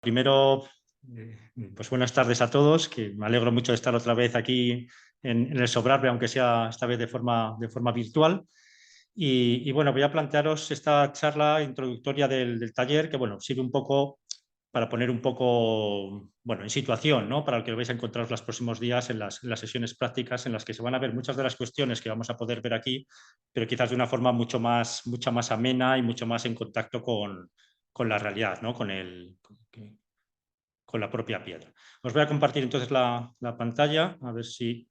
Primero, pues buenas tardes a todos, que me alegro mucho de estar otra vez aquí en el Sobrarbe, aunque sea esta vez de forma virtual. Bueno, voy a plantearos esta charla introductoria del taller, que bueno, sirve un poco para poner un poco, bueno, en situación, ¿no? Para lo que vais a encontrar los próximos días en las sesiones prácticas en las que se van a ver muchas de las cuestiones que vamos a poder ver aquí, pero quizás de una forma mucho más amena y mucho más en contacto con la realidad, ¿no? Con la propia piedra. Os voy a compartir entonces la pantalla, a ver si...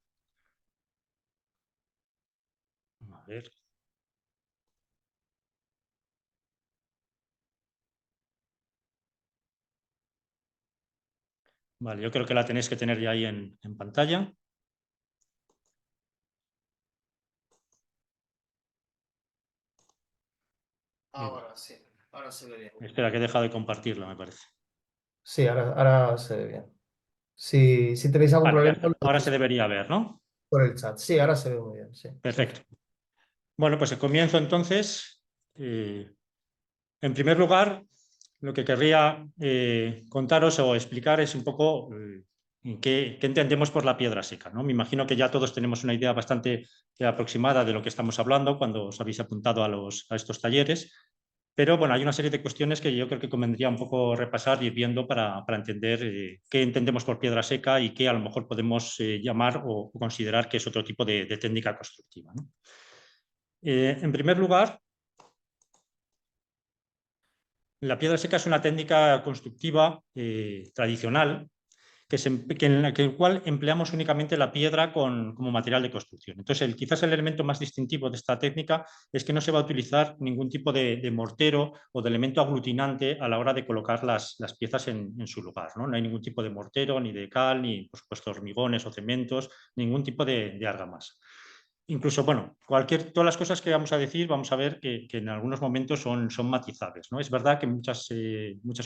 A ver. Vale, yo creo que la tenéis que tener ya ahí en pantalla. Ahora sí, ahora se ve bien. Espera, que he dejado de compartirlo, me parece. Sí, ahora se ve bien. Si tenéis algún Vale, ya problema, está. lo Ahora se decís debería ver, ¿no? por el chat. Sí, ahora se ve muy bien. Sí, Perfecto. perfecto. Bueno, pues comienzo entonces. En primer lugar, lo que querría contaros o explicar es un poco qué entendemos por la piedra seca, ¿no? Me imagino que ya todos tenemos una idea bastante aproximada de lo que estamos hablando cuando os habéis apuntado a estos talleres, pero bueno, hay una serie de cuestiones que yo creo que convendría un poco repasar y ir viendo para entender qué entendemos por piedra seca y qué a lo mejor podemos llamar o considerar que es otro tipo de técnica constructiva, ¿no? En primer lugar, la piedra seca es una técnica constructiva tradicional en la que el cual empleamos únicamente la piedra como material de construcción. Entonces, quizás el elemento más distintivo de esta técnica es que no se va a utilizar ningún tipo de mortero o de elemento aglutinante a la hora de colocar las piezas en su lugar, ¿no? No hay ningún tipo de mortero, ni de cal, ni por supuesto hormigones o cementos, ningún tipo de argamasa. Incluso, bueno, todas las cosas que vamos a decir, vamos a ver que en algunos momentos son matizables, ¿no? Es verdad que muchas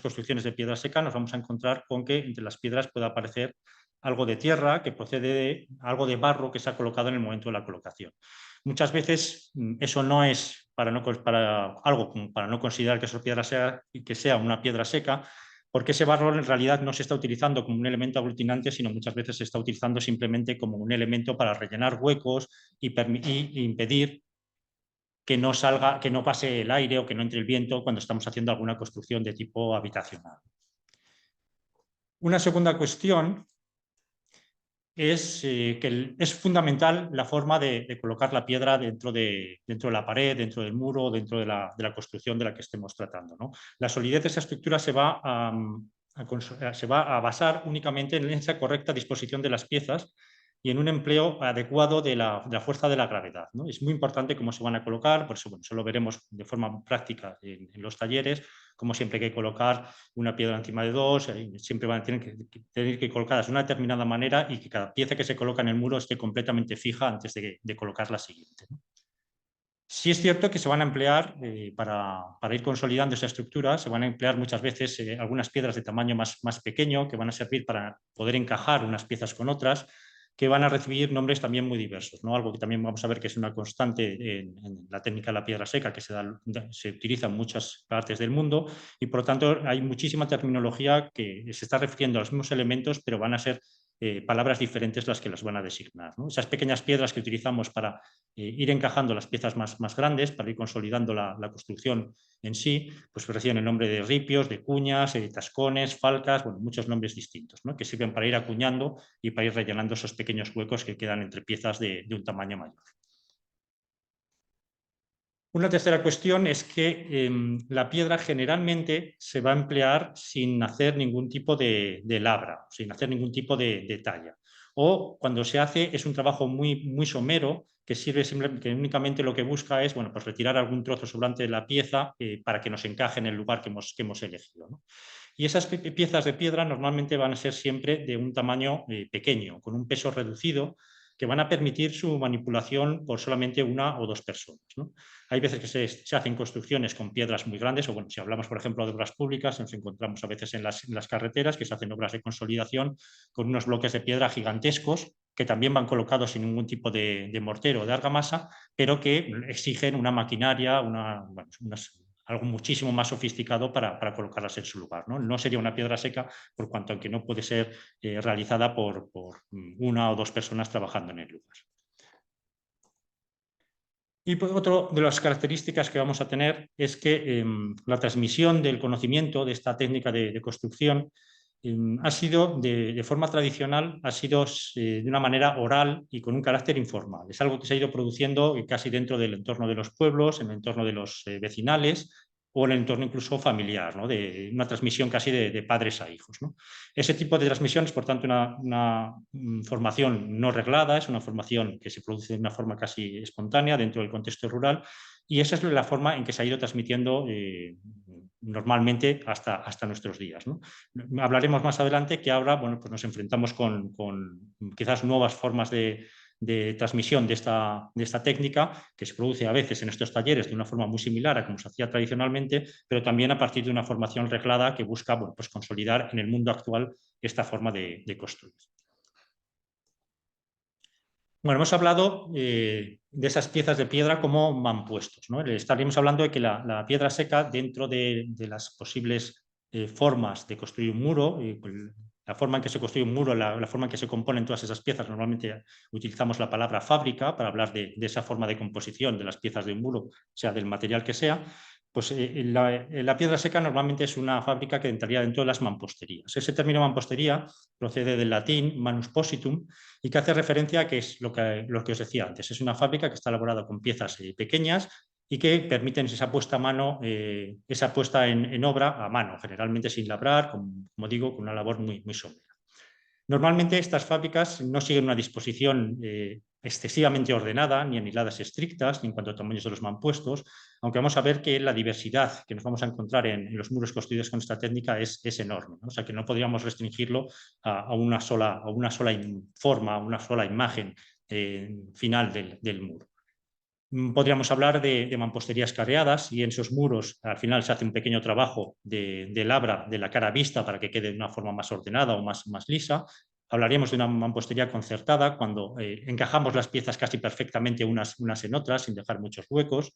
construcciones de piedra seca nos vamos a encontrar con que entre las piedras pueda aparecer algo de tierra que procede de algo de barro que se ha colocado en el momento de la colocación. Muchas veces eso no es para no considerar que esa piedra sea una piedra seca, porque ese barro en realidad no se está utilizando como un elemento aglutinante, sino muchas veces se está utilizando simplemente como un elemento para rellenar huecos y impedir que no salga, que no pase el aire o que no entre el viento cuando estamos haciendo alguna construcción de tipo habitacional. Una segunda cuestión es que es fundamental la forma de colocar la piedra dentro de la pared, dentro del muro, dentro de la construcción de la que estemos tratando, ¿no? La solidez de esa estructura se va a basar únicamente en esa correcta disposición de las piezas y en un empleo adecuado de la fuerza de la gravedad, ¿no? Es muy importante cómo se van a colocar, por eso, bueno, eso lo veremos de forma práctica en los talleres, como siempre hay que colocar una piedra encima de dos, siempre van a tener que colocadas de una determinada manera y que cada pieza que se coloca en el muro esté completamente fija antes de colocar la siguiente, ¿no? Sí es cierto que se van a emplear, para ir consolidando esa estructura, se van a emplear muchas veces algunas piedras de tamaño más pequeño que van a servir para poder encajar unas piezas con otras, que van a recibir nombres también muy diversos, ¿no? Algo que también vamos a ver que es una constante en la técnica de la piedra seca, que se utiliza en muchas partes del mundo y por lo tanto hay muchísima terminología que se está refiriendo a los mismos elementos, pero van a ser palabras diferentes las que las van a designar, ¿no? Esas pequeñas piedras que utilizamos para ir encajando las piezas más grandes, para ir consolidando la construcción en sí, pues reciben el nombre de ripios, de cuñas, tascones, falcas, bueno, muchos nombres distintos, ¿no? Que sirven para ir acuñando y para ir rellenando esos pequeños huecos que quedan entre piezas de un tamaño mayor. Una tercera cuestión es que la piedra generalmente se va a emplear sin hacer ningún tipo de labra, sin hacer ningún tipo de talla. O cuando se hace es un trabajo muy somero que sirve simplemente, que únicamente lo que busca es, bueno, pues retirar algún trozo sobrante de la pieza para que nos encaje en el lugar que hemos elegido, ¿no? Y esas piezas de piedra normalmente van a ser siempre de un tamaño pequeño, con un peso reducido, que van a permitir su manipulación por solamente una o dos personas, ¿no? Hay veces que se hacen construcciones con piedras muy grandes, o bueno, si hablamos, por ejemplo, de obras públicas, nos encontramos a veces en las carreteras que se hacen obras de consolidación con unos bloques de piedra gigantescos que también van colocados sin ningún tipo de mortero o de argamasa, pero que exigen una maquinaria, algo muchísimo más sofisticado para colocarlas en su lugar, ¿no? No sería una piedra seca, por cuanto aunque no puede ser realizada por una o dos personas trabajando en el lugar. Y pues, otra de las características que vamos a tener es que la transmisión del conocimiento de esta técnica de construcción ha sido, de forma tradicional, ha sido de una manera oral y con un carácter informal. Es algo que se ha ido produciendo casi dentro del entorno de los pueblos, en el entorno de los vecinales o en el entorno incluso familiar, ¿no? De una transmisión casi de padres a hijos, ¿no? Ese tipo de transmisión es, por tanto, una formación no reglada, es una formación que se produce de una forma casi espontánea dentro del contexto rural, y esa es la forma en que se ha ido transmitiendo normalmente hasta nuestros días, ¿no? Hablaremos más adelante que ahora, bueno, pues nos enfrentamos con quizás nuevas formas de transmisión de esta técnica, que se produce a veces en estos talleres de una forma muy similar a como se hacía tradicionalmente, pero también a partir de una formación reglada que busca, bueno, pues consolidar en el mundo actual esta forma de construir. Bueno, hemos hablado de esas piezas de piedra como mampuestos, ¿no? Estaríamos hablando de que la piedra seca, dentro de las posibles formas de construir un muro, la forma en que se construye un muro, la forma en que se componen todas esas piezas, normalmente utilizamos la palabra fábrica para hablar de esa forma de composición de las piezas de un muro, sea del material que sea. Pues la piedra seca normalmente es una fábrica que entraría dentro de las mamposterías. Ese término mampostería procede del latín manus positum, y que hace referencia a que es lo que os decía antes. Es una fábrica que está elaborada con piezas pequeñas y que permiten esa puesta a mano, esa puesta en obra a mano, generalmente sin labrar, como digo, con una labor muy, muy somera. Normalmente estas fábricas no siguen una disposición excesivamente ordenada, ni en hiladas estrictas, ni en cuanto a tamaños de los mampuestos, aunque vamos a ver que la diversidad que nos vamos a encontrar en los muros construidos con esta técnica es enorme, ¿no? O sea que no podríamos restringirlo a una sola forma, a una sola imagen final del muro. Podríamos hablar de mamposterías carreadas, y en esos muros al final se hace un pequeño trabajo de labra de la cara vista para que quede de una forma más ordenada o más lisa. Hablaríamos de una mampostería concertada, cuando encajamos las piezas casi perfectamente unas en otras, sin dejar muchos huecos.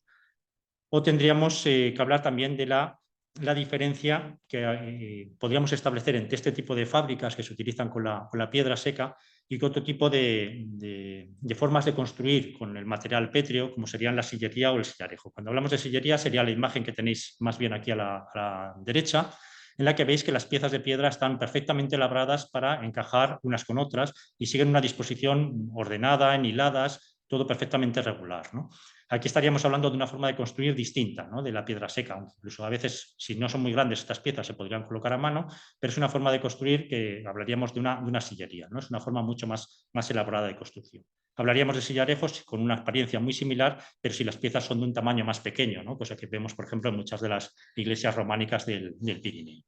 O tendríamos que hablar también de la diferencia que podríamos establecer entre este tipo de fábricas que se utilizan con la piedra seca y con otro tipo de formas de construir con el material pétreo, como serían la sillería o el sillarejo. Cuando hablamos de sillería sería la imagen que tenéis más bien aquí a la derecha, en la que veis que las piezas de piedra están perfectamente labradas para encajar unas con otras y siguen una disposición ordenada, en hiladas, todo perfectamente regular, ¿no? Aquí estaríamos hablando de una forma de construir distinta, ¿no?, de la piedra seca. Incluso a veces, si no son muy grandes estas piezas, se podrían colocar a mano, pero es una forma de construir que hablaríamos de una sillería, ¿no? Es una forma mucho más elaborada de construcción. Hablaríamos de sillarejos con una apariencia muy similar, pero si las piezas son de un tamaño más pequeño, ¿no?, cosa que vemos, por ejemplo, en muchas de las iglesias románicas del Pirineo.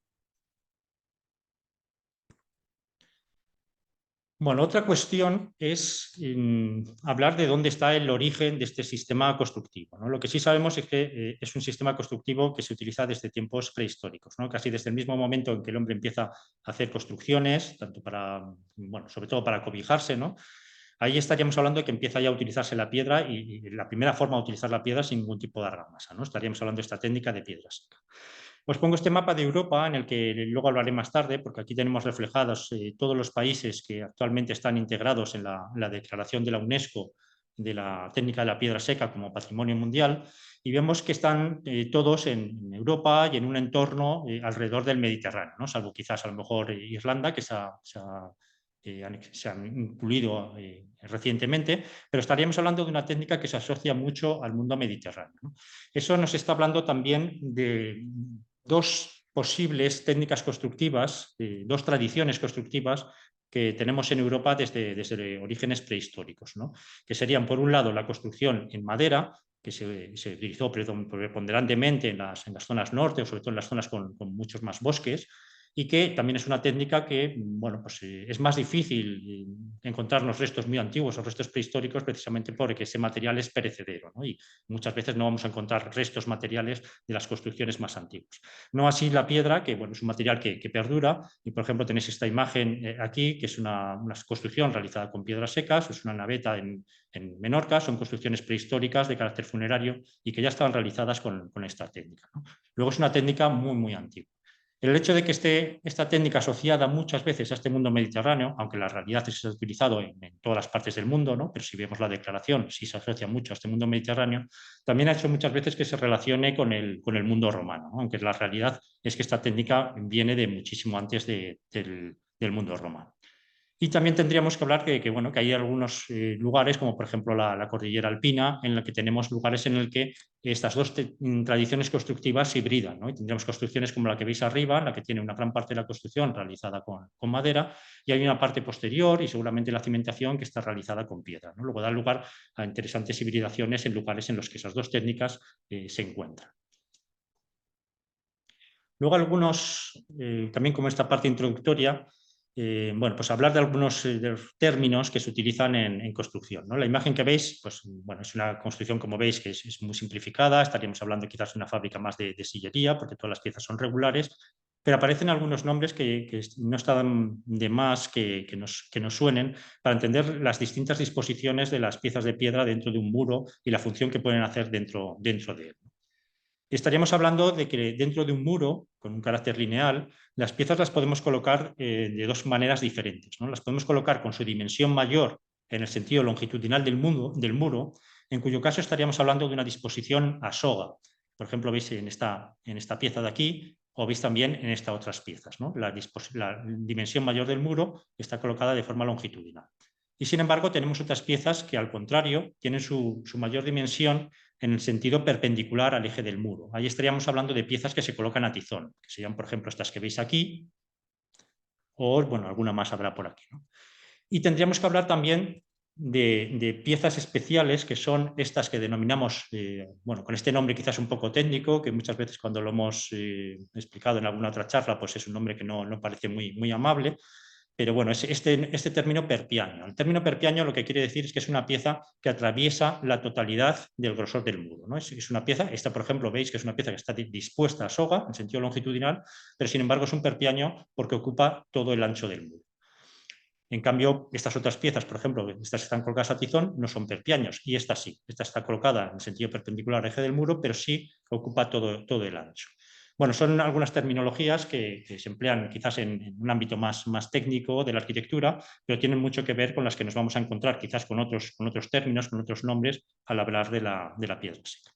Bueno, otra cuestión es hablar de dónde está el origen de este sistema constructivo, ¿no? Lo que sí sabemos es que es un sistema constructivo que se utiliza desde tiempos prehistóricos, ¿no? Casi desde el mismo momento en que el hombre empieza a hacer construcciones, tanto bueno, sobre todo para cobijarse, ¿no? Ahí estaríamos hablando de que empieza ya a utilizarse la piedra, y la primera forma de utilizar la piedra sin ningún tipo de argamasa, ¿no? Estaríamos hablando de esta técnica de piedra seca. Os pongo este mapa de Europa, en el que luego hablaré más tarde, porque aquí tenemos reflejados todos los países que actualmente están integrados en la declaración de la UNESCO de la técnica de la piedra seca como patrimonio mundial, y vemos que están todos en Europa y en un entorno alrededor del Mediterráneo, ¿no? Salvo quizás a lo mejor Irlanda, que se han incluido recientemente, pero estaríamos hablando de una técnica que se asocia mucho al mundo mediterráneo, ¿no? Eso nos está hablando también de dos posibles técnicas constructivas, dos tradiciones constructivas que tenemos en Europa desde orígenes prehistóricos, ¿no? Que serían, por un lado, la construcción en madera, que se utilizó preponderantemente en las zonas norte, o sobre todo en las zonas con muchos más bosques, y que también es una técnica que, bueno, pues, es más difícil encontrarnos restos muy antiguos o restos prehistóricos precisamente porque ese material es perecedero, ¿no? Y muchas veces no vamos a encontrar restos materiales de las construcciones más antiguas. No así la piedra, que bueno, es un material que perdura, y por ejemplo tenéis esta imagen aquí, que es una construcción realizada con piedras secas, es una naveta en Menorca, son construcciones prehistóricas de carácter funerario y que ya estaban realizadas con esta técnica, ¿no? Luego es una técnica muy, muy antigua. El hecho de que esté esta técnica asociada muchas veces a este mundo mediterráneo, aunque la realidad es que se ha utilizado en todas las partes del mundo, ¿no? Pero si vemos la declaración, sí se asocia mucho a este mundo mediterráneo, también ha hecho muchas veces que se relacione con el mundo romano, ¿no? Aunque la realidad es que esta técnica viene de muchísimo antes del mundo romano. Y también tendríamos que hablar bueno, que hay algunos lugares, como por ejemplo la cordillera alpina, en la que tenemos lugares en el que estas dos tradiciones constructivas se hibridan, ¿no? Y tendríamos construcciones como la que veis arriba, en la que tiene una gran parte de la construcción realizada con madera, y hay una parte posterior y seguramente la cimentación que está realizada con piedra, ¿no? Luego da lugar a interesantes hibridaciones en lugares en los que esas dos técnicas se encuentran. Luego algunos, también como esta parte introductoria, bueno, pues hablar de algunos de los términos que se utilizan en construcción, ¿no? La imagen que veis, pues bueno, es una construcción, como veis, que es muy simplificada. Estaríamos hablando quizás de una fábrica más de sillería, porque todas las piezas son regulares, pero aparecen algunos nombres que no están de más que nos suenen para entender las distintas disposiciones de las piezas de piedra dentro de un muro y la función que pueden hacer dentro de él. Estaríamos hablando de que dentro de un muro, con un carácter lineal, las piezas las podemos colocar de dos maneras diferentes, ¿no? Las podemos colocar con su dimensión mayor en el sentido longitudinal del muro, en cuyo caso estaríamos hablando de una disposición a soga. Por ejemplo, veis en esta pieza de aquí, o veis también en estas otras piezas, ¿no? La dimensión mayor del muro está colocada de forma longitudinal. Y sin embargo, tenemos otras piezas que, al contrario, tienen su mayor dimensión en el sentido perpendicular al eje del muro. Ahí estaríamos hablando de piezas que se colocan a tizón, que serían, por ejemplo, estas que veis aquí, o, bueno, alguna más habrá por aquí, ¿no? Y tendríamos que hablar también de piezas especiales, que son estas que denominamos, bueno, con este nombre quizás un poco técnico, que muchas veces cuando lo hemos explicado en alguna otra charla, pues es un nombre que no parece muy amable. Pero bueno, es este término perpiaño. El término perpiaño lo que quiere decir es que es una pieza que atraviesa la totalidad del grosor del muro, ¿no? Es una pieza, esta por ejemplo veis que es una pieza que está dispuesta a soga en sentido longitudinal, pero sin embargo es un perpiaño porque ocupa todo el ancho del muro. En cambio, estas otras piezas, por ejemplo, estas están colocadas a tizón, no son perpiaños, y esta sí. Esta está colocada en sentido perpendicular al eje del muro, pero sí ocupa todo el ancho. Bueno, son algunas terminologías que se emplean quizás en un ámbito más técnico de la arquitectura, pero tienen mucho que ver con las que nos vamos a encontrar quizás con otros términos, con otros nombres, al hablar de la piedra seca.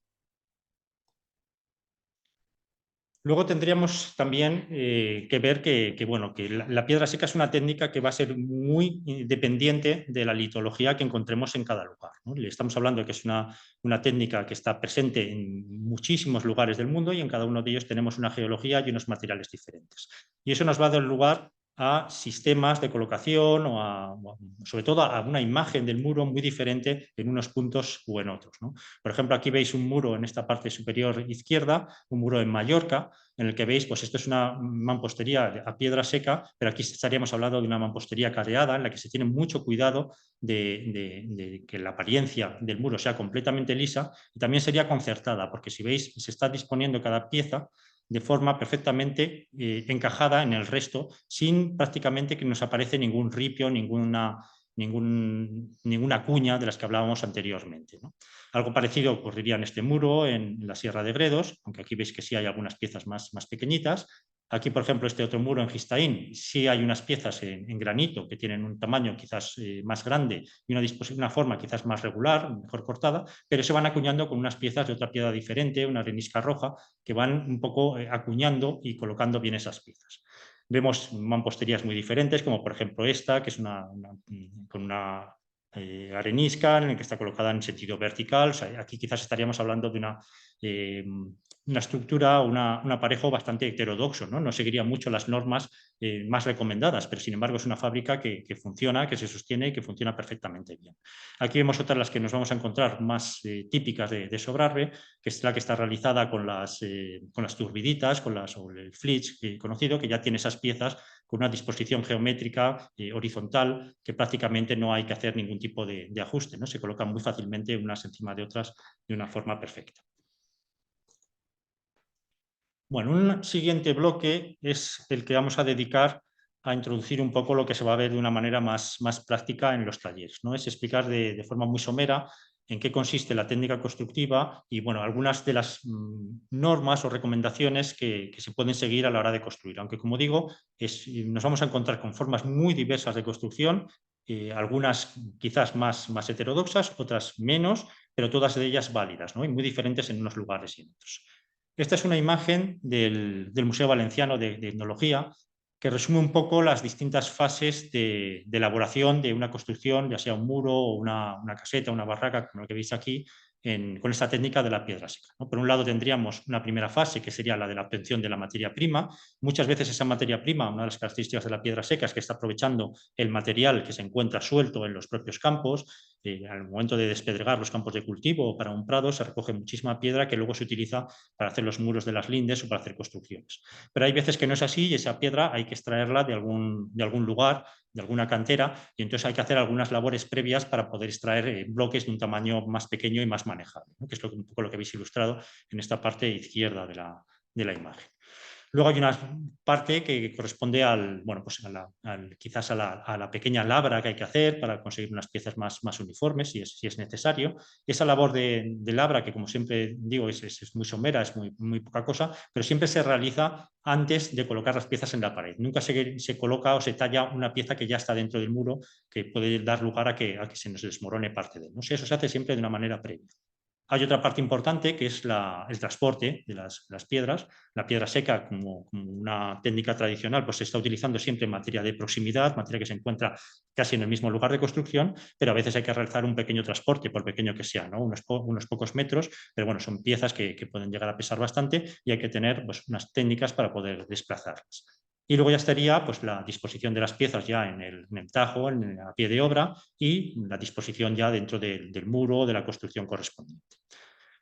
Luego tendríamos también que ver bueno, que la piedra seca es una técnica que va a ser muy dependiente de la litología que encontremos en cada lugar, ¿no? Le estamos hablando de que es una técnica que está presente en muchísimos lugares del mundo y en cada uno de ellos tenemos una geología y unos materiales diferentes. Y eso nos va a dar lugar a sistemas de colocación sobre todo a una imagen del muro muy diferente en unos puntos u en otros, ¿no? Por ejemplo, aquí veis un muro en esta parte superior izquierda, un muro en Mallorca, en el que veis, pues esto es una mampostería a piedra seca, pero aquí estaríamos hablando de una mampostería careada en la que se tiene mucho cuidado de que la apariencia del muro sea completamente lisa y también sería concertada, porque si veis, se está disponiendo cada pieza de forma perfectamente encajada en el resto, sin prácticamente que nos aparece ningún ripio, ninguna cuña de las que hablábamos anteriormente, ¿no? Algo parecido ocurriría en este muro, en la Sierra de Gredos, aunque aquí veis que sí hay algunas piezas más pequeñitas. Aquí, por ejemplo, este otro muro en Gistaín, sí hay unas piezas en granito que tienen un tamaño quizás más grande y una forma quizás más regular, mejor cortada, pero se van acuñando con unas piezas de otra piedra diferente, una arenisca roja, que van un poco acuñando y colocando bien esas piezas. Vemos mamposterías muy diferentes, como por ejemplo esta, que es con una arenisca en la que está colocada en sentido vertical. O sea, aquí quizás estaríamos hablando de una estructura, un aparejo bastante heterodoxo, ¿no? No seguiría mucho las normas más recomendadas, pero sin embargo es una fábrica que funciona, que se sostiene y que funciona perfectamente bien. Aquí vemos otras las que nos vamos a encontrar más típicas de Sobrarbe, que es la que está realizada con las turbiditas, o el flitch conocido, que ya tiene esas piezas con una disposición geométrica horizontal, que prácticamente no hay que hacer ningún tipo de ajuste, ¿no? Se colocan muy fácilmente unas encima de otras de una forma perfecta. Bueno, un siguiente bloque es el que vamos a dedicar a introducir un poco lo que se va a ver de una manera más práctica en los talleres, ¿no? Es explicar de forma muy somera en qué consiste la técnica constructiva y bueno, algunas de las normas o recomendaciones que se pueden seguir a la hora de construir. Aunque como digo, nos vamos a encontrar con formas muy diversas de construcción, algunas quizás más heterodoxas, otras menos, pero todas de ellas válidas, ¿no? Y muy diferentes en unos lugares y en otros. Esta es una imagen del Museo Valenciano de Etnología que resume un poco las distintas fases de elaboración de una construcción, ya sea un muro o una caseta, una barraca, como lo que veis aquí, con esta técnica de la piedra seca, ¿no? Por un lado tendríamos una primera fase que sería la de la obtención de la materia prima. Muchas veces esa materia prima, una de las características de la piedra seca es que está aprovechando el material que se encuentra suelto en los propios campos. Al momento de despedregar los campos de cultivo o para un prado se recoge muchísima piedra que luego se utiliza para hacer los muros de las lindes o para hacer construcciones. Pero hay veces que no es así y esa piedra hay que extraerla de algún lugar, de alguna cantera, y entonces hay que hacer algunas labores previas para poder extraer bloques de un tamaño más pequeño y más manejable, ¿no? Que es un poco lo que habéis ilustrado en esta parte izquierda de la imagen. Luego hay una parte que corresponde quizás a la pequeña labra que hay que hacer para conseguir unas piezas más uniformes, si es necesario. Esa labor de labra, que como siempre digo, es muy somera, es muy poca cosa, pero siempre se realiza antes de colocar las piezas en la pared. Nunca se coloca o se talla una pieza que ya está dentro del muro, que puede dar lugar a que se nos desmorone parte de él, ¿no? Eso se hace siempre de una manera previa. Hay otra parte importante que es el transporte de las piedras. La piedra seca, como una técnica tradicional, pues se está utilizando siempre en materia de proximidad, materia que se encuentra casi en el mismo lugar de construcción, pero a veces hay que realizar un pequeño transporte, por pequeño que sea, ¿no? Unos pocos metros, pero bueno, son piezas que pueden llegar a pesar bastante y hay que tener pues, unas técnicas para poder desplazarlas. Y luego ya estaría pues, la disposición de las piezas ya en el tajo, a pie de obra, y la disposición ya dentro del muro de la construcción correspondiente.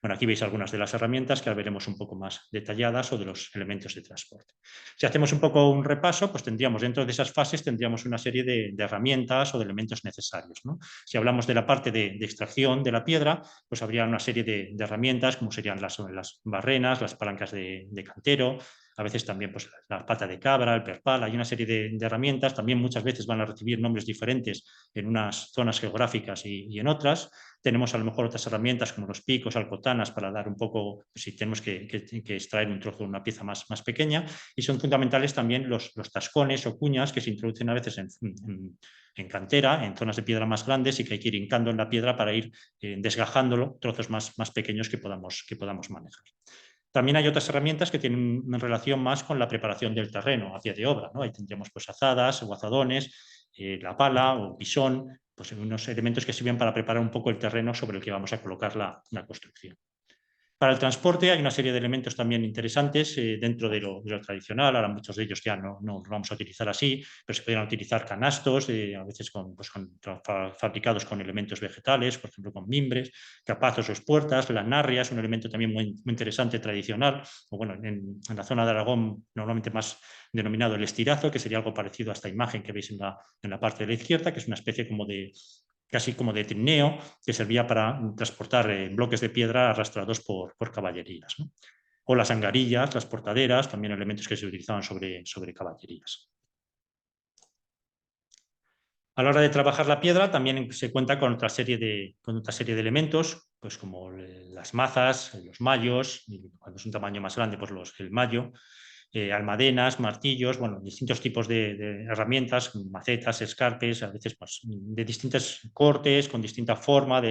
Bueno, aquí veis algunas de las herramientas que ahora veremos un poco más detalladas o de los elementos de transporte. Si hacemos un poco un repaso, pues tendríamos dentro de esas fases tendríamos una serie de herramientas o de elementos necesarios, ¿no? Si hablamos de la parte de extracción de la piedra, pues habría una serie de herramientas como serían las barrenas, las palancas de cantero, a veces también pues, la pata de cabra, el perpal, hay una serie de herramientas, también muchas veces van a recibir nombres diferentes en unas zonas geográficas y en otras. Tenemos a lo mejor otras herramientas como los picos, alcotanas, para dar un poco, si tenemos que extraer un trozo de una pieza más pequeña, y son fundamentales también los tascones o cuñas que se introducen a veces en cantera, en zonas de piedra más grandes y que hay que ir hincando en la piedra para ir desgajándolo, trozos más pequeños que podamos manejar. También hay otras herramientas que tienen relación más con la preparación del terreno, hacia de obra, ¿no? Ahí tendríamos pues azadas o azadones, la pala o pisón, pues unos elementos que sirven para preparar un poco el terreno sobre el que vamos a colocar la construcción. Para el transporte hay una serie de elementos también interesantes dentro de lo tradicional. Ahora muchos de ellos ya no los vamos a utilizar así, pero se podrían utilizar canastos, a veces fabricados con elementos vegetales, por ejemplo con mimbres, capazos o puertas, la narria es un elemento también muy interesante tradicional, o bueno, en la zona de Aragón normalmente más denominado el estirazo, que sería algo parecido a esta imagen que veis en la parte de la izquierda, que es una especie casi como de trineo, que servía para transportar bloques de piedra arrastrados por caballerías, ¿no? O las angarillas, las portaderas, también elementos que se utilizaban sobre caballerías. A la hora de trabajar la piedra también se cuenta con otra serie de elementos, pues como las mazas, los mayos, y cuando es un tamaño más grande, pues el mayo, almadenas, martillos, bueno, distintos tipos de herramientas, macetas, escarpes, a veces pues, de distintos cortes, con distinta forma, a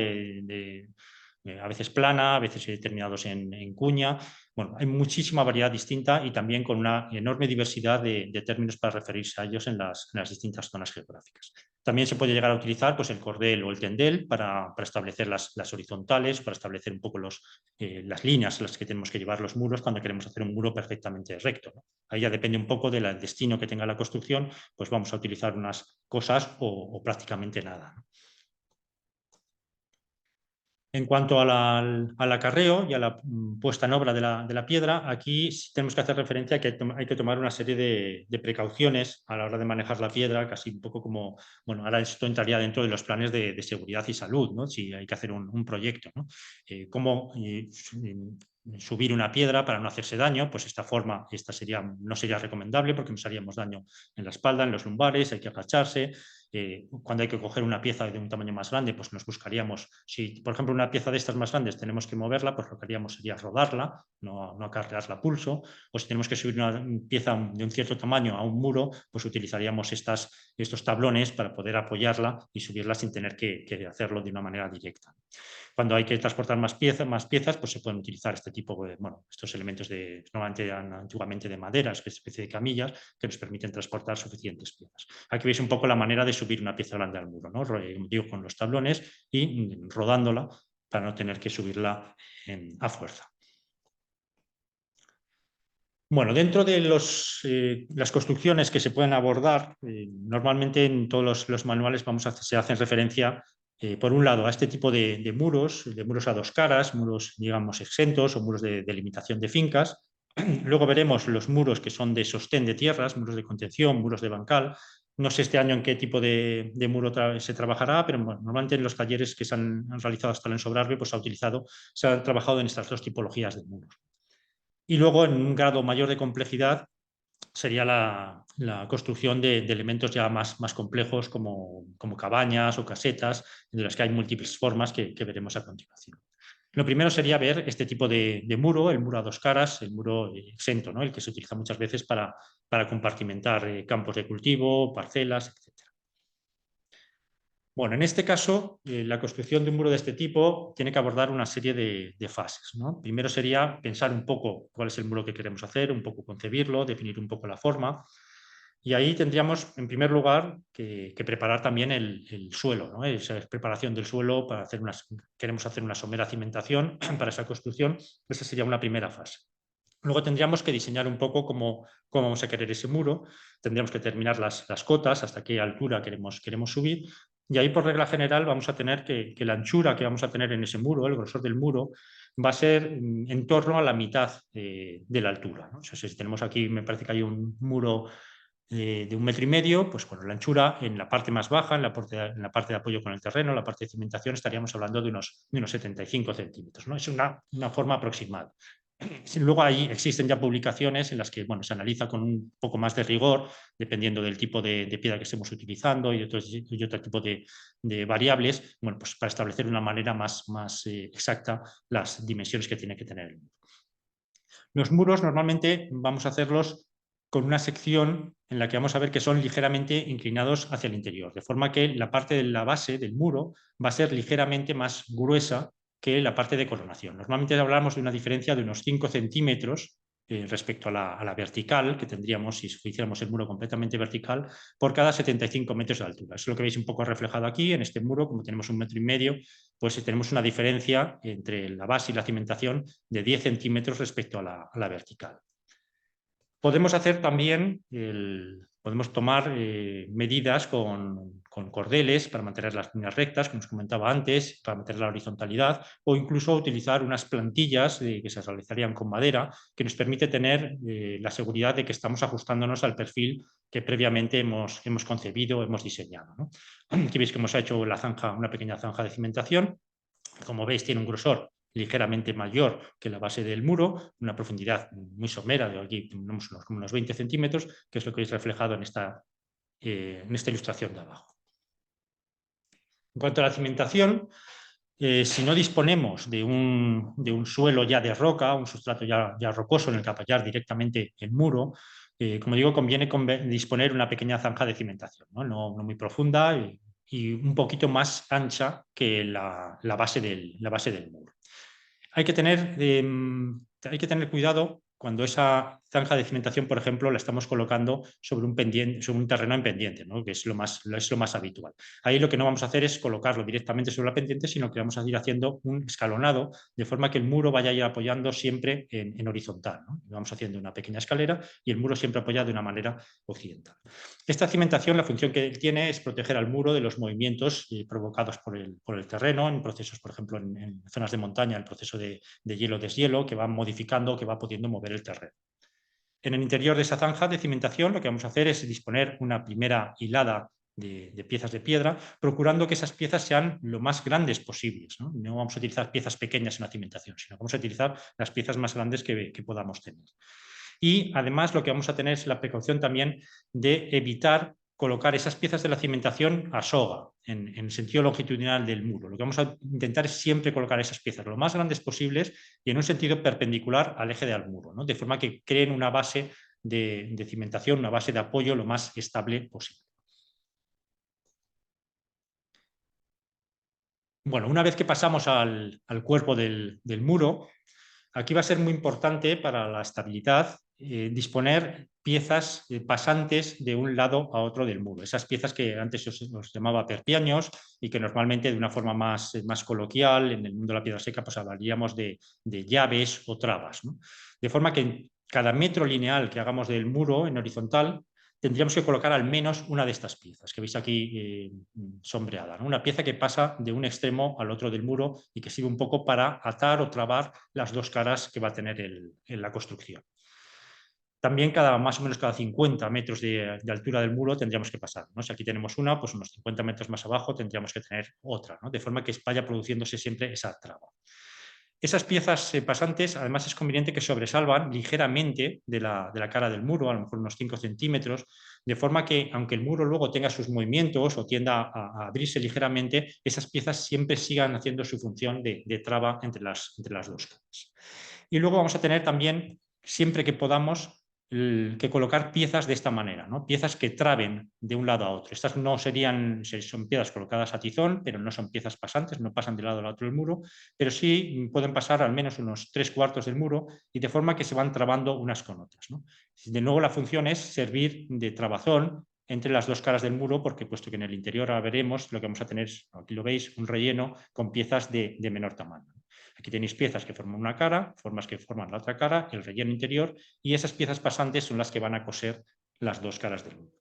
veces plana, a veces terminados en cuña. Bueno, hay muchísima variedad distinta y también con una enorme diversidad de términos para referirse a ellos en las distintas zonas geográficas. También se puede llegar a utilizar pues, el cordel o el tendel para establecer las horizontales, para establecer un poco las líneas en las que tenemos que llevar los muros cuando queremos hacer un muro perfectamente recto, ¿no? Ahí ya depende un poco del destino que tenga la construcción, pues vamos a utilizar unas cosas o prácticamente nada, ¿no? En cuanto al acarreo y a la puesta en obra de la piedra, aquí sí tenemos que hacer referencia a que hay que tomar una serie de precauciones a la hora de manejar la piedra, casi un poco como, bueno, ahora esto entraría dentro de los planes de seguridad y salud, ¿no? Si hay que hacer un proyecto, ¿no? Cómo subir una piedra para no hacerse daño, pues esta no sería recomendable porque nos haríamos daño en la espalda, en los lumbares, hay que agacharse. Cuando hay que coger una pieza de un tamaño más grande, pues nos buscaríamos, si por ejemplo una pieza de estas más grandes tenemos que moverla, pues lo que haríamos sería rodarla, no acarrearla a pulso, o si tenemos que subir una pieza de un cierto tamaño a un muro, pues utilizaríamos estos tablones para poder apoyarla y subirla sin tener que hacerlo de una manera directa. Cuando hay que transportar más piezas, pues se pueden utilizar este tipo de, bueno, estos elementos normalmente antiguamente de madera, especie de camillas, que nos permiten transportar suficientes piezas. Aquí veis un poco la manera de subir una pieza grande al muro, ¿no? Digo, con los tablones y rodándola para no tener que subirla a fuerza. Bueno, dentro de las construcciones que se pueden abordar, normalmente en todos los manuales se hacen referencia, por un lado, a este tipo de muros a dos caras, muros, digamos, exentos o muros de delimitación de fincas. Luego veremos los muros que son de sostén de tierras, muros de contención, muros de bancal. No sé este año en qué tipo de muro se trabajará, pero bueno, normalmente en los talleres que se han realizado hasta en Sobrarbe, pues se ha trabajado en estas dos tipologías de muros. Y luego, en un grado mayor de complejidad, sería la construcción de elementos ya más complejos como cabañas o casetas, de las que hay múltiples formas que veremos a continuación. Lo primero sería ver este tipo de muro, el muro a dos caras, el muro exento, ¿no? El que se utiliza muchas veces para compartimentar campos de cultivo, parcelas, etc. Bueno, en este caso, la construcción de un muro de este tipo tiene que abordar una serie de fases, ¿no? Primero sería pensar un poco cuál es el muro que queremos hacer, un poco concebirlo, definir un poco la forma. Y ahí tendríamos, en primer lugar, que preparar también el suelo, ¿no? Esa es preparación del suelo para queremos hacer una somera cimentación para esa construcción. Esa sería una primera fase. Luego tendríamos que diseñar un poco cómo vamos a querer ese muro, tendríamos que determinar las cotas, hasta qué altura queremos subir, y ahí por regla general vamos a tener que la anchura que vamos a tener en ese muro, el grosor del muro, va a ser en torno a la mitad de la altura, ¿no? O sea, si tenemos aquí, me parece que hay un muro de 1,5 metros, pues bueno, la anchura en la parte más baja, en la parte de apoyo con el terreno, la parte de cimentación, estaríamos hablando de unos 75 centímetros, ¿no? Es una forma aproximada. Luego ahí existen ya publicaciones en las que bueno, se analiza con un poco más de rigor, dependiendo del tipo de piedra que estemos utilizando y otro tipo de variables, bueno, pues para establecer de una manera más exacta las dimensiones que tiene que tener el muro. Los muros normalmente vamos a hacerlos con una sección en la que vamos a ver que son ligeramente inclinados hacia el interior, de forma que la parte de la base del muro va a ser ligeramente más gruesa que la parte de coronación. Normalmente hablamos de una diferencia de unos 5 centímetros respecto a la vertical que tendríamos si hiciéramos el muro completamente vertical por cada 75 metros de altura. Eso es lo que veis un poco reflejado aquí en este muro, como tenemos 1,5 metros, pues tenemos una diferencia entre la base y la cimentación de 10 centímetros respecto a la vertical. Podemos hacer también, podemos tomar medidas con cordeles para mantener las líneas rectas, como os comentaba antes, para mantener la horizontalidad, o incluso utilizar unas plantillas que se realizarían con madera, que nos permite tener la seguridad de que estamos ajustándonos al perfil que previamente hemos concebido, hemos diseñado, ¿no? Aquí veis que hemos hecho una pequeña zanja de cimentación. Como veis, tiene un grosor ligeramente mayor que la base del muro, una profundidad muy somera, de aquí tenemos unos 20 centímetros, que es lo que veis reflejado en esta ilustración de abajo. En cuanto a la cimentación, si no disponemos de un suelo ya de roca, un sustrato ya rocoso en el que apoyar directamente el muro, como digo, conviene disponer una pequeña zanja de cimentación, no muy profunda y un poquito más ancha que la base del muro. Hay que tener cuidado cuando esa zanja de cimentación, por ejemplo, la estamos colocando sobre un pendiente, sobre un terreno en pendiente, ¿no? Que es lo más habitual. Ahí lo que no vamos a hacer es colocarlo directamente sobre la pendiente, sino que vamos a ir haciendo un escalonado, de forma que el muro vaya a ir apoyando siempre en horizontal, ¿no? Vamos haciendo una pequeña escalera y el muro siempre apoyado de una manera occidental. Esta cimentación, la función que tiene es proteger al muro de los movimientos provocados por el terreno, en procesos, por ejemplo, en zonas de montaña, el proceso de hielo-deshielo, que va modificando, que va pudiendo mover el terreno. En el interior de esa zanja de cimentación lo que vamos a hacer es disponer una primera hilada de piezas de piedra, procurando que esas piezas sean lo más grandes posibles. No vamos a utilizar piezas pequeñas en la cimentación, sino vamos a utilizar las piezas más grandes que podamos tener. Y además lo que vamos a tener es la precaución también de evitar colocar esas piezas de la cimentación a soga, en el sentido longitudinal del muro. Lo que vamos a intentar es siempre colocar esas piezas lo más grandes posibles y en un sentido perpendicular al eje del muro, ¿no? De forma que creen una base de cimentación, una base de apoyo lo más estable posible. Bueno, una vez que pasamos al cuerpo del muro, aquí va a ser muy importante para la estabilidad disponer piezas pasantes de un lado a otro del muro. Esas piezas que antes os llamaba perpiaños y que normalmente de una forma más coloquial en el mundo de la piedra seca pues hablaríamos de llaves o trabas, ¿no? De forma que en cada metro lineal que hagamos del muro en horizontal tendríamos que colocar al menos una de estas piezas que veis aquí sombreada, ¿no? Una pieza que pasa de un extremo al otro del muro y que sirve un poco para atar o trabar las dos caras que va a tener la construcción. También más o menos cada 50 metros de altura del muro tendríamos que pasar, ¿no? Si aquí tenemos una, pues unos 50 metros más abajo tendríamos que tener otra, ¿no? De forma que vaya produciéndose siempre esa traba. Esas piezas pasantes, además, es conveniente que sobresalgan ligeramente de la cara del muro, a lo mejor unos 5 centímetros, de forma que, aunque el muro luego tenga sus movimientos o tienda a abrirse ligeramente, esas piezas siempre sigan haciendo su función de traba entre las dos caras. Y luego vamos a tener también, siempre que podamos, que colocar piezas de esta manera, ¿no? Piezas que traben de un lado a otro. Estas no son piezas colocadas a tizón, pero no son piezas pasantes, no pasan de lado al otro del muro, pero sí pueden pasar al menos unos 3/4 del muro y de forma que se van trabando unas con otras, ¿no? De nuevo la función es servir de trabazón entre las dos caras del muro, porque puesto que en el interior ahora veremos, lo que vamos a tener, aquí lo veis, un relleno con piezas de menor tamaño. Aquí tenéis piezas que forman una cara, formas que forman la otra cara, el relleno interior, y esas piezas pasantes son las que van a coser las dos caras del muro.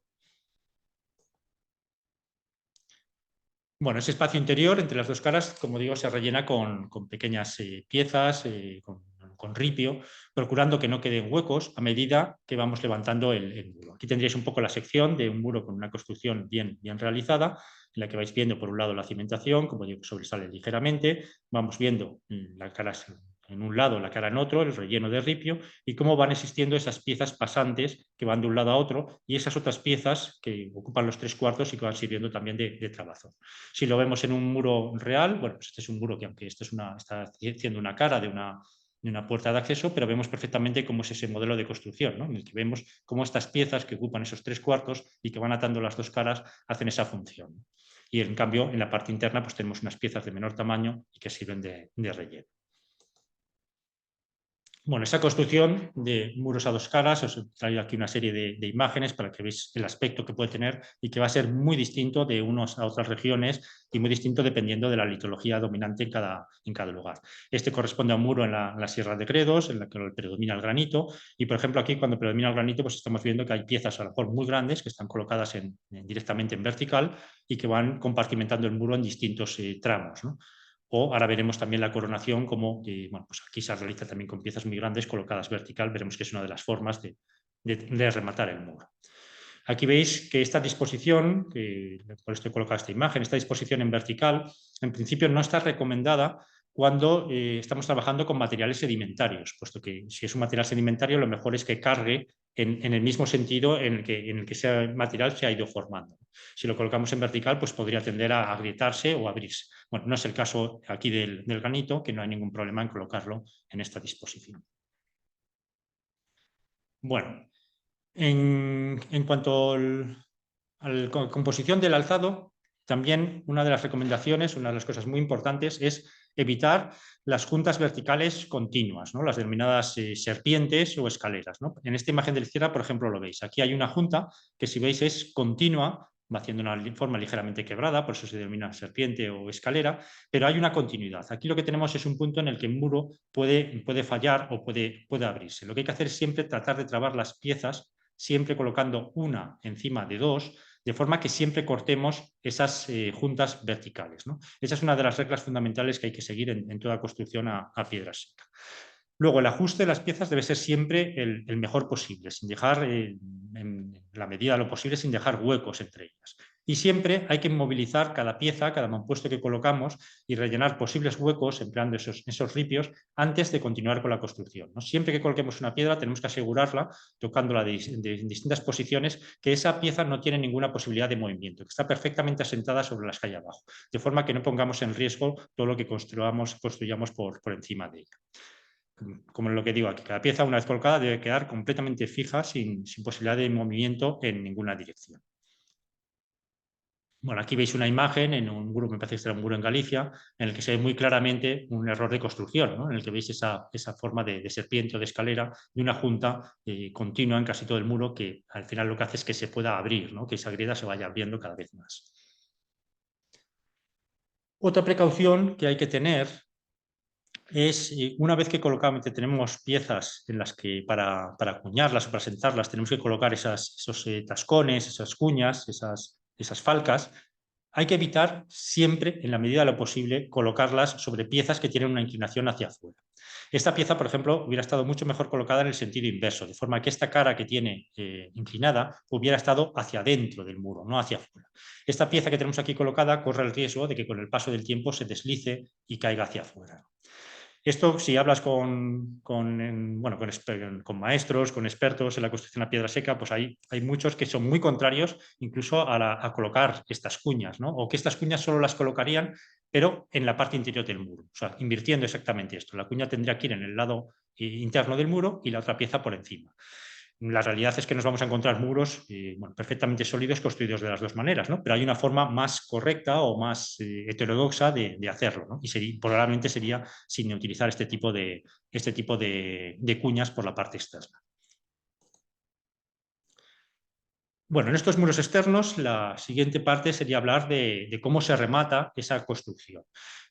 Bueno, ese espacio interior entre las dos caras, como digo, se rellena con pequeñas piezas, con ripio, procurando que no queden huecos a medida que vamos levantando el muro. Aquí tendríais un poco la sección de un muro con una construcción bien realizada, en la que vais viendo por un lado la cimentación, como digo, sobresale ligeramente, vamos viendo la cara en un lado, la cara en otro, el relleno de ripio, y cómo van existiendo esas piezas pasantes que van de un lado a otro y esas otras piezas que ocupan los 3/4 y que van sirviendo también de trabazón. Si lo vemos en un muro real, bueno, pues este es un muro que aunque este está haciendo una cara de una puerta de acceso, pero vemos perfectamente cómo es ese modelo de construcción, ¿no? En el que vemos cómo estas piezas que ocupan esos 3/4 y que van atando las dos caras hacen esa función. Y en cambio, en la parte interna, pues tenemos unas piezas de menor tamaño y que sirven de relleno. Bueno, esa construcción de muros a dos caras, os he traído aquí una serie de imágenes para que veáis el aspecto que puede tener y que va a ser muy distinto de unas a otras regiones y muy distinto dependiendo de la litología dominante en cada lugar. Este corresponde a un muro en la Sierra de Gredos, en la que predomina el granito, y por ejemplo aquí cuando predomina el granito pues estamos viendo que hay piezas a lo mejor muy grandes que están colocadas directamente en vertical y que van compartimentando el muro en distintos tramos, ¿no? O ahora veremos también la coronación, como bueno, pues aquí se realiza también con piezas muy grandes colocadas vertical. Veremos que es una de las formas de rematar el muro. Aquí veis que esta disposición, por esto he colocado esta imagen, esta disposición en vertical, en principio no está recomendada cuando estamos trabajando con materiales sedimentarios, puesto que si es un material sedimentario lo mejor es que cargue en el mismo sentido en el que ese material se ha ido formando. Si lo colocamos en vertical, pues podría tender a agrietarse o abrirse. Bueno, no es el caso aquí del granito, que no hay ningún problema en colocarlo en esta disposición. Bueno, en cuanto a la composición del alzado, también una de las recomendaciones, una de las cosas muy importantes es evitar las juntas verticales continuas, ¿no? Las denominadas serpientes o escaleras, ¿no? En esta imagen de la izquierda, por ejemplo, lo veis. Aquí hay una junta que, si veis, es continua, va haciendo una forma ligeramente quebrada, por eso se denomina serpiente o escalera, pero hay una continuidad. Aquí lo que tenemos es un punto en el que el muro puede fallar o puede abrirse. Lo que hay que hacer es siempre tratar de trabar las piezas, siempre colocando una encima de dos, de forma que siempre cortemos esas juntas verticales, ¿no? Esa es una de las reglas fundamentales que hay que seguir en toda construcción a piedra seca. Luego, el ajuste de las piezas debe ser siempre el mejor posible, sin dejar, en la medida de lo posible, sin dejar huecos entre ellas. Y siempre hay que movilizar cada pieza, cada mampuesto que colocamos y rellenar posibles huecos empleando esos ripios antes de continuar con la construcción, ¿no? Siempre que coloquemos una piedra tenemos que asegurarla, tocándola en distintas posiciones, que esa pieza no tiene ninguna posibilidad de movimiento, que está perfectamente asentada sobre las que hay abajo, de forma que no pongamos en riesgo todo lo que construyamos por encima de ella. Como lo que digo aquí, cada pieza, una vez colocada, debe quedar completamente fija, sin posibilidad de movimiento en ninguna dirección. Bueno, aquí veis una imagen en un muro, me parece que era un muro en Galicia, en el que se ve muy claramente un error de construcción, ¿no? En el que veis esa forma de serpiente o de escalera de una junta continua en casi todo el muro, que al final lo que hace es que se pueda abrir, ¿no? Que esa grieta se vaya abriendo cada vez más. Otra precaución que hay que tener es, una vez que tenemos piezas en las que para acuñarlas o para sentarlas tenemos que colocar esos tascones, esas cuñas, esas falcas, hay que evitar siempre, en la medida de lo posible, colocarlas sobre piezas que tienen una inclinación hacia afuera. Esta pieza, por ejemplo, hubiera estado mucho mejor colocada en el sentido inverso, de forma que esta cara que tiene inclinada hubiera estado hacia adentro del muro, no hacia afuera. Esta pieza que tenemos aquí colocada corre el riesgo de que con el paso del tiempo se deslice y caiga hacia afuera. Esto, si hablas con maestros, con expertos en la construcción a piedra seca, pues hay muchos que son muy contrarios incluso a colocar estas cuñas, ¿no? O que estas cuñas solo las colocarían, pero en la parte interior del muro, o sea, invirtiendo exactamente esto. La cuña tendría que ir en el lado interno del muro y la otra pieza por encima. La realidad es que nos vamos a encontrar muros perfectamente sólidos construidos de las dos maneras, ¿no? Pero hay una forma más correcta o más heterodoxa de hacerlo, ¿no? Y probablemente sería sin utilizar este tipo de cuñas por la parte externa. Bueno, en estos muros externos, la siguiente parte sería hablar de cómo se remata esa construcción.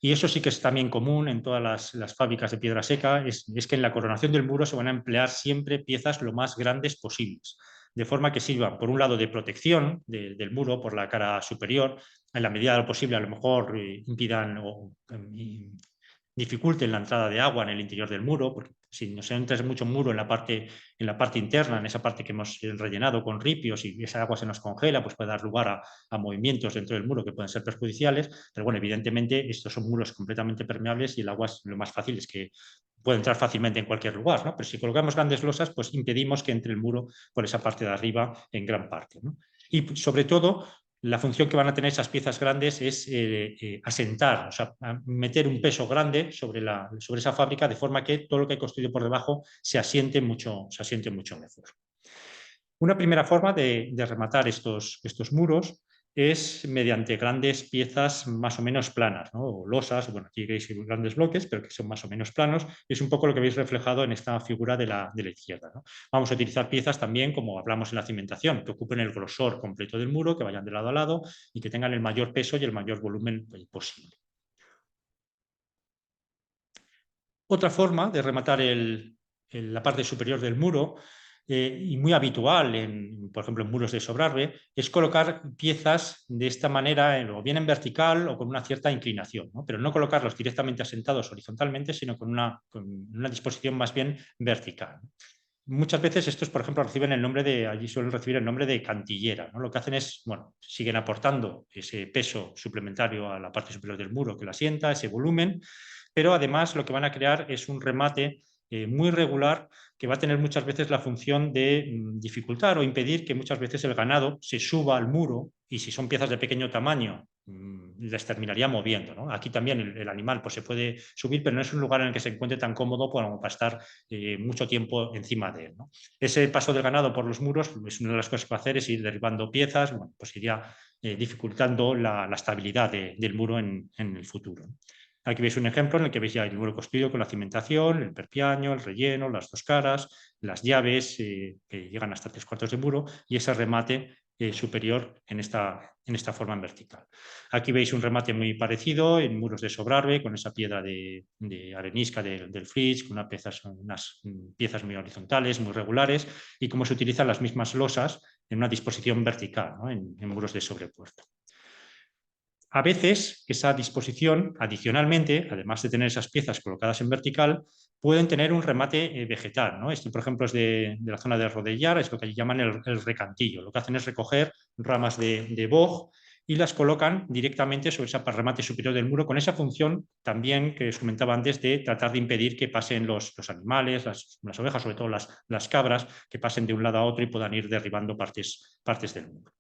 Y eso sí que es también común en todas las fábricas de piedra seca, es que en la coronación del muro se van a emplear siempre piezas lo más grandes posibles, de forma que sirvan, por un lado, de protección del muro por la cara superior, en la medida de lo posible, a lo mejor impidan o dificulten la entrada de agua en el interior del muro, porque si nos entra mucho muro en la parte interna, en esa parte que hemos rellenado con ripios y esa agua se nos congela, pues puede dar lugar a movimientos dentro del muro que pueden ser perjudiciales. Pero bueno, evidentemente estos son muros completamente permeables y el agua lo más fácil es que puede entrar fácilmente en cualquier lugar, ¿no? Pero si colocamos grandes losas, pues impedimos que entre el muro por esa parte de arriba en gran parte, ¿no? Y sobre todo, la función que van a tener esas piezas grandes es asentar, o sea, meter un peso grande sobre esa fábrica, de forma que todo lo que hay construido por debajo se asiente mucho mejor. Una primera forma de rematar estos muros es mediante grandes piezas más o menos planas, ¿no? O losas, bueno, aquí veis grandes bloques, pero que son más o menos planos. Es un poco lo que veis reflejado en esta figura de la izquierda, ¿no? Vamos a utilizar piezas también, como hablamos en la cimentación, que ocupen el grosor completo del muro, que vayan de lado a lado y que tengan el mayor peso y el mayor volumen posible. Otra forma de rematar la parte superior del muro, y muy habitual, por ejemplo, en muros de sobrarbe, es colocar piezas de esta manera, o bien en vertical o con una cierta inclinación, ¿no? Pero no colocarlos directamente asentados horizontalmente, sino con una disposición más bien vertical. Muchas veces estos, por ejemplo, allí suelen recibir el nombre de cantillera, ¿no? Lo que hacen es, siguen aportando ese peso suplementario a la parte superior del muro que la asienta, ese volumen, pero además lo que van a crear es un remate muy regular, que va a tener muchas veces la función de dificultar o impedir que muchas veces el ganado se suba al muro, y si son piezas de pequeño tamaño les terminaría moviendo, ¿no? Aquí también el animal pues, se puede subir, pero no es un lugar en el que se encuentre tan cómodo como para estar mucho tiempo encima de él, ¿no? Ese paso del ganado por los muros es una de las cosas que va a hacer, es ir derribando piezas, pues iría dificultando la estabilidad del muro en el futuro. Aquí veis un ejemplo en el que veis ya el muro construido con la cimentación, el perpiaño, el relleno, las dos caras, las llaves que llegan hasta 3/4 de muro y ese remate superior en esta forma en vertical. Aquí veis un remate muy parecido en muros de Sobrarbe, con esa piedra de arenisca del fritz, con unas piezas muy horizontales, muy regulares, y cómo se utilizan las mismas losas en una disposición vertical, ¿no? en muros de sobrepuerto. A veces esa disposición, adicionalmente, además de tener esas piezas colocadas en vertical, pueden tener un remate vegetal, ¿no? Esto, por ejemplo, es de la zona de Rodellar, es lo que llaman el recantillo. Lo que hacen es recoger ramas de boj y las colocan directamente sobre ese remate superior del muro, con esa función también que os comentaba antes de tratar de impedir que pasen los animales, las ovejas, sobre todo las cabras, que pasen de un lado a otro y puedan ir derribando partes del muro.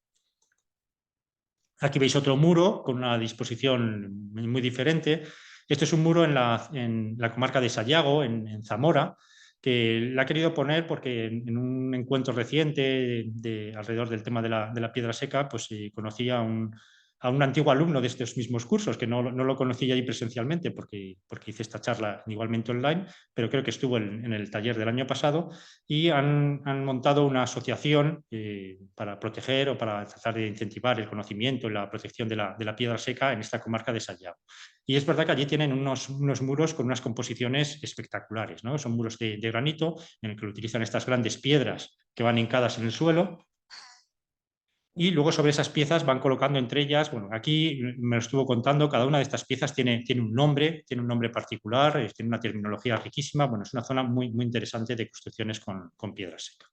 Aquí veis otro muro con una disposición muy diferente. Este es un muro en la comarca de Sayago, en Zamora, que la ha querido poner porque en un encuentro reciente alrededor del tema de la piedra seca, pues conocí a un antiguo alumno de estos mismos cursos, que no lo conocí allí presencialmente porque hice esta charla igualmente online, pero creo que estuvo en el taller del año pasado, y han montado una asociación para proteger o para tratar de incentivar el conocimiento y la protección de la piedra seca en esta comarca de Sayago. Y es verdad que allí tienen unos muros con unas composiciones espectaculares, ¿no? Son muros de granito en el que utilizan estas grandes piedras que van hincadas en el suelo, y luego sobre esas piezas van colocando entre ellas, bueno, aquí me lo estuvo contando, cada una de estas piezas tiene un nombre particular, tiene una terminología riquísima, bueno, es una zona muy, muy interesante de construcciones con piedra seca.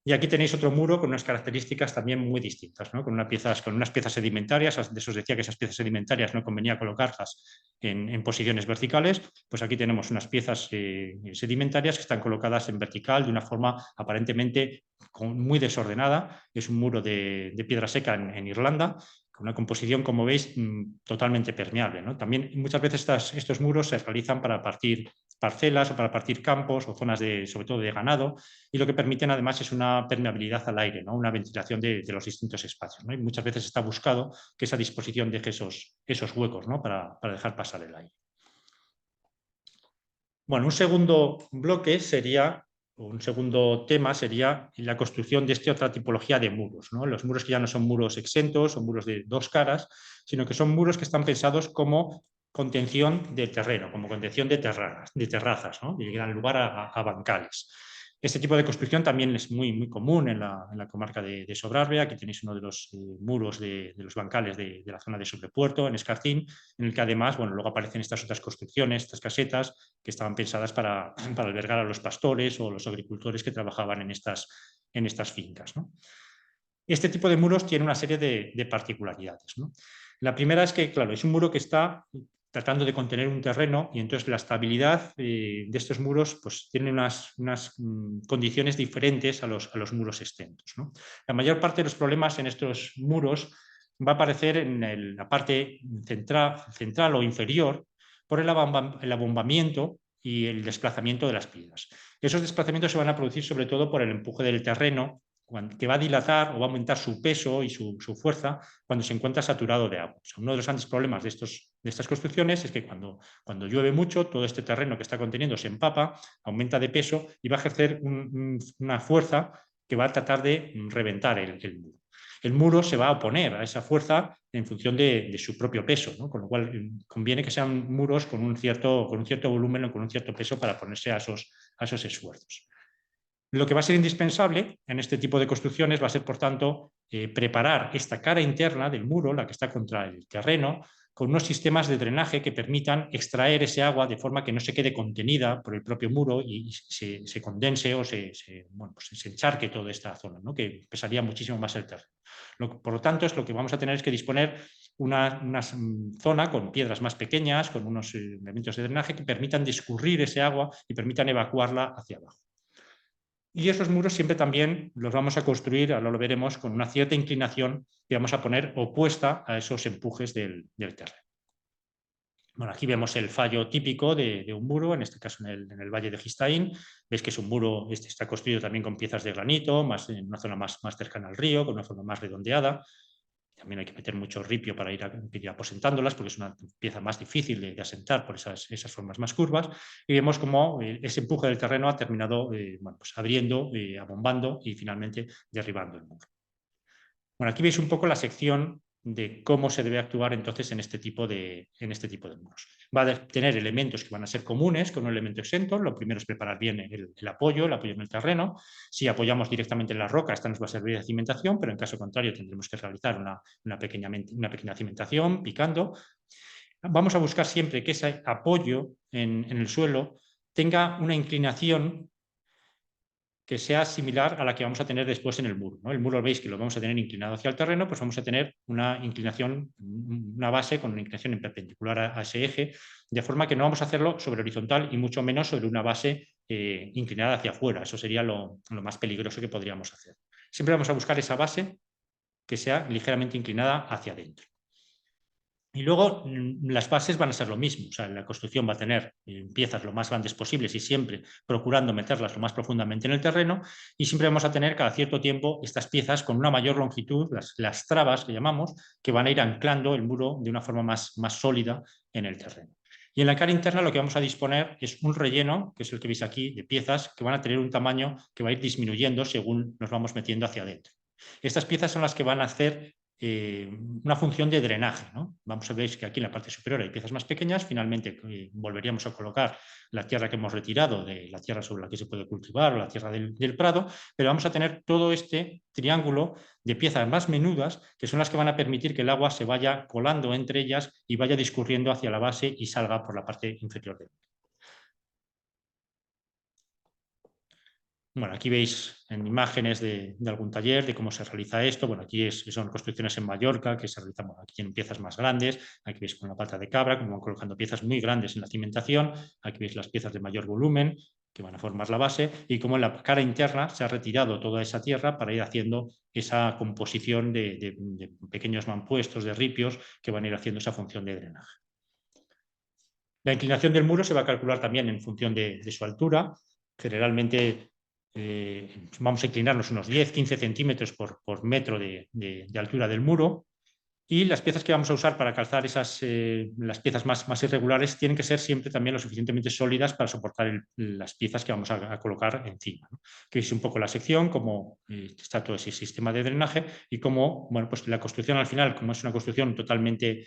Y aquí tenéis otro muro con unas características también muy distintas, ¿no? con unas piezas sedimentarias. De eso os decía que esas piezas sedimentarias no convenía colocarlas en posiciones verticales. Pues aquí tenemos unas piezas sedimentarias que están colocadas en vertical de una forma aparentemente muy desordenada. Es un muro de piedra seca en Irlanda, con una composición, como veis, totalmente permeable, ¿no? También muchas veces estos muros se realizan para partir parcelas o para partir campos o zonas sobre todo de ganado, y lo que permiten además es una permeabilidad al aire, ¿no? Una ventilación de los distintos espacios, ¿no? Y muchas veces está buscado que esa disposición deje esos huecos, ¿no? para dejar pasar el aire. Bueno, un segundo bloque sería, o un segundo tema sería la construcción de esta otra tipología de muros, ¿no? Los muros que ya no son muros exentos, son muros de dos caras, sino que son muros que están pensados como contención de terreno, como contención de terrazas, ¿no? Y dan lugar a bancales. Este tipo de construcción también es muy, muy común en la comarca de Sobrarbe. Aquí tenéis uno de los muros de los bancales de la zona de Sobrepuerto, en Escartín, en el que además, bueno, luego aparecen estas otras construcciones, estas casetas, que estaban pensadas para albergar a los pastores o los agricultores que trabajaban en estas fincas, ¿no? Este tipo de muros tiene una serie de particularidades, ¿no? La primera es que, claro, es un muro que está tratando de contener un terreno, y entonces la estabilidad de estos muros pues, tiene unas condiciones diferentes a los muros exentos, ¿no? La mayor parte de los problemas en estos muros va a aparecer en la parte central o inferior por el abombamiento y el desplazamiento de las piedras. Esos desplazamientos se van a producir sobre todo por el empuje del terreno, que va a dilatar o va a aumentar su peso y su fuerza cuando se encuentra saturado de agua. O sea, uno de los grandes problemas de estas construcciones es que cuando llueve mucho, todo este terreno que está conteniendo se empapa, aumenta de peso y va a ejercer una fuerza que va a tratar de reventar el muro. El muro se va a oponer a esa fuerza en función de su propio peso, ¿no? Con lo cual conviene que sean muros con un cierto volumen o con un cierto peso para ponerse a esos esfuerzos. Lo que va a ser indispensable en este tipo de construcciones va a ser, por tanto, preparar esta cara interna del muro, la que está contra el terreno, con unos sistemas de drenaje que permitan extraer ese agua de forma que no se quede contenida por el propio muro y se condense o se encharque toda esta zona, ¿no? Que pesaría muchísimo más el terreno. Por lo tanto, lo que vamos a tener es que disponer una zona con piedras más pequeñas, con unos elementos de drenaje que permitan discurrir ese agua y permitan evacuarla hacia abajo. Y esos muros siempre también los vamos a construir, ahora lo veremos, con una cierta inclinación que vamos a poner opuesta a esos empujes del terreno. Bueno, aquí vemos el fallo típico de un muro, en este caso en el Valle de Gistaín. Veis que es un muro, está construido también con piezas de granito, en una zona más cercana al río, con una forma más redondeada. También hay que meter mucho ripio para ir aposentándolas, porque es una pieza más difícil de asentar por esas formas más curvas. Y vemos cómo ese empuje del terreno ha terminado bueno, pues abriendo, abombando y finalmente derribando el muro. Bueno, aquí veis un poco la sección de cómo se debe actuar entonces en este tipo de muros. Va a tener elementos que van a ser comunes con un elemento exento. Lo primero es preparar bien el apoyo en el terreno. Si apoyamos directamente en la roca, esta nos va a servir de cimentación, pero en caso contrario tendremos que realizar una pequeña cimentación picando. Vamos a buscar siempre que ese apoyo en el suelo tenga una inclinación que sea similar a la que vamos a tener después en el muro, ¿no? El muro veis que lo vamos a tener inclinado hacia el terreno, pues vamos a tener una inclinación, una base con una inclinación en perpendicular a ese eje, de forma que no vamos a hacerlo sobre horizontal y mucho menos sobre una base inclinada hacia afuera. Eso sería lo más peligroso que podríamos hacer. Siempre vamos a buscar esa base que sea ligeramente inclinada hacia adentro. Y luego las bases van a ser lo mismo, o sea, la construcción va a tener piezas lo más grandes posibles y siempre procurando meterlas lo más profundamente en el terreno, y siempre vamos a tener cada cierto tiempo estas piezas con una mayor longitud, las trabas que llamamos, que van a ir anclando el muro de una forma más sólida en el terreno. Y en la cara interna lo que vamos a disponer es un relleno, que es el que veis aquí, de piezas que van a tener un tamaño que va a ir disminuyendo según nos vamos metiendo hacia adentro. Estas piezas son las que van a hacer una función de drenaje, ¿no? Vamos a ver que aquí en la parte superior hay piezas más pequeñas. Finalmente volveríamos a colocar la tierra que hemos retirado de la tierra sobre la que se puede cultivar o la tierra del prado, pero vamos a tener todo este triángulo de piezas más menudas que son las que van a permitir que el agua se vaya colando entre ellas y vaya discurriendo hacia la base y salga por la parte inferior del muro. Bueno, aquí veis en imágenes de algún taller de cómo se realiza esto. Bueno, aquí son construcciones en Mallorca que se realizan aquí en piezas más grandes. Aquí veis con la pata de cabra, como van colocando piezas muy grandes en la cimentación. Aquí veis las piezas de mayor volumen que van a formar la base y cómo en la cara interna se ha retirado toda esa tierra para ir haciendo esa composición de pequeños mampuestos, de ripios que van a ir haciendo esa función de drenaje. La inclinación del muro se va a calcular también en función de su altura. Generalmente vamos a inclinarnos unos 10-15 centímetros por metro de altura del muro, y las piezas que vamos a usar para calzar las piezas más irregulares tienen que ser siempre también lo suficientemente sólidas para soportar las piezas que vamos a colocar encima, ¿no? Que es un poco la sección, cómo está todo ese sistema de drenaje y cómo, bueno, pues la construcción al final, como es una construcción totalmente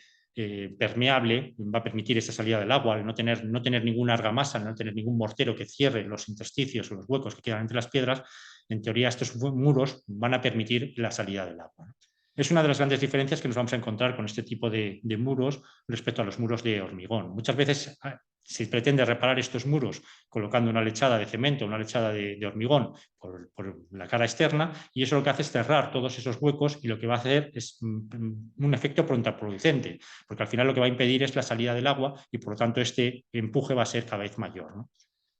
permeable, va a permitir esa salida del agua, al no tener ninguna argamasa, no tener ningún mortero que cierre los intersticios o los huecos que quedan entre las piedras. En teoría estos muros van a permitir la salida del agua, ¿no? Es una de las grandes diferencias que nos vamos a encontrar con este tipo de muros respecto a los muros de hormigón. Muchas veces se pretende reparar estos muros colocando una lechada de cemento, una lechada de hormigón por la cara externa, y eso lo que hace es cerrar todos esos huecos, y lo que va a hacer es un efecto contraproducente, porque al final lo que va a impedir es la salida del agua y por lo tanto este empuje va a ser cada vez mayor, ¿no?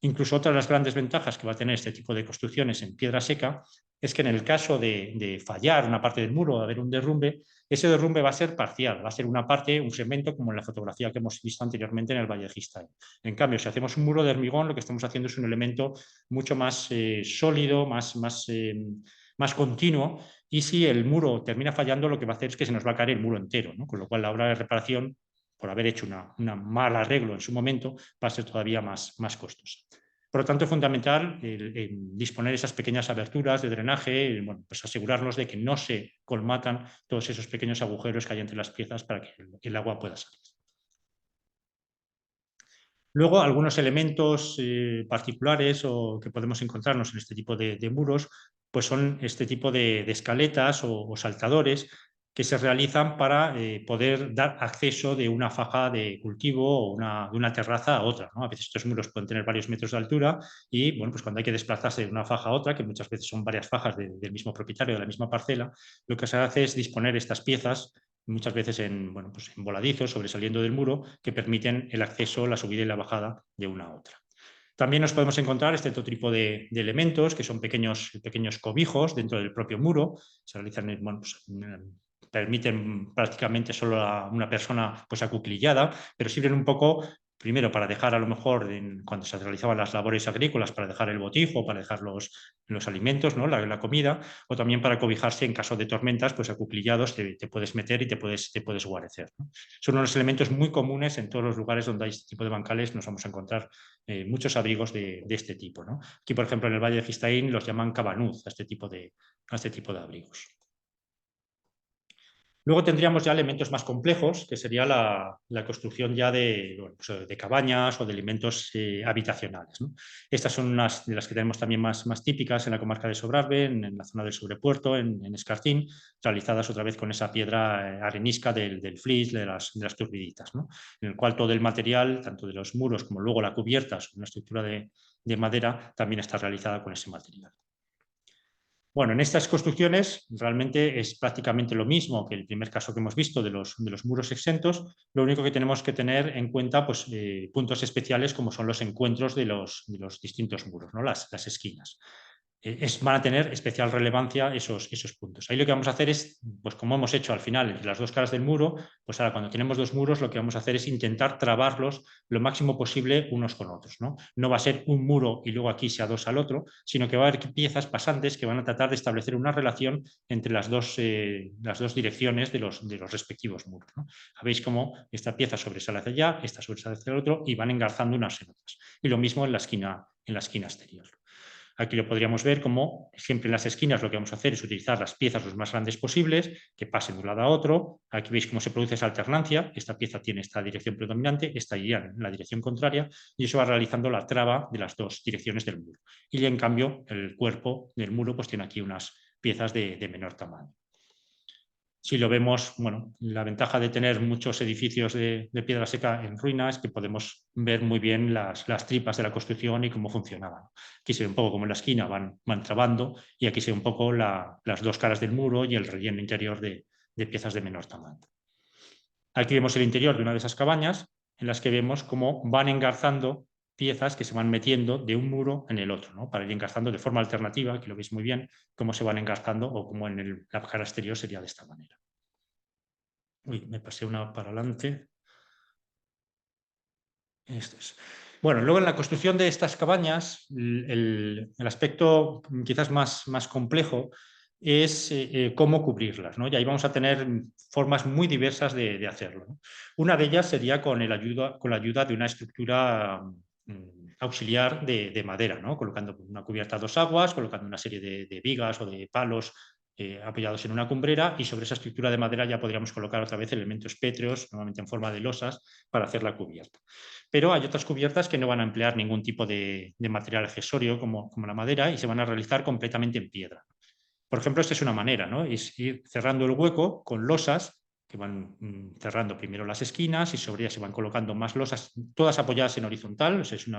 Incluso otra de las grandes ventajas que va a tener este tipo de construcciones en piedra seca es que en el caso de fallar una parte del muro o de haber un derrumbe, ese derrumbe va a ser parcial, va a ser una parte, un segmento, como en la fotografía que hemos visto anteriormente en el Valle de Gistay. En cambio, si hacemos un muro de hormigón, lo que estamos haciendo es un elemento mucho más sólido, más continuo, y si el muro termina fallando, lo que va a hacer es que se nos va a caer el muro entero, ¿no? Con lo cual la obra de reparación, por haber hecho un mal arreglo en su momento, va a ser todavía más costosa. Por lo tanto, es fundamental disponer esas pequeñas aberturas de drenaje, bueno, pues asegurarnos de que no se colmatan todos esos pequeños agujeros que hay entre las piezas para que el agua pueda salir. Luego, algunos elementos particulares o que podemos encontrarnos en este tipo de muros, pues son este tipo de escaletas o saltadores que se realizan para poder dar acceso de una faja de cultivo o de una terraza a otra, ¿no? A veces estos muros pueden tener varios metros de altura y, bueno, pues cuando hay que desplazarse de una faja a otra, que muchas veces son varias fajas del mismo propietario de la misma parcela, lo que se hace es disponer estas piezas muchas veces bueno, pues en voladizos sobresaliendo del muro que permiten el acceso, la subida y la bajada de una a otra. También nos podemos encontrar este otro tipo de elementos que son pequeños cobijos dentro del propio muro. Se realizan, bueno, pues, permiten prácticamente solo a una persona pues acuclillada, pero sirven un poco primero para dejar a lo mejor cuando se realizaban las labores agrícolas, para dejar el botijo, para dejar los alimentos, ¿no? La comida, o también para cobijarse en caso de tormentas, pues acuclillados te puedes meter y te puedes guarecer, ¿no? Son unos elementos muy comunes en todos los lugares donde hay este tipo de bancales, nos vamos a encontrar muchos abrigos de este tipo, ¿no? Aquí, por ejemplo, en el Valle de Gistaín los llaman cabanuz a este tipo de abrigos. Luego tendríamos ya elementos más complejos, que sería la construcción ya bueno, pues de cabañas o de elementos habitacionales, ¿no? Estas son unas de las que tenemos también más típicas en la comarca de Sobrarbe, en la zona del Sobrepuerto, en Escartín, realizadas otra vez con esa piedra arenisca del flis, de las turbiditas, ¿no? En el cual todo el material, tanto de los muros como luego la cubierta, sobre una estructura de madera, también está realizada con ese material. Bueno, en estas construcciones realmente es prácticamente lo mismo que el primer caso que hemos visto de los muros exentos. Lo único que tenemos que tener en cuenta, pues, puntos especiales como son los encuentros de los distintos muros, ¿no? Las esquinas. Van a tener especial relevancia esos puntos. Ahí lo que vamos a hacer es, pues como hemos hecho al final entre las dos caras del muro, pues ahora cuando tenemos dos muros lo que vamos a hacer es intentar trabarlos lo máximo posible unos con otros, ¿no? No va a ser un muro y luego aquí se adosa al otro, sino que va a haber piezas pasantes que van a tratar de establecer una relación entre las dos direcciones de los respectivos muros, ¿no? Veis cómo esta pieza sobresale hacia allá, esta sobresale hacia el otro y van engarzando unas en otras. Y lo mismo en la esquina exterior. Aquí lo podríamos ver como siempre en las esquinas lo que vamos a hacer es utilizar las piezas los más grandes posibles, que pasen de un lado a otro. Aquí veis cómo se produce esa alternancia. Esta pieza tiene esta dirección predominante, esta iría en la dirección contraria y eso va realizando la traba de las dos direcciones del muro. Y en cambio el cuerpo del muro pues tiene aquí unas piezas de menor tamaño. Si lo vemos, bueno, la ventaja de tener muchos edificios de piedra seca en ruina es que podemos ver muy bien las tripas de la construcción y cómo funcionaban. Aquí se ve un poco como en la esquina van trabando y aquí se ve un poco las dos caras del muro y el relleno interior de piezas de menor tamaño. Aquí vemos el interior de una de esas cabañas en las que vemos cómo van engarzando piezas que se van metiendo de un muro en el otro, ¿no? Para ir engarzando de forma alternativa, aquí lo veis muy bien, cómo se van engarzando o cómo en la cara exterior sería de esta manera. Uy, me pasé una para adelante. Esto es. Bueno, luego en la construcción de estas cabañas, el aspecto quizás más complejo es cómo cubrirlas, ¿no? Y ahí vamos a tener formas muy diversas de hacerlo, ¿no? Una de ellas sería con la ayuda de una estructura auxiliar de madera, ¿no? Colocando una cubierta a dos aguas, colocando una serie de vigas o de palos apoyados en una cumbrera y sobre esa estructura de madera ya podríamos colocar otra vez elementos pétreos, normalmente en forma de losas, para hacer la cubierta. Pero hay otras cubiertas que no van a emplear ningún tipo de material accesorio como la madera y se van a realizar completamente en piedra. Por ejemplo, esta es una manera, ¿no? Es ir cerrando el hueco con losas que van cerrando primero las esquinas y sobre ellas se van colocando más losas, todas apoyadas en horizontal, o sea, es un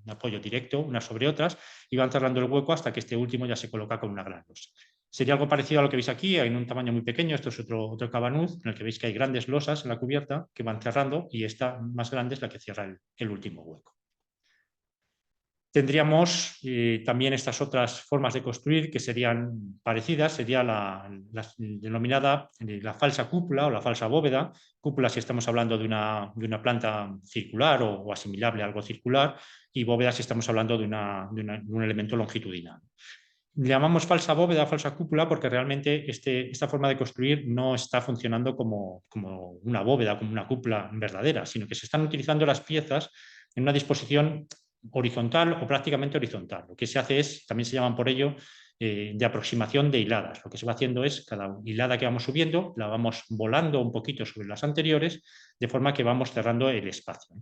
apoyo directo unas sobre otras, y van cerrando el hueco hasta que este último ya se coloca con una gran losa. Sería algo parecido a lo que veis aquí, en un tamaño muy pequeño. Esto es otro cabanuz, en el que veis que hay grandes losas en la cubierta que van cerrando y esta más grande es la que cierra el último hueco. Tendríamos también estas otras formas de construir que serían parecidas, sería la denominada la falsa cúpula o la falsa bóveda. Cúpula si estamos hablando de una planta circular o asimilable a algo circular, y bóveda si estamos hablando de un elemento longitudinal. Le llamamos falsa bóveda, falsa cúpula, porque realmente esta forma de construir no está funcionando como una bóveda, como una cúpula verdadera, sino que se están utilizando las piezas en una disposición horizontal o prácticamente horizontal. Lo que se hace es, también se llaman por ello, de aproximación de hiladas. Lo que se va haciendo es, cada hilada que vamos subiendo, la vamos volando un poquito sobre las anteriores, de forma que vamos cerrando el espacio.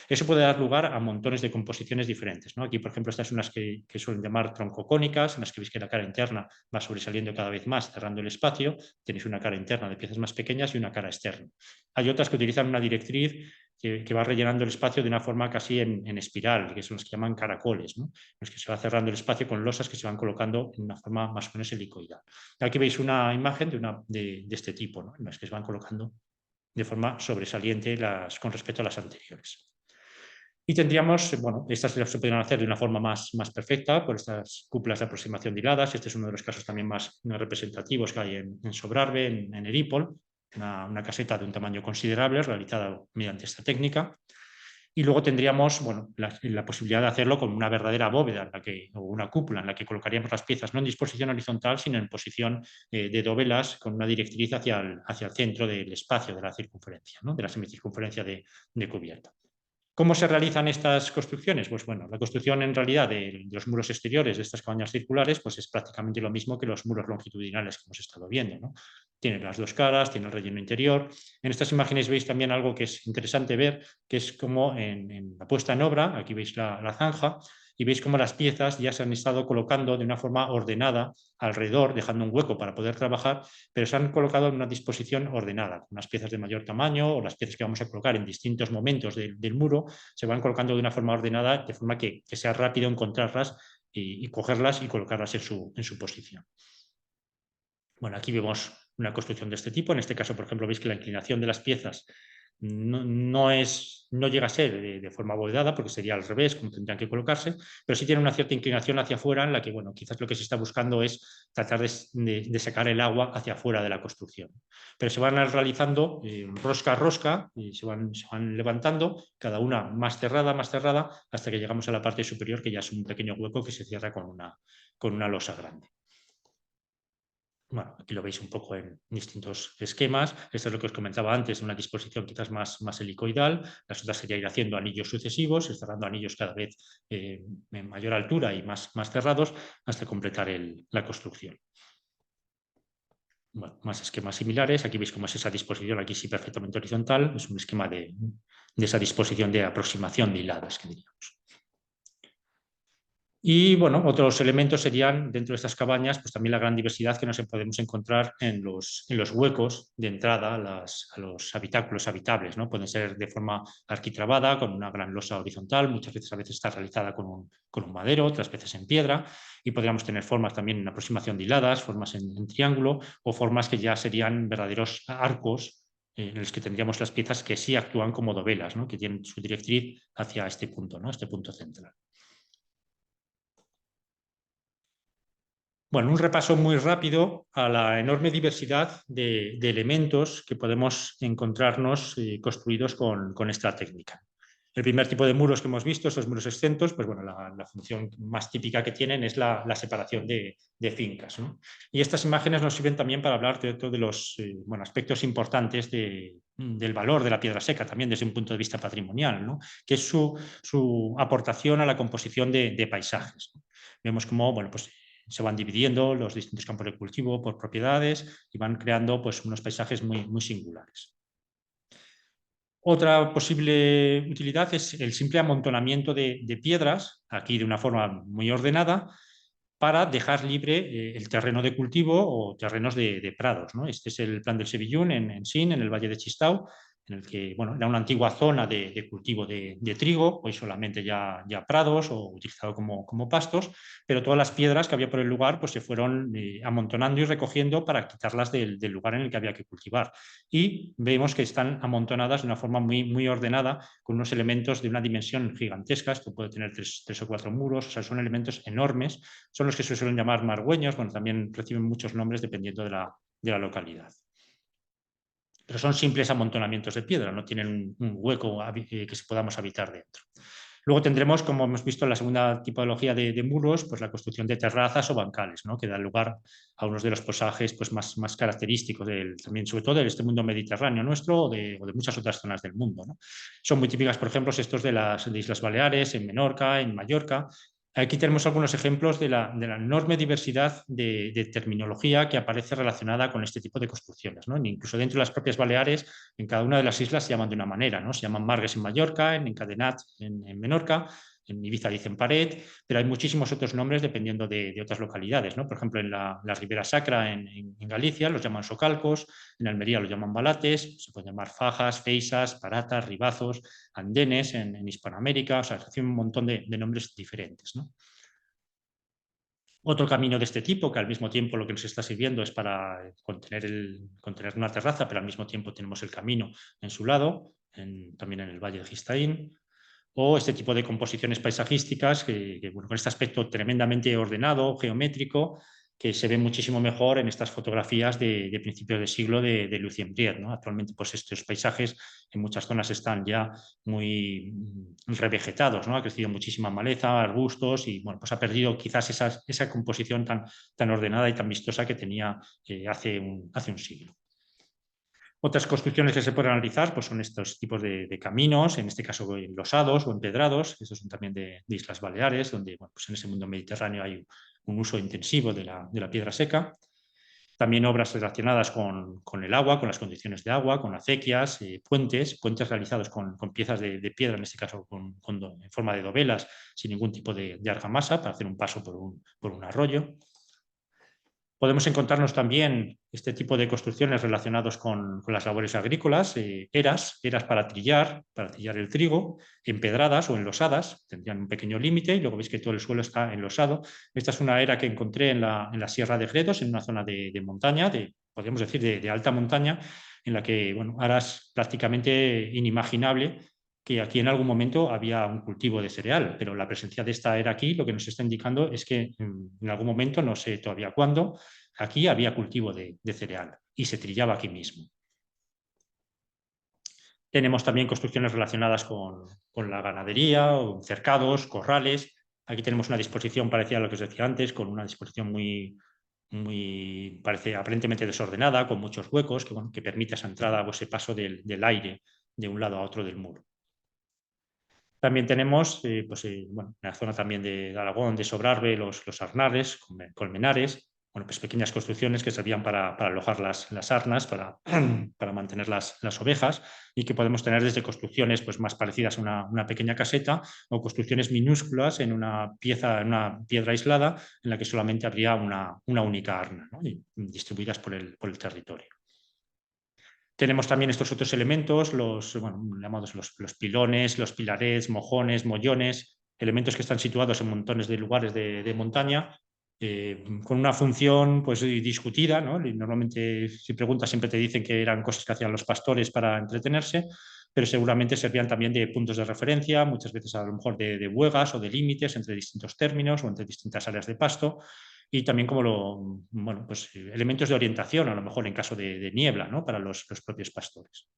Eso puede dar lugar a montones de composiciones diferentes, ¿no? Aquí, por ejemplo, estas son unas que suelen llamar troncocónicas, en las que veis que la cara interna va sobresaliendo cada vez más, cerrando el espacio. Tenéis una cara interna de piezas más pequeñas y una cara externa. Hay otras que utilizan una directriz que va rellenando el espacio de una forma casi en espiral, que son las que llaman caracoles, ¿no? En los que se va cerrando el espacio con losas que se van colocando en una forma más o menos helicoidal. Aquí veis una imagen de este tipo, ¿no? En las que se van colocando de forma sobresaliente con respecto a las anteriores. Y tendríamos, bueno, estas se podrían hacer de una forma más perfecta por estas cúpulas de aproximación de hiladas. Este es uno de los casos también más representativos que hay en Sobrarbe, en Erípol, una caseta de un tamaño considerable realizada mediante esta técnica. Y luego tendríamos bueno, la posibilidad de hacerlo con una verdadera bóveda o una cúpula en la que colocaríamos las piezas no en disposición horizontal, sino en posición de dovelas con una directriz hacia el centro del espacio de la circunferencia, ¿no? De la semicircunferencia de cubierta. ¿Cómo se realizan estas construcciones? Pues bueno, la construcción en realidad de los muros exteriores de estas cabañas circulares pues es prácticamente lo mismo que los muros longitudinales que hemos estado viendo, ¿no? Tiene las dos caras, tiene el relleno interior. En estas imágenes veis también algo que es interesante ver, que es como en la puesta en obra, aquí veis la zanja, y veis cómo las piezas ya se han estado colocando de una forma ordenada alrededor, dejando un hueco para poder trabajar, pero se han colocado en una disposición ordenada, con unas piezas de mayor tamaño o las piezas que vamos a colocar en distintos momentos del muro se van colocando de una forma ordenada, de forma que sea rápido encontrarlas y cogerlas y colocarlas en su posición. Bueno, aquí vemos una construcción de este tipo. En este caso, por ejemplo, veis que la inclinación de las piezas no llega a ser de forma abovedada, porque sería al revés, como tendrían que colocarse, pero sí tiene una cierta inclinación hacia afuera en la que, bueno, quizás lo que se está buscando es tratar de sacar el agua hacia afuera de la construcción. Pero se van realizando rosca a rosca y se van levantando, cada una más cerrada, hasta que llegamos a la parte superior, que ya es un pequeño hueco que se cierra con una losa grande. Bueno, aquí lo veis un poco en distintos esquemas. Esto es lo que os comentaba antes, una disposición quizás más helicoidal. Las otras sería ir haciendo anillos sucesivos, cerrando anillos cada vez en mayor altura y más cerrados hasta completar la construcción. Bueno, más esquemas similares. Aquí veis cómo es esa disposición, aquí sí perfectamente horizontal. Es un esquema de esa disposición de aproximación de hiladas, que diríamos. Y bueno, otros elementos serían dentro de estas cabañas, pues también la gran diversidad que nos podemos encontrar en los huecos de entrada a los habitáculos habitables, ¿no? Pueden ser de forma arquitravada, con una gran losa horizontal, muchas veces a veces está realizada con un madero, otras veces en piedra, y podríamos tener formas también en aproximación de hiladas, formas en triángulo, o formas que ya serían verdaderos arcos en los que tendríamos las piezas que sí actúan como dovelas, ¿no? Que tienen su directriz hacia este punto, ¿no? Este punto central. Bueno, un repaso muy rápido a la enorme diversidad de elementos que podemos encontrarnos construidos con esta técnica. El primer tipo de muros que hemos visto, esos muros exentos, pues bueno, la función más típica que tienen es la separación de fincas, ¿no? Y estas imágenes nos sirven también para hablar de otro de los aspectos importantes del valor de la piedra seca, también desde un punto de vista patrimonial, ¿no? Que es su aportación a la composición de paisajes, ¿no? Vemos cómo, bueno, pues se van dividiendo los distintos campos de cultivo por propiedades y van creando pues, unos paisajes muy singulares. Otra posible utilidad es el simple amontonamiento de piedras, aquí de una forma muy ordenada, para dejar libre el terreno de cultivo o terrenos de prados, ¿no? Este es el plan del Sevillún en Sin, en el Valle de Chistau, en el que bueno, era una antigua zona de cultivo de trigo, hoy solamente ya prados o utilizado como pastos, pero todas las piedras que había por el lugar pues, se fueron amontonando y recogiendo para quitarlas del lugar en el que había que cultivar. Y vemos que están amontonadas de una forma muy ordenada, con unos elementos de una dimensión gigantesca. Esto puede tener tres o cuatro muros, o sea, son elementos enormes, son los que se suelen llamar margüeños, bueno, también reciben muchos nombres dependiendo de la localidad. Pero son simples amontonamientos de piedra, no tienen un hueco que podamos habitar dentro. Luego tendremos, como hemos visto en la segunda tipología de muros, pues la construcción de terrazas o bancales, ¿no? Que dan lugar a unos de los posajes pues, más característicos, también sobre todo de este mundo mediterráneo nuestro o de muchas otras zonas del mundo, ¿no? Son muy típicas, por ejemplo, estos de las Islas Baleares, en Menorca, en Mallorca. Aquí tenemos algunos ejemplos de la enorme diversidad de terminología que aparece relacionada con este tipo de construcciones, ¿no? Incluso dentro de las propias Baleares, en cada una de las islas se llaman de una manera, ¿no? Se llaman margues en Mallorca, en encadenat en Menorca, en Ibiza dicen pared, pero hay muchísimos otros nombres dependiendo de otras localidades, ¿no? Por ejemplo, en la Ribera Sacra, en Galicia, los llaman socalcos, en Almería los llaman balates, se pueden llamar fajas, feisas, paratas, ribazos, andenes en Hispanoamérica, o sea, reciben un montón de nombres diferentes, ¿no? Otro camino de este tipo, que al mismo tiempo lo que nos está sirviendo es para contener una terraza, pero al mismo tiempo tenemos el camino en su lado, también en el Valle de Gistaín, o este tipo de composiciones paisajísticas que bueno, con este aspecto tremendamente ordenado, geométrico, que se ve muchísimo mejor en estas fotografías de principios de siglo de Lucien Briet, ¿no? Actualmente, pues estos paisajes en muchas zonas están ya muy revegetados, ¿no? Ha crecido muchísima maleza, arbustos y bueno, pues ha perdido quizás esa composición tan ordenada y tan vistosa que tenía hace un siglo. Otras construcciones que se pueden analizar pues son estos tipos de caminos, en este caso enlosados o empedrados, estos son también de Islas Baleares, donde bueno, pues en ese mundo mediterráneo hay un uso intensivo de la piedra seca. También obras relacionadas con el agua, con las condiciones de agua, con acequias, puentes realizados con piezas de piedra, en este caso en forma de dovelas, sin ningún tipo de argamasa, para hacer un paso por un arroyo. Podemos encontrarnos también este tipo de construcciones relacionados con las labores agrícolas, eras para trillar el trigo, empedradas o enlosadas, tendrían un pequeño límite y luego veis que todo el suelo está enlosado. Esta es una era que encontré en la Sierra de Gredos, en una zona de montaña, podríamos decir de alta montaña, en la que bueno, ahora es prácticamente inimaginable que aquí en algún momento había un cultivo de cereal, pero la presencia de esta era aquí lo que nos está indicando es que en algún momento, no sé todavía cuándo, aquí había cultivo de cereal y se trillaba aquí mismo. Tenemos también construcciones relacionadas con la ganadería, o cercados, corrales. Aquí tenemos una disposición parecida a lo que os decía antes, con una disposición parece aparentemente desordenada, con muchos huecos, que permite esa entrada o ese paso del aire de un lado a otro del muro. También tenemos, bueno, en la zona también de Aragón, de Sobrarbe, los arnares, colmenares, bueno, pues pequeñas construcciones que servían para alojar las arnas, para mantener las ovejas, y que podemos tener desde construcciones pues, más parecidas a una pequeña caseta o construcciones minúsculas en una piedra aislada en la que solamente habría una única arna, ¿no? Y distribuidas por el territorio. Tenemos también estos otros elementos, llamados los pilones, los pilarets, mojones, mollones, elementos que están situados en montones de lugares de montaña, con una función pues, discutida, ¿no? Normalmente, si preguntas, siempre te dicen que eran cosas que hacían los pastores para entretenerse, pero seguramente servían también de puntos de referencia, muchas veces a lo mejor de buegas o de límites entre distintos términos o entre distintas áreas de pasto, y también como pues, elementos de orientación, a lo mejor en caso de niebla, ¿no? Para los propios pastores.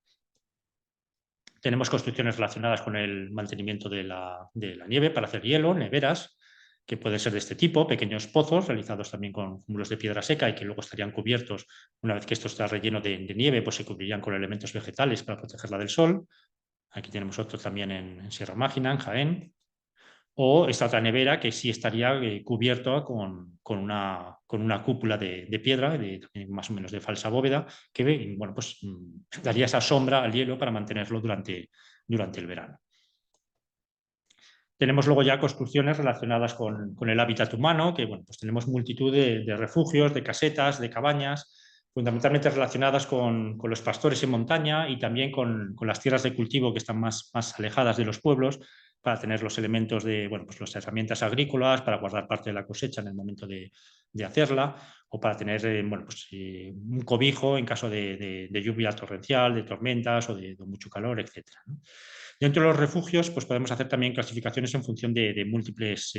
Tenemos construcciones relacionadas con el mantenimiento de la nieve para hacer hielo, neveras, que pueden ser de este tipo, pequeños pozos realizados también con muros de piedra seca y que luego estarían cubiertos, una vez que esto está relleno de nieve, pues se cubrirían con elementos vegetales para protegerla del sol. Aquí tenemos otro también en Sierra Mágina, en Jaén. O esta otra nevera que sí estaría cubierta con una cúpula de piedra, más o menos de falsa bóveda, que bueno, pues, daría esa sombra al hielo para mantenerlo durante el verano. Tenemos luego ya construcciones relacionadas con el hábitat humano, que bueno, pues tenemos multitud de refugios, de casetas, de cabañas, fundamentalmente relacionadas con los pastores en montaña y también con las tierras de cultivo que están más alejadas de los pueblos, para tener los elementos de, bueno, pues las herramientas agrícolas, para guardar parte de la cosecha en el momento de hacerla, o para tener bueno, pues, un cobijo en caso de lluvia torrencial, de tormentas o de mucho calor, etc. Dentro de los refugios, pues podemos hacer también clasificaciones en función de múltiples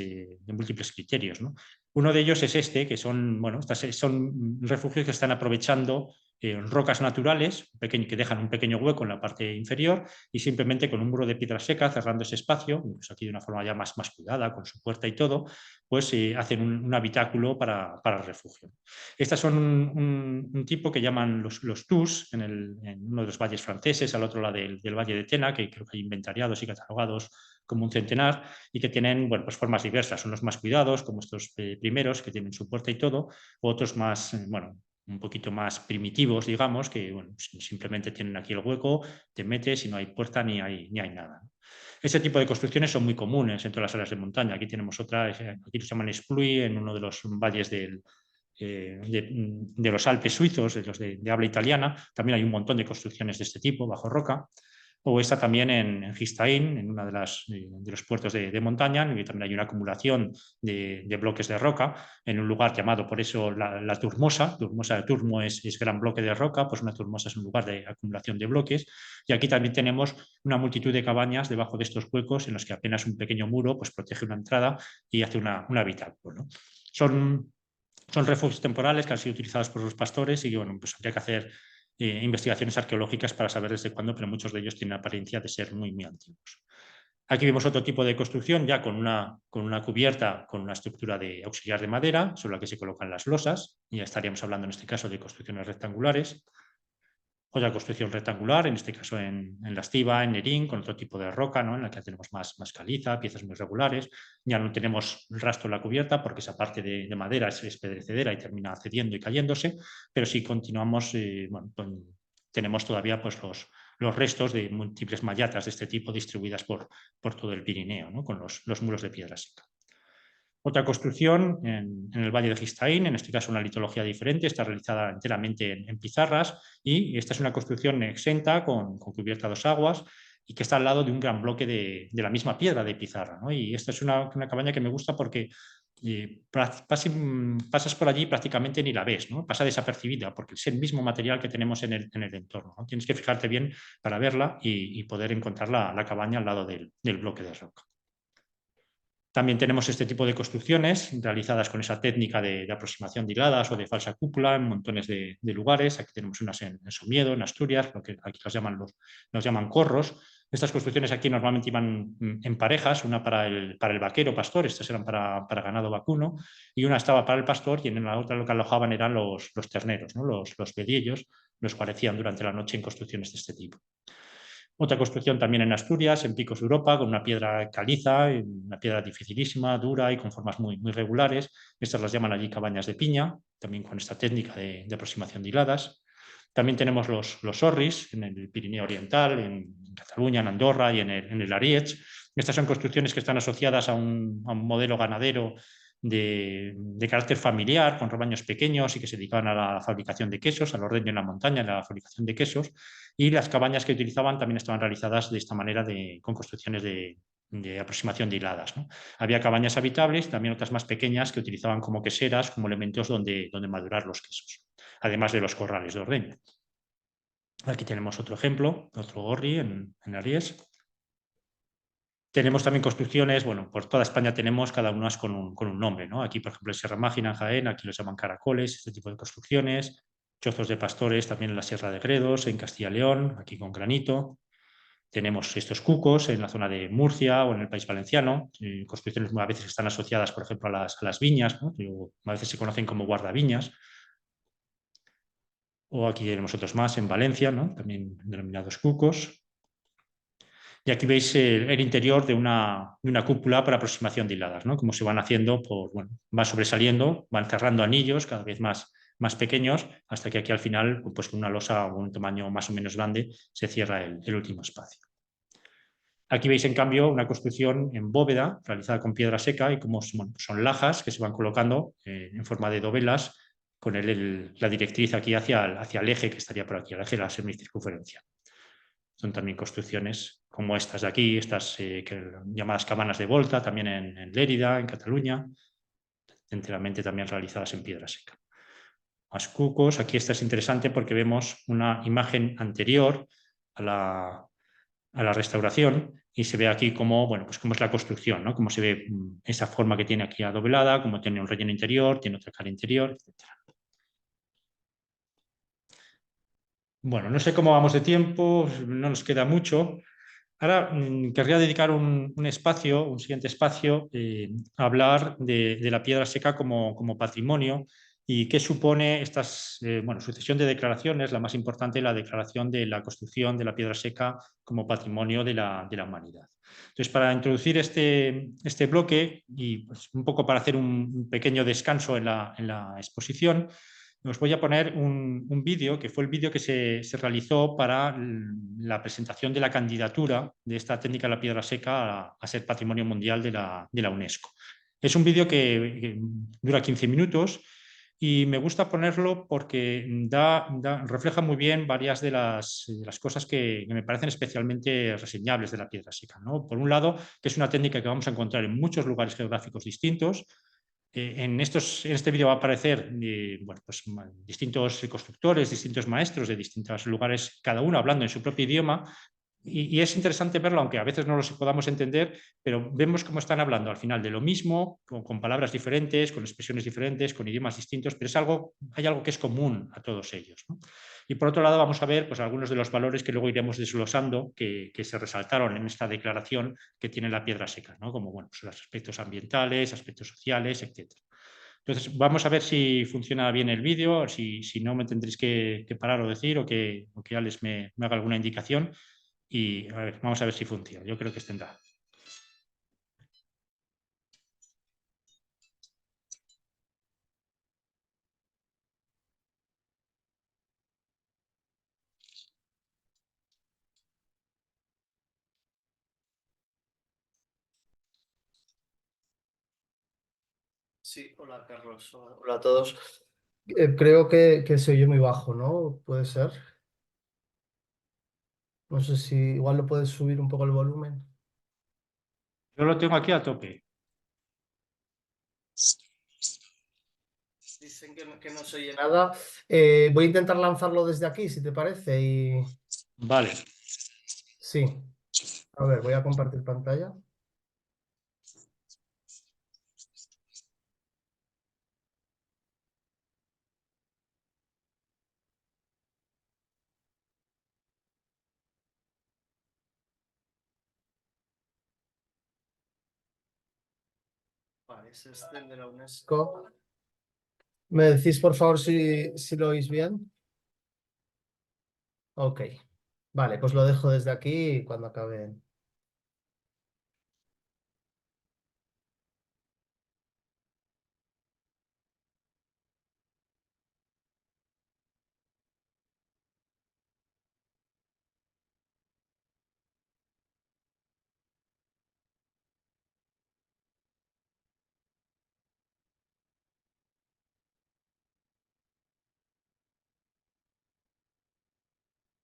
criterios, ¿no? Uno de ellos es este, que son, bueno, son refugios que están aprovechando rocas naturales que dejan un pequeño hueco en la parte inferior y simplemente con un muro de piedra seca cerrando ese espacio, pues aquí de una forma ya más cuidada, con su puerta y todo, pues hacen un habitáculo para el refugio. Estas son un tipo que llaman los TUS en uno de los valles franceses, al otro lado del valle de Tena, que creo que hay inventariados y catalogados como un centenar, y que tienen bueno, pues formas diversas. Son los más cuidados, como estos primeros, que tienen su puerta y todo, otros más, bueno, un poquito más primitivos, digamos, que bueno, simplemente tienen aquí el hueco, te metes y no hay puerta ni hay nada. Ese tipo de construcciones son muy comunes en todas las áreas de montaña. Aquí tenemos otra, aquí se llaman Splui, en uno de los valles de los Alpes suizos, de los de habla italiana. También hay un montón de construcciones de este tipo, bajo roca. O esta también en Gistaín, en uno de los puertos de montaña, en que también hay una acumulación de bloques de roca, en un lugar llamado por eso la Turmosa. Turmosa de Turmo es gran bloque de roca, pues una turmosa es un lugar de acumulación de bloques. Y aquí también tenemos una multitud de cabañas debajo de estos huecos en los que apenas un pequeño muro pues, protege una entrada y hace un habitáculo, ¿no? Son Son refugios temporales que han sido utilizados por los pastores y bueno, pues habría que hacer investigaciones arqueológicas para saber desde cuándo, pero muchos de ellos tienen apariencia de ser muy, muy antiguos. Aquí vemos otro tipo de construcción ya con una cubierta, con una estructura de auxiliar de madera sobre la que se colocan las losas. Y ya estaríamos hablando en este caso de construcciones rectangulares. Otra construcción rectangular, en este caso en La Estiba, en Nerín, con otro tipo de roca, ¿no? En la que tenemos más caliza, piezas muy regulares. Ya no tenemos rastro en la cubierta porque esa parte de madera es pedrecedera y termina cediendo y cayéndose, pero si continuamos, bueno, tenemos todavía pues, los restos de múltiples mallatas de este tipo distribuidas por todo el Pirineo, ¿no? Con los muros de piedra seca. Otra construcción en el Valle de Gistaín, en este caso una litología diferente, está realizada enteramente en pizarras y esta es una construcción exenta con cubierta a dos aguas y que está al lado de un gran bloque de la misma piedra de pizarra, ¿no? Y esta es una cabaña que me gusta porque pasas por allí y prácticamente ni la ves, ¿no? Pasa desapercibida porque es el mismo material que tenemos en el entorno, ¿no? Tienes que fijarte bien para verla y poder encontrar la cabaña al lado del bloque de roca. También tenemos este tipo de construcciones realizadas con esa técnica de aproximación de hiladas o de falsa cúpula en montones de lugares. Aquí tenemos unas en Somiedo, en Asturias, lo que aquí los llaman corros. Estas construcciones aquí normalmente iban en parejas, una para el vaquero pastor, estas eran para ganado vacuno, y una estaba para el pastor y en la otra lo que alojaban eran los terneros, ¿no? los vedillos, los parecían durante la noche en construcciones de este tipo. Otra construcción también en Asturias, en Picos de Europa, con una piedra caliza, una piedra dificilísima, dura y con formas muy regulares. Estas las llaman allí cabañas de piña, también con esta técnica de aproximación de hiladas. También tenemos los orris en el Pirineo Oriental, en Cataluña, en Andorra y en el Ariets. Estas son construcciones que están asociadas a un modelo ganadero de carácter familiar, con rebaños pequeños y que se dedicaban a la fabricación de quesos, al ordeño en la montaña, a la fabricación de quesos. Y las cabañas que utilizaban también estaban realizadas de esta manera con construcciones de aproximación de hiladas, ¿no? Había cabañas habitables, también otras más pequeñas que utilizaban como queseras, como elementos donde madurar los quesos, además de los corrales de ordeño. Aquí tenemos otro ejemplo, otro gorri en Aries. Tenemos también construcciones, bueno, por toda España tenemos cada una con un nombre, ¿no? Aquí, por ejemplo, en Sierra Mágina, en Jaén, aquí los llaman caracoles, este tipo de construcciones. Chozos de pastores también en la Sierra de Gredos, en Castilla y León, aquí con granito. Tenemos estos cucos en la zona de Murcia o en el País Valenciano, construcciones a veces están asociadas, por ejemplo, a las viñas, ¿no? A veces se conocen como guardaviñas. O aquí tenemos otros más en Valencia, ¿no? También denominados cucos. Y aquí veis el interior de una cúpula para aproximación de hiladas, ¿no? Cómo se van haciendo, bueno, van sobresaliendo, van cerrando anillos cada vez más pequeños, hasta que aquí al final, pues con una losa o un tamaño más o menos grande, se cierra el último espacio. Aquí veis, en cambio, una construcción en bóveda realizada con piedra seca y como bueno, son lajas que se van colocando en forma de dovelas con la directriz aquí hacia el eje que estaría por aquí, el eje de la semicircunferencia. Son también construcciones como estas de aquí, estas llamadas cabanas de volta, también en Lérida, en Cataluña, enteramente también realizadas en piedra seca. Más cucos, aquí esta es interesante porque vemos una imagen anterior a la restauración y se ve aquí cómo, bueno, pues cómo es la construcción, ¿no? Cómo se ve esa forma que tiene aquí adovelada, cómo tiene un relleno interior, tiene otra cara interior, etc. Bueno, no sé cómo vamos de tiempo, no nos queda mucho. Ahora querría dedicar un siguiente espacio, a hablar de la piedra seca como patrimonio y qué supone esta sucesión de declaraciones, la más importante, la declaración de la construcción de la piedra seca como patrimonio de la humanidad. Entonces, para introducir este bloque y pues, un poco para hacer un pequeño descanso en la exposición, os voy a poner un vídeo, que fue el vídeo que se realizó para la presentación de la candidatura de esta técnica de la piedra seca a ser Patrimonio Mundial de la UNESCO. Es un vídeo que dura 15 minutos y me gusta ponerlo porque refleja muy bien varias de las cosas que me parecen especialmente reseñables de la piedra seca, ¿no? Por un lado, que es una técnica que vamos a encontrar en muchos lugares geográficos distintos. En este vídeo va a aparecer bueno, pues, distintos constructores, distintos maestros de distintos lugares, cada uno hablando en su propio idioma, y es interesante verlo, aunque a veces no lo podamos entender, pero vemos cómo están hablando al final de lo mismo, con palabras diferentes, con expresiones diferentes, con idiomas distintos, pero hay algo que es común a todos ellos, ¿no? Y por otro lado vamos a ver pues, algunos de los valores que luego iremos desglosando que se resaltaron en esta declaración que tiene la piedra seca, ¿no? Como bueno, pues, los aspectos ambientales, aspectos sociales, etcétera. Entonces, vamos a ver si funciona bien el vídeo, si no me tendréis que parar o decir o que Alex me haga alguna indicación y a ver, vamos a ver si funciona. Yo creo que tendrá. Sí, hola Carlos, hola a todos. Creo que se oye muy bajo, ¿no? Puede ser. No sé si igual lo puedes subir un poco el volumen. Yo lo tengo aquí a tope. Dicen que no se oye nada. Voy a intentar lanzarlo desde aquí, si te parece. Y Vale. sí, a ver, voy a compartir pantalla. Vale, es este de la UNESCO. ¿Me decís, por favor, si lo oís bien? Ok. Vale, pues lo dejo desde aquí cuando acabe.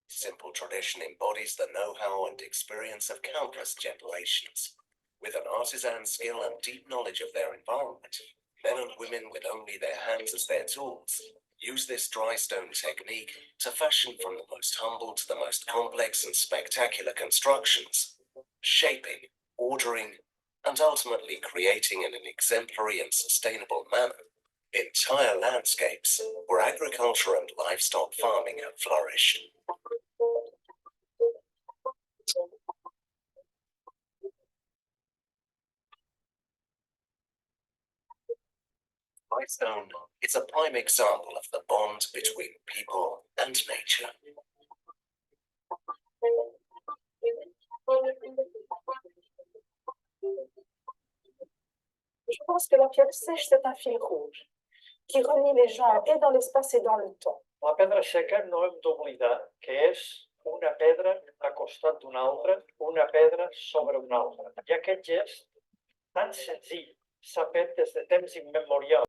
Simple tradition embodies the know-how and experience of countless generations. With an artisan's skill and deep knowledge of their environment, men and women with only their hands as their tools use this dry stone technique to fashion from the most humble to the most complex and spectacular constructions, shaping, ordering, and ultimately creating in an exemplary and sustainable manner entire landscapes where agriculture and livestock farming have flourished. Whitestone is a prime example of the bond between people and nature. Je pense que la pierre sèche, c'est un fil rouge qui relie les gens et dans l'espace et dans le temps. La pedra seca no hem d'oblidar que és una pedra a costat d'una altra, una pedra sobre una altra. I aquest gest tan senzill s'ha fet des de temps immemorials.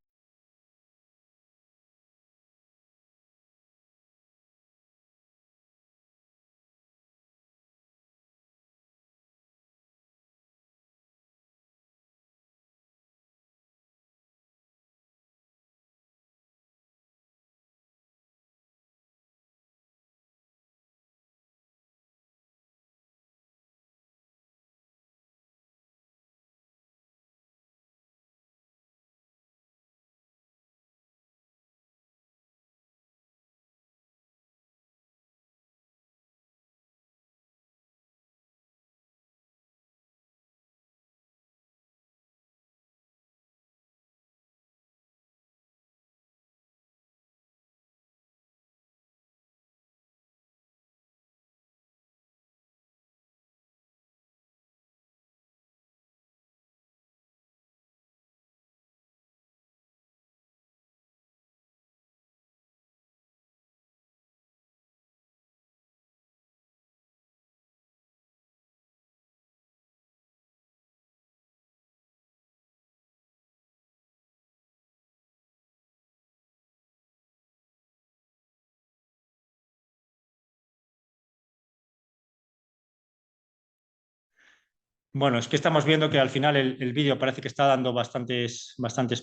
Bueno, es que estamos viendo que al final el vídeo parece que está dando bastantes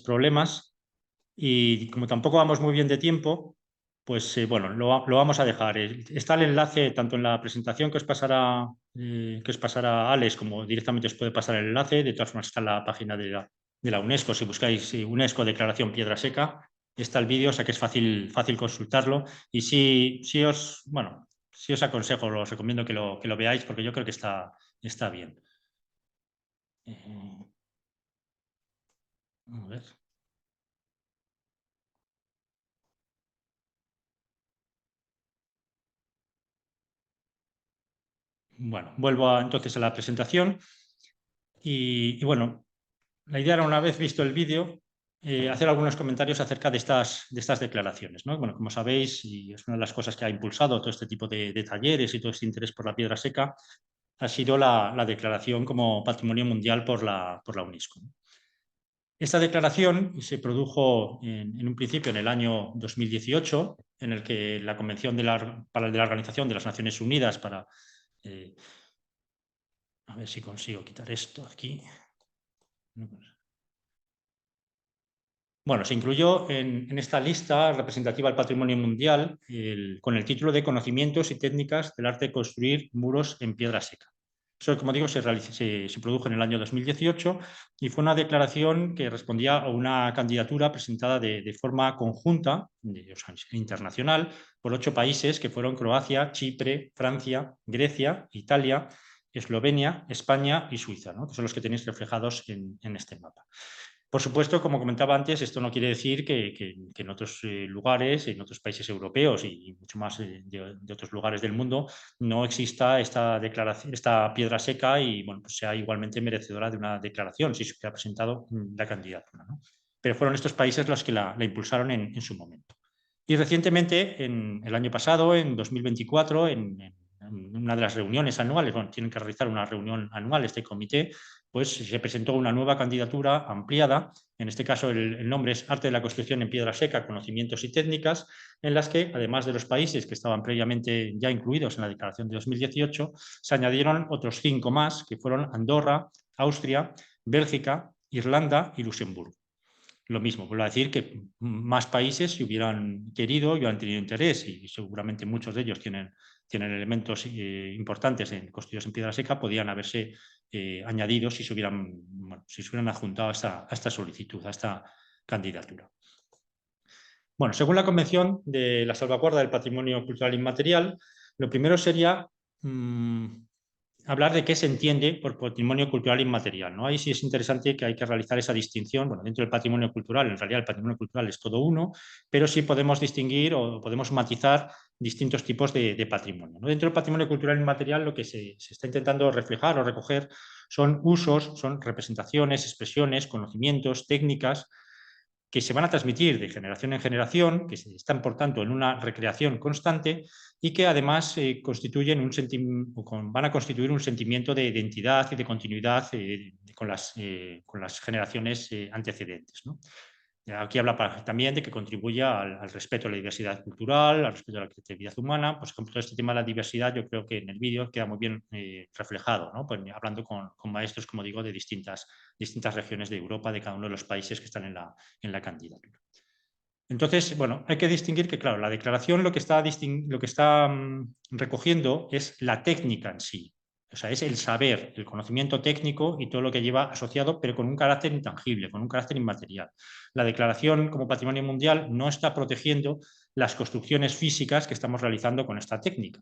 problemas y como tampoco vamos muy bien de tiempo, pues bueno, lo vamos a dejar. Está el enlace tanto en la presentación que os pasará Alex, como directamente os puede pasar el enlace. De todas formas está en la página de la UNESCO. Si buscáis UNESCO Declaración Piedra Seca, está el vídeo, o sea que es fácil consultarlo. Y sí os aconsejo, os recomiendo que lo veáis, porque yo creo que está bien. A ver. Bueno, vuelvo entonces a la presentación y bueno, la idea era, una vez visto el vídeo, hacer algunos comentarios acerca de estas declaraciones, ¿no? Bueno, como sabéis, y es una de las cosas que ha impulsado todo este tipo de talleres y todo este interés por la piedra seca, ha sido la declaración como Patrimonio Mundial por la UNESCO. Esta declaración se produjo en un principio en el año 2018, en el que la Convención de la Organización de las Naciones Unidas para... a ver si consigo quitar esto aquí. Bueno, se incluyó en esta lista representativa del patrimonio mundial con el título de Conocimientos y técnicas del arte de construir muros en piedra seca. Eso, como digo, se produjo en el año 2018 y fue una declaración que respondía a una candidatura presentada de forma conjunta, internacional, por 8 países que fueron Croacia, Chipre, Francia, Grecia, Italia, Eslovenia, España y Suiza, ¿no? Que son los que tenéis reflejados en este mapa. Por supuesto, como comentaba antes, esto no quiere decir que en otros lugares, en otros países europeos y mucho más de otros lugares del mundo, no exista esta piedra seca y bueno, pues sea igualmente merecedora de una declaración si se ha presentado la candidatura, ¿no? Pero fueron estos países los que la impulsaron en su momento. Y recientemente, en el año pasado, en 2024, en una de las reuniones anuales, bueno, tienen que realizar una reunión anual este comité, pues se presentó una nueva candidatura ampliada. En este caso el nombre es Arte de la Construcción en Piedra Seca, Conocimientos y Técnicas, en las que, además de los países que estaban previamente ya incluidos en la declaración de 2018, se añadieron otros 5 más, que fueron Andorra, Austria, Bélgica, Irlanda y Luxemburgo. Lo mismo, vuelvo a decir que más países, si hubieran querido, hubieran tenido interés, y seguramente muchos de ellos tienen elementos importantes construidos en piedra seca, podían haberse añadido si se hubieran adjuntado a esta solicitud, a esta candidatura. Bueno, según la Convención de la Salvaguarda del Patrimonio Cultural Inmaterial, lo primero sería hablar de qué se entiende por patrimonio cultural inmaterial, ¿no? Ahí sí es interesante que hay que realizar esa distinción. Bueno, dentro del patrimonio cultural, en realidad el patrimonio cultural es todo uno, pero sí podemos distinguir o podemos matizar distintos tipos de patrimonio, ¿no? Dentro del patrimonio cultural inmaterial lo que se está intentando reflejar o recoger son usos, son representaciones, expresiones, conocimientos, técnicas que se van a transmitir de generación en generación, que están, por tanto, en una recreación constante y que además van a constituir un sentimiento de identidad y de continuidad con las generaciones antecedentes, ¿no? Aquí habla también de que contribuya al respeto a la diversidad cultural, al respeto a la creatividad humana. Por ejemplo, todo este tema de la diversidad yo creo que en el vídeo queda muy bien reflejado, ¿no? Pues, hablando con maestros, como digo, de distintas regiones de Europa, de cada uno de los países que están en la candidatura. Entonces, bueno, hay que distinguir que, claro, la declaración lo que está recogiendo es la técnica en sí. O sea, es el saber, el conocimiento técnico y todo lo que lleva asociado, pero con un carácter intangible, con un carácter inmaterial. La declaración como patrimonio mundial no está protegiendo las construcciones físicas que estamos realizando con esta técnica,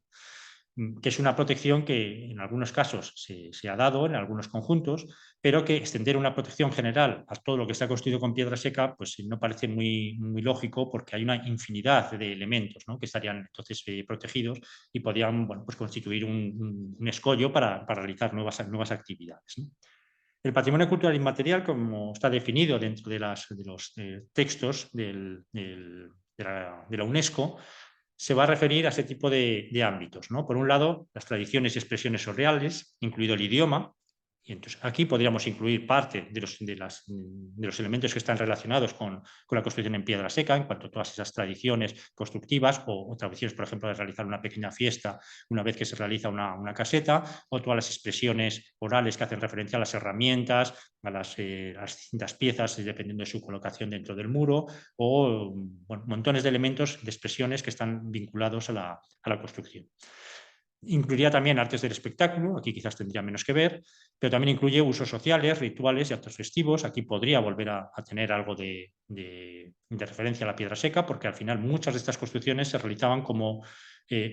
que es una protección que en algunos casos se ha dado en algunos conjuntos, pero que extender una protección general a todo lo que está construido con piedra seca, pues no parece muy lógico, porque hay una infinidad de elementos, ¿no?, que estarían entonces protegidos y podrían, bueno, pues constituir un escollo para realizar nuevas actividades, ¿no? El patrimonio cultural inmaterial, como está definido dentro de los textos de la UNESCO, se va a referir a ese tipo de ámbitos, ¿no? Por un lado, las tradiciones y expresiones orales, incluido el idioma, Y entonces aquí podríamos incluir parte de los elementos que están relacionados con la construcción en piedra seca, en cuanto a todas esas tradiciones constructivas o tradiciones, por ejemplo, de realizar una pequeña fiesta una vez que se realiza una caseta, o todas las expresiones orales que hacen referencia a las herramientas, a las distintas piezas, dependiendo de su colocación dentro del muro, o bueno, montones de elementos, de expresiones que están vinculados a la construcción. Incluiría también artes del espectáculo, aquí quizás tendría menos que ver, pero también incluye usos sociales, rituales y actos festivos. Aquí podría volver a tener algo de referencia a la piedra seca, porque al final muchas de estas construcciones se realizaban como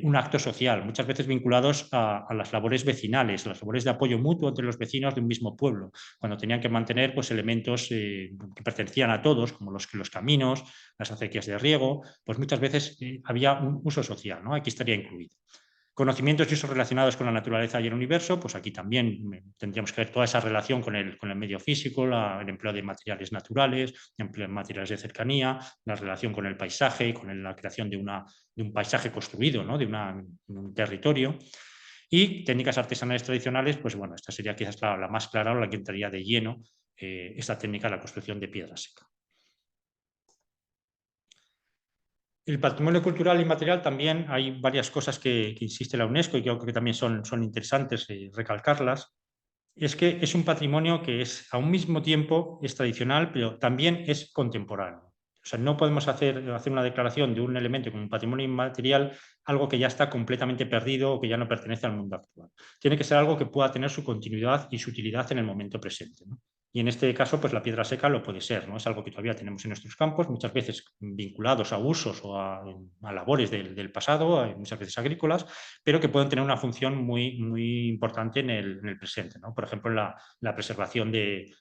un acto social, muchas veces vinculados a las labores vecinales, a las labores de apoyo mutuo entre los vecinos de un mismo pueblo, cuando tenían que mantener pues, elementos que pertenecían a todos, como los caminos, las acequias de riego, pues muchas veces había un uso social, ¿no? Aquí estaría incluido. Conocimientos y usos relacionados con la naturaleza y el universo, pues aquí también tendríamos que ver toda esa relación con el medio físico, el empleo de materiales naturales, el empleo de materiales de cercanía, la relación con el paisaje, con la creación de un paisaje construido, ¿no? de un territorio. Y técnicas artesanales tradicionales, pues bueno, esta sería quizás la más clara o la que entraría de lleno esta técnica de la construcción de piedra seca. El patrimonio cultural inmaterial también hay varias cosas que insiste la UNESCO y creo que también son interesantes recalcarlas. Es que es un patrimonio que es a un mismo tiempo es tradicional, pero también es contemporáneo. O sea, no podemos hacer una declaración de un elemento como un patrimonio inmaterial, algo que ya está completamente perdido o que ya no pertenece al mundo actual. Tiene que ser algo que pueda tener su continuidad y su utilidad en el momento presente, ¿no? Y en este caso, pues la piedra seca lo puede ser, ¿no? Es algo que todavía tenemos en nuestros campos, muchas veces vinculados a usos o a labores del pasado, muchas veces agrícolas, pero que pueden tener una función muy importante en el presente, ¿no? Por ejemplo, la preservación del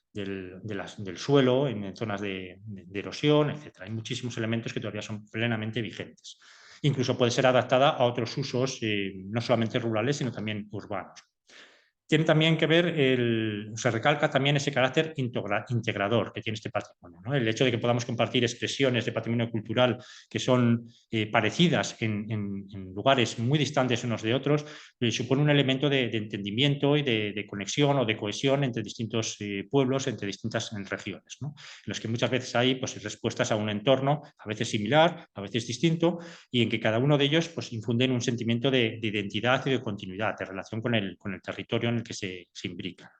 suelo en zonas de erosión, etc. Hay muchísimos elementos que todavía son plenamente vigentes. Incluso puede ser adaptada a otros usos, no solamente rurales, sino también urbanos. Tiene también que ver, se recalca también ese carácter integrador que tiene este patrimonio, ¿no? El hecho de que podamos compartir expresiones de patrimonio cultural que son parecidas en lugares muy distantes unos de otros, supone un elemento de entendimiento y de conexión o de cohesión entre distintos pueblos, entre distintas regiones, ¿no? En los que muchas veces hay pues, respuestas a un entorno a veces similar, a veces distinto, y en que cada uno de ellos pues, infunden un sentimiento de identidad y de continuidad, de relación con el territorio en el que se imbrican.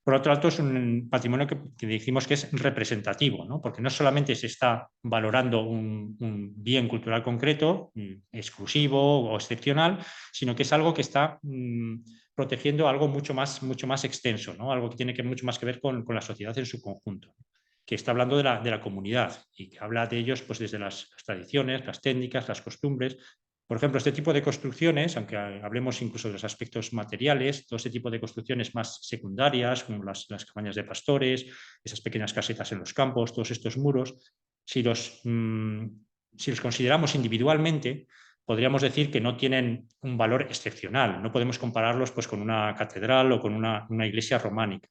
Por otro lado, es un patrimonio que decimos que es representativo, ¿no? Porque no solamente se está valorando un bien cultural concreto, exclusivo o excepcional, sino que es algo que está protegiendo algo mucho más extenso, ¿no? Algo que tiene mucho más que ver con la sociedad en su conjunto, que está hablando de la comunidad y que habla de ellos pues, desde las tradiciones, las técnicas, las costumbres. Por ejemplo, este tipo de construcciones, aunque hablemos incluso de los aspectos materiales, todo este tipo de construcciones más secundarias, como las cabañas de pastores, esas pequeñas casetas en los campos, todos estos muros, si los consideramos individualmente, podríamos decir que no tienen un valor excepcional. No podemos compararlos pues, con una catedral o con una iglesia románica.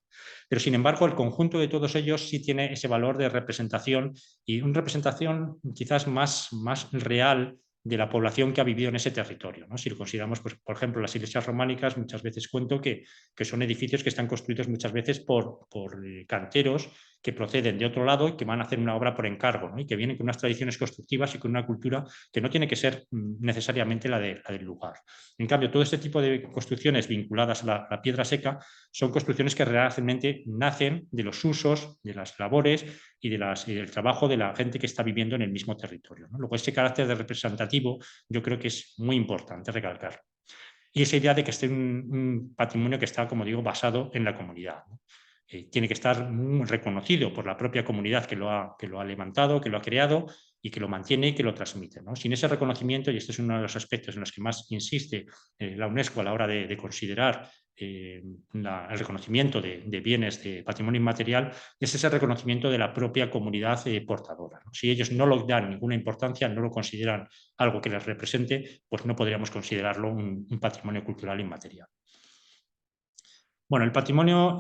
Pero, sin embargo, el conjunto de todos ellos sí tiene ese valor de representación y una representación quizás más real de la población que ha vivido en ese territorio, ¿no? Si lo consideramos, pues, por ejemplo, las iglesias románicas, muchas veces cuento que son edificios que están construidos muchas veces por canteros que proceden de otro lado y que van a hacer una obra por encargo, ¿no? Y que vienen con unas tradiciones constructivas y con una cultura que no tiene que ser necesariamente la del lugar. En cambio, todo este tipo de construcciones vinculadas a la piedra seca son construcciones que realmente nacen de los usos, de las labores y del trabajo de la gente que está viviendo en el mismo territorio, ¿no? Luego, ese carácter de representativo yo creo que es muy importante recalcar. Y esa idea de que esté un patrimonio que está, como digo, basado en la comunidad, ¿no? Tiene que estar reconocido por la propia comunidad que lo ha levantado, que lo ha creado y que lo mantiene y que lo transmite, ¿no? Sin ese reconocimiento, y este es uno de los aspectos en los que más insiste la UNESCO a la hora de considerar el reconocimiento de bienes de patrimonio inmaterial, es ese reconocimiento de la propia comunidad portadora, ¿no? Si ellos no lo dan ninguna importancia, no lo consideran algo que les represente, pues no podríamos considerarlo un patrimonio cultural inmaterial. Bueno, el patrimonio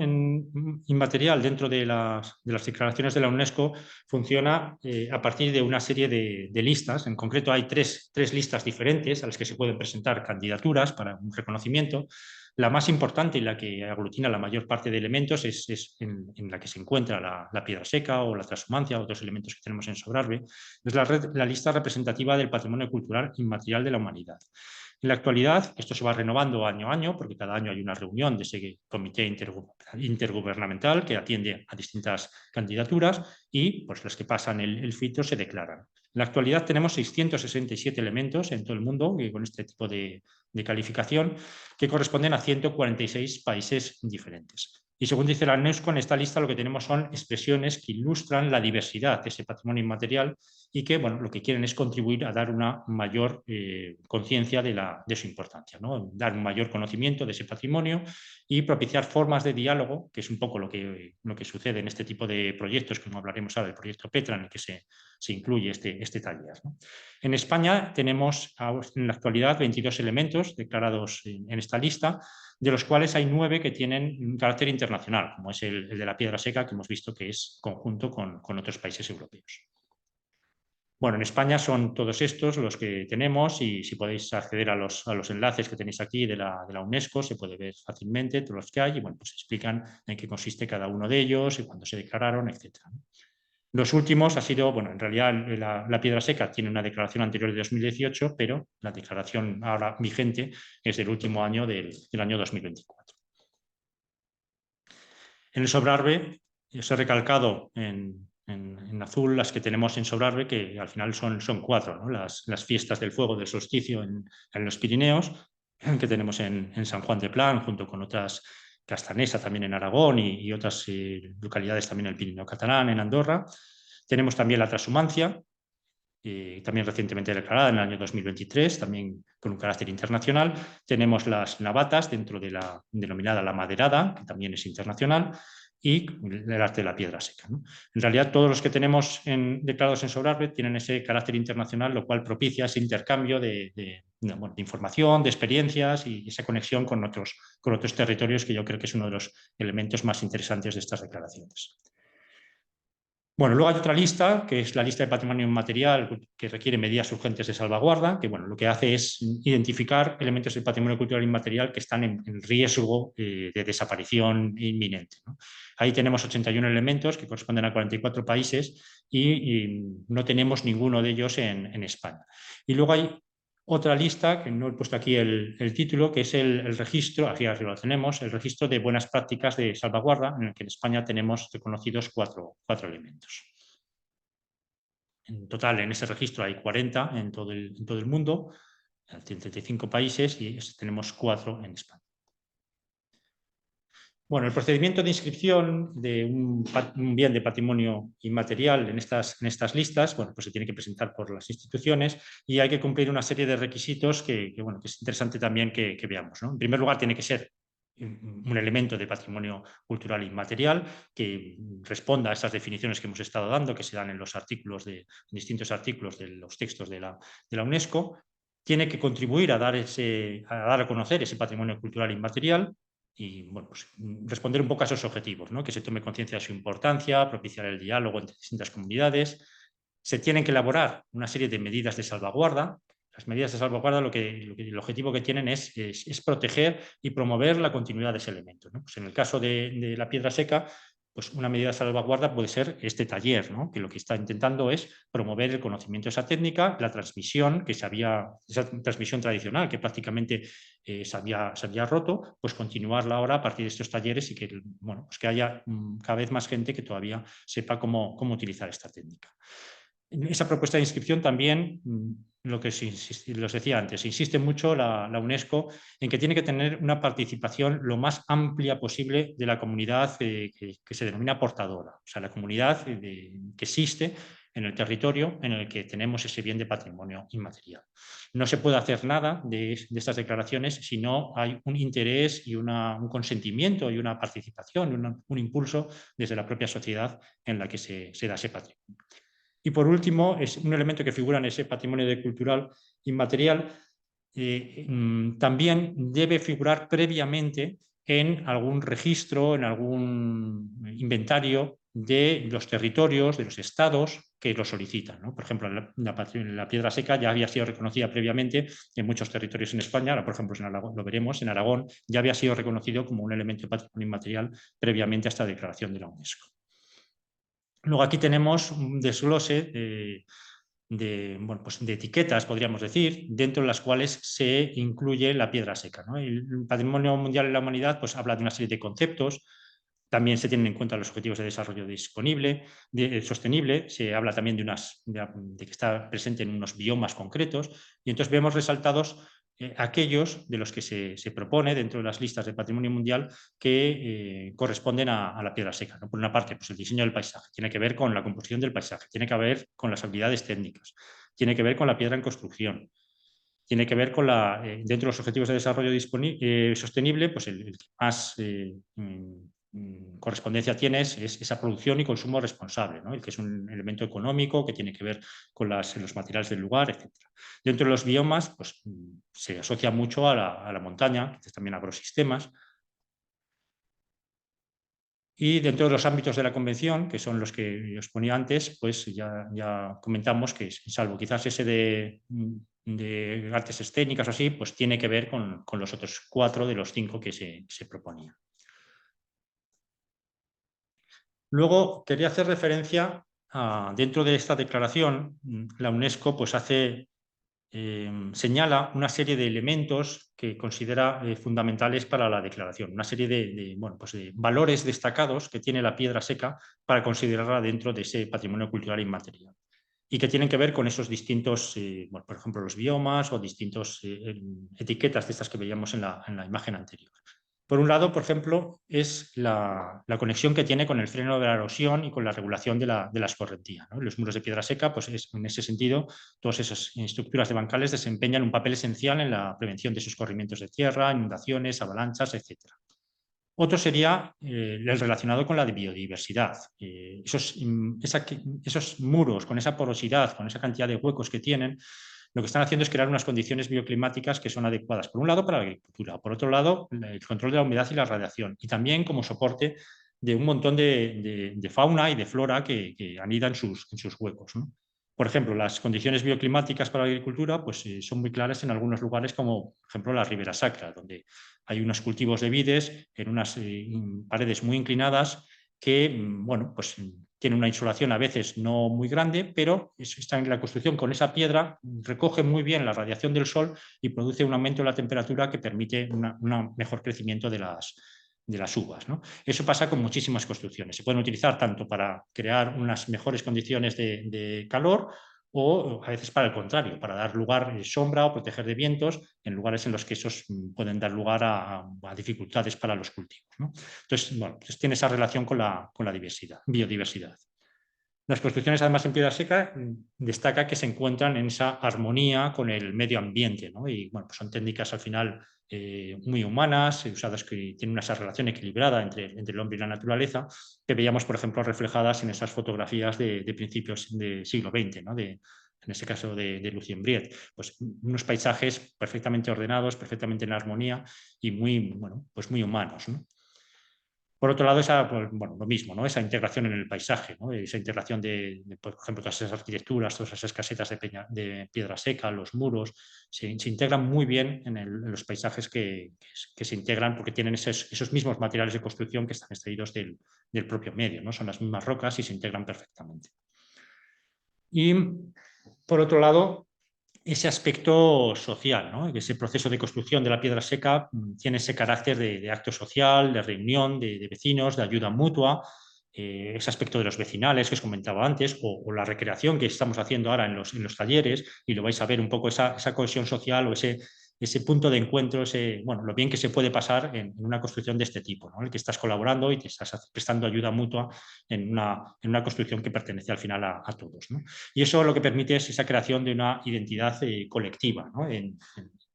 inmaterial dentro de las declaraciones de la UNESCO funciona a partir de una serie de listas. En concreto hay tres listas diferentes a las que se pueden presentar candidaturas para un reconocimiento. La más importante y la que aglutina la mayor parte de elementos es en la que se encuentra la piedra seca o la transhumancia, otros elementos que tenemos en Sobrarbe. Es la lista representativa del patrimonio cultural inmaterial de la humanidad. En la actualidad, esto se va renovando año a año, porque cada año hay una reunión de ese comité intergubernamental que atiende a distintas candidaturas y pues, las que pasan el filtro se declaran. En la actualidad tenemos 667 elementos en todo el mundo con este tipo de calificación que corresponden a 146 países diferentes. Y según dice la UNESCO, en esta lista lo que tenemos son expresiones que ilustran la diversidad de ese patrimonio inmaterial y que bueno, lo que quieren es contribuir a dar una mayor conciencia de su importancia, ¿no? Dar un mayor conocimiento de ese patrimonio y propiciar formas de diálogo, que es un poco lo que sucede en este tipo de proyectos, como hablaremos ahora del proyecto Petra, en el que se incluye este taller, ¿no? En España tenemos en la actualidad 22 elementos declarados en esta lista, de los cuales hay 9 que tienen un carácter internacional, como es el de la piedra seca, que hemos visto que es conjunto con otros países europeos. Bueno, en España son todos estos los que tenemos y si podéis acceder a los enlaces que tenéis aquí de la UNESCO, se puede ver fácilmente todos los que hay y bueno, pues explican en qué consiste cada uno de ellos y cuándo se declararon, etc. Los últimos ha sido, bueno, en realidad la piedra seca tiene una declaración anterior de 2018, pero la declaración ahora vigente es del último año del año 2024. En el Sobrarbe, os he recalcado en azul las que tenemos en Sobrarbe, que al final son 4, ¿no? Las fiestas del fuego del solsticio en los Pirineos, que tenemos en San Juan de Plan, junto con otras, Castanesa también en Aragón y otras localidades también en el Pirineo catalán, en Andorra. Tenemos también la transhumancia, también recientemente declarada en el año 2023, también con un carácter internacional. Tenemos las navatas dentro de la denominada la maderada, que también es internacional, y el arte de la piedra seca, ¿no? En realidad todos los que tenemos declarados en Sobrarbe tienen ese carácter internacional, lo cual propicia ese intercambio de información, de experiencias y esa conexión con otros territorios, que yo creo que es uno de los elementos más interesantes de estas declaraciones. Bueno, luego hay otra lista, que es la lista de patrimonio inmaterial, que requiere medidas urgentes de salvaguarda, que bueno, lo que hace es identificar elementos del patrimonio cultural inmaterial que están en riesgo de desaparición inminente, ¿no? Ahí tenemos 81 elementos que corresponden a 44 países y no tenemos ninguno de ellos en España. Y luego hay otra lista, que no he puesto aquí el título, que es el registro, aquí arriba lo tenemos, el registro de buenas prácticas de salvaguarda, en el que en España tenemos reconocidos 4 elementos. En total, en ese registro hay 40 en todo el mundo, en 35 países, y tenemos 4 en España. Bueno, el procedimiento de inscripción de un bien de patrimonio inmaterial en estas listas, bueno, pues se tiene que presentar por las instituciones y hay que cumplir una serie de requisitos que es interesante también que veamos, ¿no? En primer lugar, tiene que ser un elemento de patrimonio cultural inmaterial que responda a esas definiciones que hemos estado dando, que se dan en los distintos artículos de los textos de la UNESCO. Tiene que contribuir a dar a conocer ese patrimonio cultural inmaterial y bueno, pues, responder un poco a esos objetivos, ¿no? Que se tome conciencia de su importancia, propiciar el diálogo entre distintas comunidades. Se tienen que elaborar una serie de medidas de salvaguarda. Las medidas de salvaguarda el objetivo que tienen es proteger y promover la continuidad de ese elemento, ¿no? Pues en el caso de la piedra seca, pues una medida de salvaguarda puede ser este taller, ¿no? Que lo que está intentando es promover el conocimiento de esa técnica, la transmisión, esa transmisión tradicional que prácticamente se había roto, pues continuarla ahora a partir de estos talleres y que, bueno, pues que haya cada vez más gente que todavía sepa cómo utilizar esta técnica. En esa propuesta de inscripción también, lo que os decía antes, insiste mucho la UNESCO en que tiene que tener una participación lo más amplia posible de la comunidad que se denomina portadora, o sea, la comunidad que existe en el territorio en el que tenemos ese bien de patrimonio inmaterial. No se puede hacer nada de estas declaraciones si no hay un interés y un consentimiento y una participación, un impulso desde la propia sociedad en la que se da ese patrimonio. Y por último, es un elemento que figura en ese patrimonio cultural inmaterial, también debe figurar previamente en algún registro, en algún inventario de los territorios, de los estados que lo solicitan, ¿no? Por ejemplo, la piedra seca ya había sido reconocida previamente en muchos territorios en España. Ahora, por ejemplo, en Aragón, lo veremos, en Aragón ya había sido reconocido como un elemento de patrimonio inmaterial previamente a esta declaración de la UNESCO. Luego aquí tenemos un desglose bueno, pues de etiquetas, podríamos decir, dentro de las cuales se incluye la piedra seca, ¿no? El Patrimonio Mundial de la Humanidad pues, habla de una serie de conceptos. También se tienen en cuenta los objetivos de desarrollo sostenible, se habla también de que está presente en unos biomas concretos, y entonces vemos resaltados aquellos de los que se propone dentro de las listas de patrimonio mundial que corresponden a la piedra seca, ¿no? Por una parte, pues el diseño del paisaje, tiene que ver con la composición del paisaje, tiene que ver con las habilidades técnicas, tiene que ver con la piedra en construcción, tiene que ver con dentro de los objetivos de desarrollo sostenible, pues el que más correspondencia tiene es esa producción y consumo responsable, ¿no? El que es un elemento económico que tiene que ver con los materiales del lugar, etc. Dentro de los biomas, pues se asocia mucho a la montaña, también agrosistemas. Y dentro de los ámbitos de la convención, que son los que os ponía antes, pues ya comentamos que, salvo quizás ese de artes escénicas o así, pues tiene que ver con los otros 4 de los 5 que se proponían. Luego quería hacer referencia dentro de esta declaración, la UNESCO pues señala una serie de elementos que considera fundamentales para la declaración, una serie de valores destacados que tiene la piedra seca para considerarla dentro de ese patrimonio cultural inmaterial y que tienen que ver con esos distintos, por ejemplo, los biomas o distintas etiquetas de estas que veíamos en la imagen anterior. Por un lado, por ejemplo, es la conexión que tiene con el freno de la erosión y con la regulación de la escorrentía, ¿no? Los muros de piedra seca, pues en ese sentido, todas esas estructuras de bancales desempeñan un papel esencial en la prevención de esos corrimientos de tierra, inundaciones, avalanchas, etc. Otro sería el relacionado con la biodiversidad. Esos muros, con esa porosidad, con esa cantidad de huecos que tienen, lo que están haciendo es crear unas condiciones bioclimáticas que son adecuadas, por un lado, para la agricultura, por otro lado, el control de la humedad y la radiación, y también como soporte de un montón de fauna y de flora que anidan en sus huecos, ¿no? Por ejemplo, las condiciones bioclimáticas para la agricultura pues, son muy claras en algunos lugares, como por ejemplo la Ribera Sacra, donde hay unos cultivos de vides en unas paredes muy inclinadas que pues, tienen una insolación a veces no muy grande, pero está en la construcción con esa piedra, recoge muy bien la radiación del sol y produce un aumento de la temperatura que permite un mejor crecimiento de las uvas, ¿no? Eso pasa con muchísimas construcciones. Se pueden utilizar tanto para crear unas mejores condiciones de calor o a veces para el contrario, para dar lugar a sombra o proteger de vientos en lugares en los que esos pueden dar lugar a dificultades para los cultivos, ¿no? Entonces, pues tiene esa relación con la biodiversidad. Las construcciones, además, en piedra seca destaca que se encuentran en esa armonía con el medio ambiente, ¿no? Y pues son técnicas al final muy humanas, usadas que tienen esa relación equilibrada entre el hombre y la naturaleza, que veíamos, por ejemplo, reflejadas en esas fotografías de principios del siglo XX, ¿no? En ese caso de Lucien Briet, pues unos paisajes perfectamente ordenados, perfectamente en armonía y pues muy humanos, ¿no? Por otro lado, lo mismo, ¿no? Esa integración en el paisaje, ¿no? Esa integración por ejemplo, todas esas arquitecturas, todas esas casetas de piedra seca, los muros, se integran muy bien en los paisajes que se integran porque tienen esos mismos materiales de construcción que están extraídos del propio medio, ¿no? Son las mismas rocas y se integran perfectamente. Y, por otro lado, ese aspecto social, ¿no? Ese proceso de construcción de la piedra seca tiene ese carácter de acto social, de reunión de vecinos, de ayuda mutua, ese aspecto de los vecinales que os comentaba antes, o la recreación que estamos haciendo ahora en los talleres, y lo vais a ver un poco esa cohesión social o ese punto de encuentro, lo bien que se puede pasar en una construcción de este tipo, ¿no? El que estás colaborando y te estás prestando ayuda mutua en una construcción que pertenece al final a todos, ¿no? Y eso lo que permite es esa creación de una identidad colectiva, ¿no?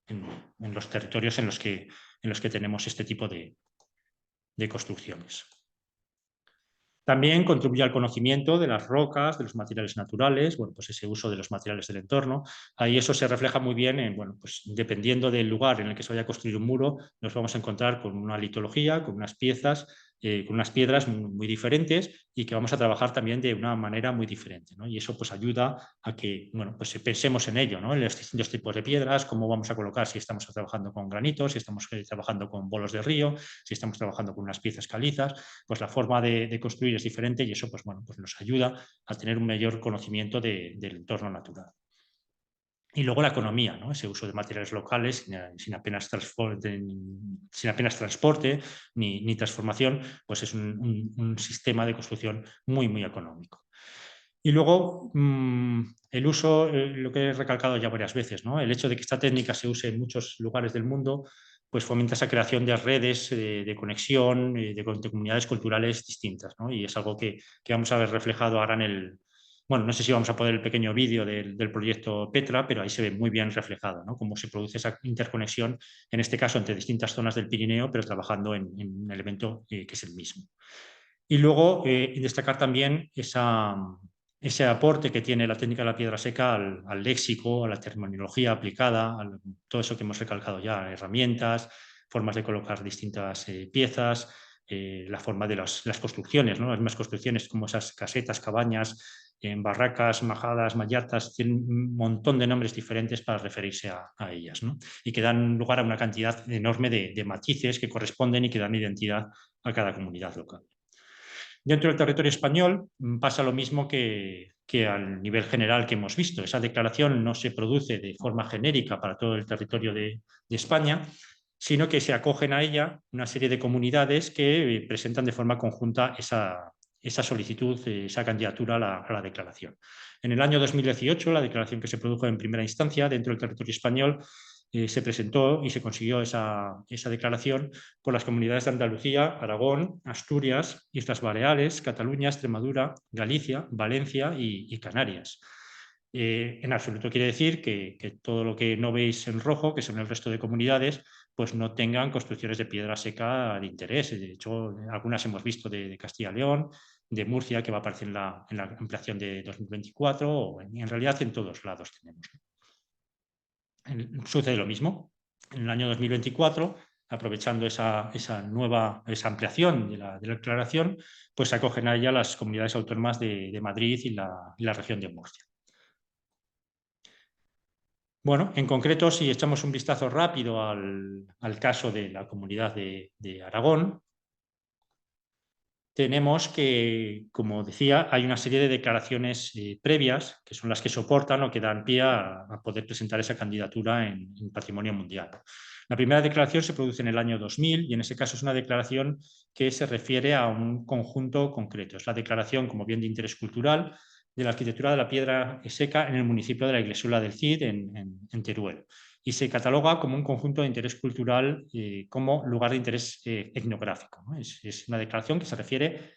en los territorios en los que tenemos este tipo de construcciones. También contribuye al conocimiento de las rocas, de los materiales naturales, bueno, pues ese uso de los materiales del entorno. Ahí eso se refleja muy bien en, bueno, pues dependiendo del lugar en el que se vaya a construir un muro, nos vamos a encontrar con una litología, con unas piezas, con unas piedras muy diferentes y que vamos a trabajar también de una manera muy diferente, ¿no? Y eso pues ayuda a que, bueno, pues pensemos en ello, ¿no? En los distintos tipos de piedras, cómo vamos a colocar, si estamos trabajando con granitos, si estamos trabajando con bolos de río, si estamos trabajando con unas piezas calizas, pues la forma de construir es diferente y eso pues, bueno, pues nos ayuda a tener un mayor conocimiento del entorno natural. Y luego la economía, ¿no? Ese uso de materiales locales sin apenas transporte ni transformación, pues es un sistema de construcción muy económico. Y luego el uso, lo que he recalcado ya varias veces, ¿no? El hecho de que esta técnica se use en muchos lugares del mundo, pues fomenta esa creación de redes de conexión, de comunidades culturales distintas, ¿no? Y es algo que vamos a ver reflejado ahora en el... Bueno, no sé si vamos a poner el pequeño vídeo del proyecto Petra, pero ahí se ve muy bien reflejado, ¿no? Cómo se produce esa interconexión, en este caso entre distintas zonas del Pirineo, pero trabajando en un elemento que es el mismo. Y luego destacar también ese aporte que tiene la técnica de la piedra seca al léxico, a la terminología aplicada, a todo eso que hemos recalcado ya, herramientas, formas de colocar distintas piezas, la forma de las construcciones, ¿no? Las mismas construcciones como esas casetas, cabañas, barracas, majadas, mayatas, tienen un montón de nombres diferentes para referirse a ellas, ¿no? Y que dan lugar a una cantidad enorme de matices que corresponden y que dan identidad a cada comunidad local. Dentro del territorio español pasa lo mismo que al nivel general que hemos visto. Esa declaración no se produce de forma genérica para todo el territorio de España, sino que se acogen a ella una serie de comunidades que presentan de forma conjunta esa solicitud, esa candidatura a la declaración. En el año 2018, la declaración que se produjo en primera instancia dentro del territorio español se presentó y se consiguió esa declaración por las comunidades de Andalucía, Aragón, Asturias, Islas Baleares, Cataluña, Extremadura, Galicia, Valencia y Canarias. En absoluto quiere decir que todo lo que no veis en rojo, que son el resto de comunidades, pues no tengan construcciones de piedra seca de interés. De hecho, algunas hemos visto de Castilla y León, de Murcia, que va a aparecer en la ampliación de 2024, o en realidad en todos lados tenemos. Sucede lo mismo. En el año 2024, aprovechando esa ampliación de la declaración, pues se acogen a ella las comunidades autónomas de Madrid y la región de Murcia. Bueno, en concreto, si echamos un vistazo rápido al caso de la comunidad de Aragón, tenemos que, como decía, hay una serie de declaraciones previas que son las que soportan o que dan pie a poder presentar esa candidatura en Patrimonio Mundial. La primera declaración se produce en el año 2000 y en ese caso es una declaración que se refiere a un conjunto concreto. Es la declaración, como bien de interés cultural, de la arquitectura de la piedra seca en el municipio de la Iglesuela del Cid, en Teruel. Y se cataloga como un conjunto de interés cultural como lugar de interés etnográfico, ¿no? Es una declaración que se refiere,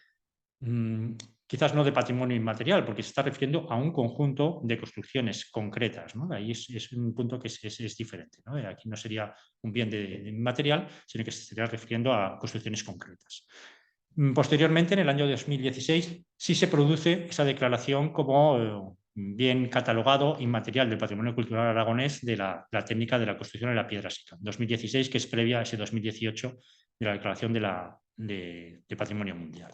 quizás no de patrimonio inmaterial, porque se está refiriendo a un conjunto de construcciones concretas, ¿no? Ahí es un punto que es diferente, ¿no? Aquí no sería un bien de inmaterial, sino que se estaría refiriendo a construcciones concretas. Posteriormente, en el año 2016, sí se produce esa declaración como bien catalogado inmaterial del patrimonio cultural aragonés de la técnica de la construcción de la piedra seca. 2016, que es previa a ese 2018 de la declaración de patrimonio mundial.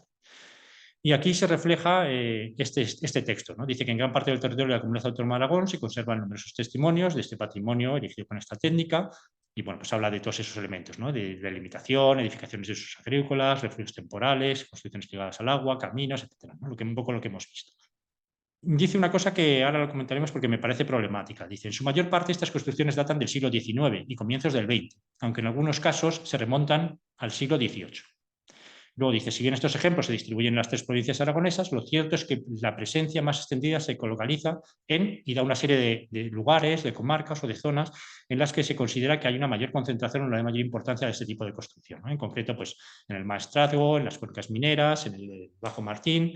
Y aquí se refleja este texto, ¿no? Dice que en gran parte del territorio de la Comunidad Autónoma de Aragón se conservan numerosos testimonios de este patrimonio erigido con esta técnica. Y bueno, pues habla de todos esos elementos, ¿no? De delimitación, edificaciones de usos agrícolas, refugios temporales, construcciones ligadas al agua, caminos, etcétera, ¿no? Un poco lo que hemos visto. Dice una cosa que ahora lo comentaremos porque me parece problemática. Dice, en su mayor parte estas construcciones datan del siglo XIX y comienzos del XX, aunque en algunos casos se remontan al siglo XVIII. Luego dice, si bien estos ejemplos se distribuyen en las 3 provincias aragonesas, lo cierto es que la presencia más extendida se localiza y da una serie de lugares, de comarcas o de zonas en las que se considera que hay una mayor concentración o una mayor importancia de este tipo de construcción, ¿no? En concreto, pues en el Maestrazgo, en las cuencas mineras, en el Bajo Martín,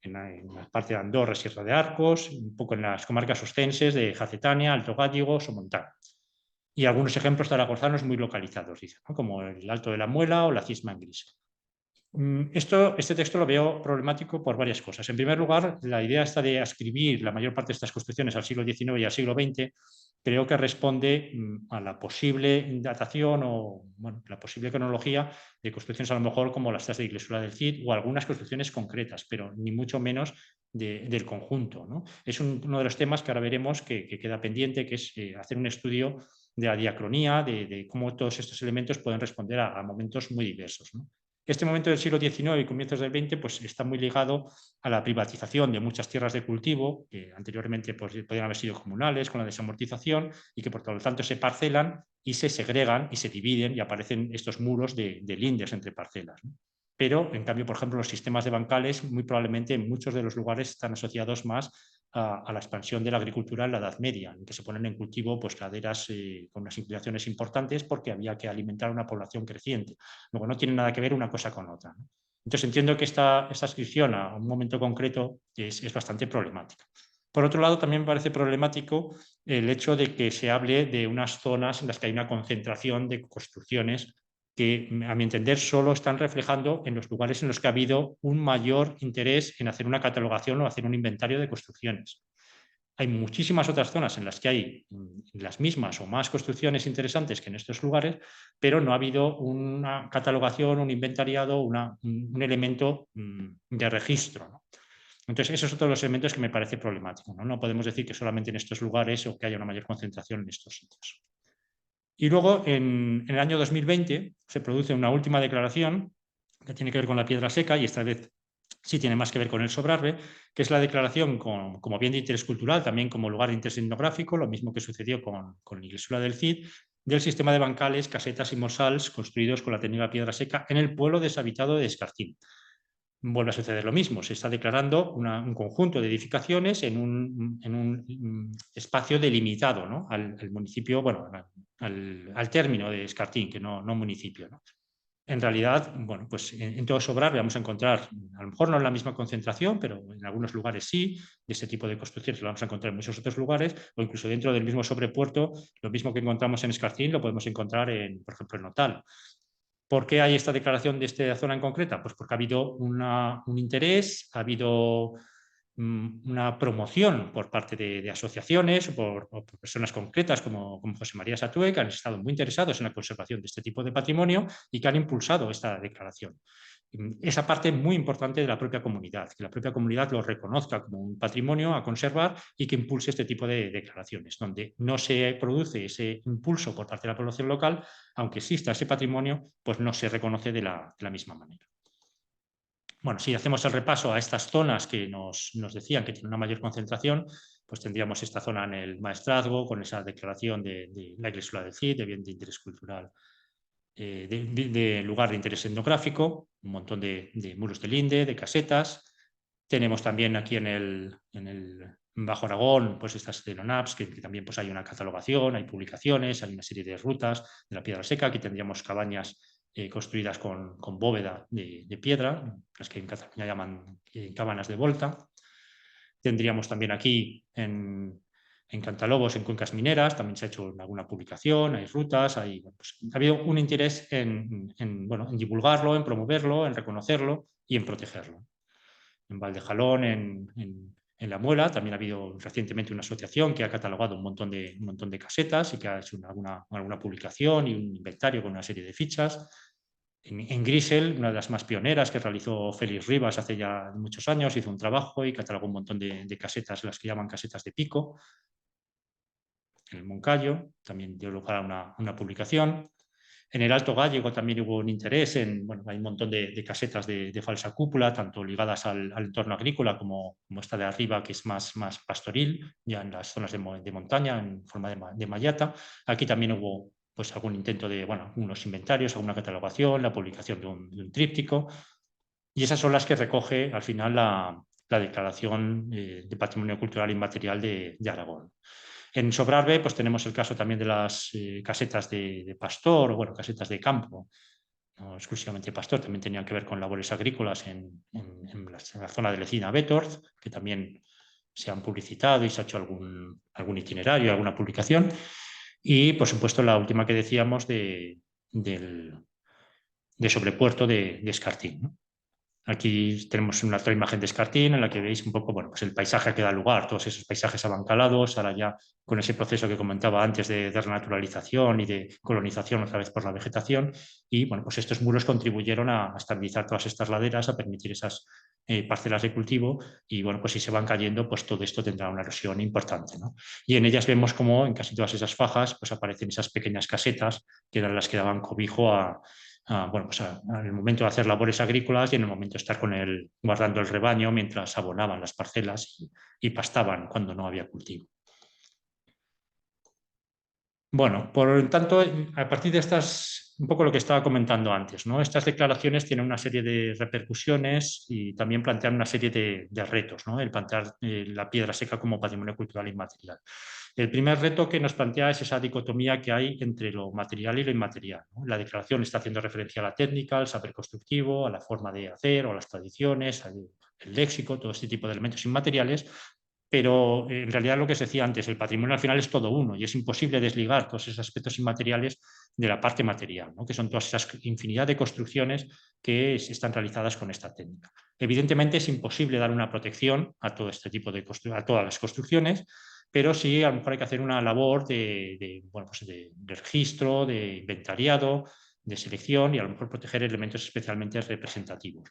en la parte de Andorra, Sierra de Arcos, un poco en las comarcas ostenses de Jacetania, Alto Gállego, Somontano. Y algunos ejemplos zaragozanos muy localizados, dice, ¿no? Como el Alto de la Muela o la Cisma en Gris. Este texto lo veo problemático por varias cosas. En primer lugar, la idea esta de ascribir la mayor parte de estas construcciones al siglo XIX y al siglo XX creo que responde a la posible datación o la posible cronología de construcciones a lo mejor como las de Iglesia del Cid o algunas construcciones concretas, pero ni mucho menos del conjunto, ¿no? Es uno de los temas que ahora veremos que queda pendiente, que es hacer un estudio de la diacronía, de cómo todos estos elementos pueden responder a momentos muy diversos, ¿no? Este momento del siglo XIX y comienzos del XX pues, está muy ligado a la privatización de muchas tierras de cultivo, que anteriormente pues, podían haber sido comunales con la desamortización y que por lo tanto se parcelan y se segregan y se dividen y aparecen estos muros de lindes entre parcelas, ¿no? Pero, en cambio, por ejemplo, los sistemas de bancales muy probablemente en muchos de los lugares están asociados más a la expansión de la agricultura en la Edad Media, en que se ponen en cultivo pues, laderas con unas inclinaciones importantes porque había que alimentar a una población creciente. Luego no tiene nada que ver una cosa con otra, ¿no? Entonces entiendo que esta ascripción a un momento concreto es bastante problemática. Por otro lado, también me parece problemático el hecho de que se hable de unas zonas en las que hay una concentración de construcciones que, a mi entender, solo están reflejando en los lugares en los que ha habido un mayor interés en hacer una catalogación o hacer un inventario de construcciones. Hay muchísimas otras zonas en las que hay las mismas o más construcciones interesantes que en estos lugares, pero no ha habido una catalogación, un inventariado, un elemento de registro, ¿no? Entonces, esos son todos los elementos que me parece problemático, ¿no? No podemos decir que solamente en estos lugares o que haya una mayor concentración en estos sitios. Y luego, en el año 2020, se produce una última declaración que tiene que ver con la piedra seca y esta vez sí tiene más que ver con el Sobrarbe, que es la declaración como bien de interés cultural, también como lugar de interés etnográfico, lo mismo que sucedió con la Iglesia del Cid, del sistema de bancales, casetas y mosals construidos con la técnica piedra seca en el pueblo deshabitado de Escartín. Vuelve a suceder lo mismo, se está declarando un conjunto de edificaciones en un espacio delimitado, ¿no? al municipio, bueno, al término de Escartín, que no municipio, ¿no? En realidad, bueno, pues en todo Sobrarbe vamos a encontrar, a lo mejor no en la misma concentración, pero en algunos lugares sí, de este tipo de construcciones lo vamos a encontrar en muchos otros lugares, o incluso dentro del mismo sobrepuerto, lo mismo que encontramos en Escartín lo podemos encontrar, por ejemplo, en Otal. ¿Por qué hay esta declaración de esta zona en concreta? Pues porque ha habido un interés, ha habido una promoción por parte de asociaciones o por personas concretas como José María Satue, que han estado muy interesados en la conservación de este tipo de patrimonio y que han impulsado esta declaración. Esa parte muy importante de la propia comunidad, que la propia comunidad lo reconozca como un patrimonio a conservar y que impulse este tipo de declaraciones, donde no se produce ese impulso por parte de la población local, aunque exista ese patrimonio, pues no se reconoce de la misma manera. Bueno, si hacemos el repaso a estas zonas que nos decían que tienen una mayor concentración, pues tendríamos esta zona en el Maestrazgo, con esa declaración de la Iglesia del Cid, de bien de interés cultural, de lugar de interés etnográfico, un montón de muros de linde, de casetas. Tenemos también aquí en el Bajo Aragón, pues estas de NONAPS, que también pues hay una catalogación, hay publicaciones, hay una serie de rutas de la piedra seca. Aquí tendríamos cabañas construidas con bóveda de piedra, las que en Cataluña llaman cabanas de volta. Tendríamos también aquí en Cantalobos, en cuencas mineras, también se ha hecho alguna publicación, hay rutas, ha habido un interés en divulgarlo, en promoverlo, en reconocerlo y en protegerlo. En Valdejalón, en La Muela, también ha habido recientemente una asociación que ha catalogado un montón de casetas y que ha hecho alguna publicación y un inventario con una serie de fichas. En Grisel, una de las más pioneras que realizó Félix Rivas hace ya muchos años, hizo un trabajo y catalogó un montón de casetas, las que llaman casetas de pico. En el Moncayo también dio lugar a una publicación. En el Alto Gállego también hubo un interés hay un montón de casetas de falsa cúpula, tanto ligadas al entorno agrícola como esta de arriba, que es más pastoril, ya en las zonas de montaña, en forma de mallata. Aquí también hubo pues algún intento de, unos inventarios, alguna catalogación, la publicación de un tríptico, y esas son las que recoge al final la Declaración de Patrimonio Cultural Inmaterial de Aragón. En Sobrarbe pues tenemos el caso también de las casetas de pastor, o casetas de campo, no exclusivamente pastor, también tenían que ver con labores agrícolas en la zona de Lecina Betorz, que también se han publicitado y se ha hecho algún itinerario, alguna publicación. Y, por supuesto, la última que decíamos de sobrepuerto de Escartín, ¿no? Aquí tenemos otra imagen de Escartín en la que veis un poco, bueno, pues el paisaje que da lugar, todos esos paisajes abancalados, ahora ya con ese proceso que comentaba antes de renaturalización y de colonización otra vez por la vegetación. Y bueno, pues estos muros contribuyeron a estabilizar todas estas laderas, a permitir esas parcelas de cultivo. Y bueno, pues si se van cayendo, pues todo esto tendrá una erosión importante, ¿no? Y en ellas vemos como en casi todas esas fajas pues aparecen esas pequeñas casetas que eran las que daban cobijo bueno, pues en el momento de hacer labores agrícolas y en el momento de estar guardando el rebaño mientras abonaban las parcelas y pastaban cuando no había cultivo. Bueno, por tanto, a partir de estas, un poco lo que estaba comentando antes, ¿no? Estas declaraciones tienen una serie de repercusiones y también plantean una serie de retos, ¿no? El plantear la piedra seca como patrimonio cultural inmaterial. El primer reto que nos plantea es esa dicotomía que hay entre lo material y lo inmaterial, ¿no? La declaración está haciendo referencia a la técnica, al saber constructivo, a la forma de hacer o a las tradiciones, al léxico, todo este tipo de elementos inmateriales, pero en realidad lo que se decía antes, el patrimonio al final es todo uno y es imposible desligar todos esos aspectos inmateriales de la parte material, ¿no? Que son todas esas infinidad de construcciones que están realizadas con esta técnica. Evidentemente es imposible dar una protección a todo este tipo de a todas las construcciones, pero sí a lo mejor hay que hacer una labor bueno, pues de registro, de inventariado, de selección y a lo mejor proteger elementos especialmente representativos.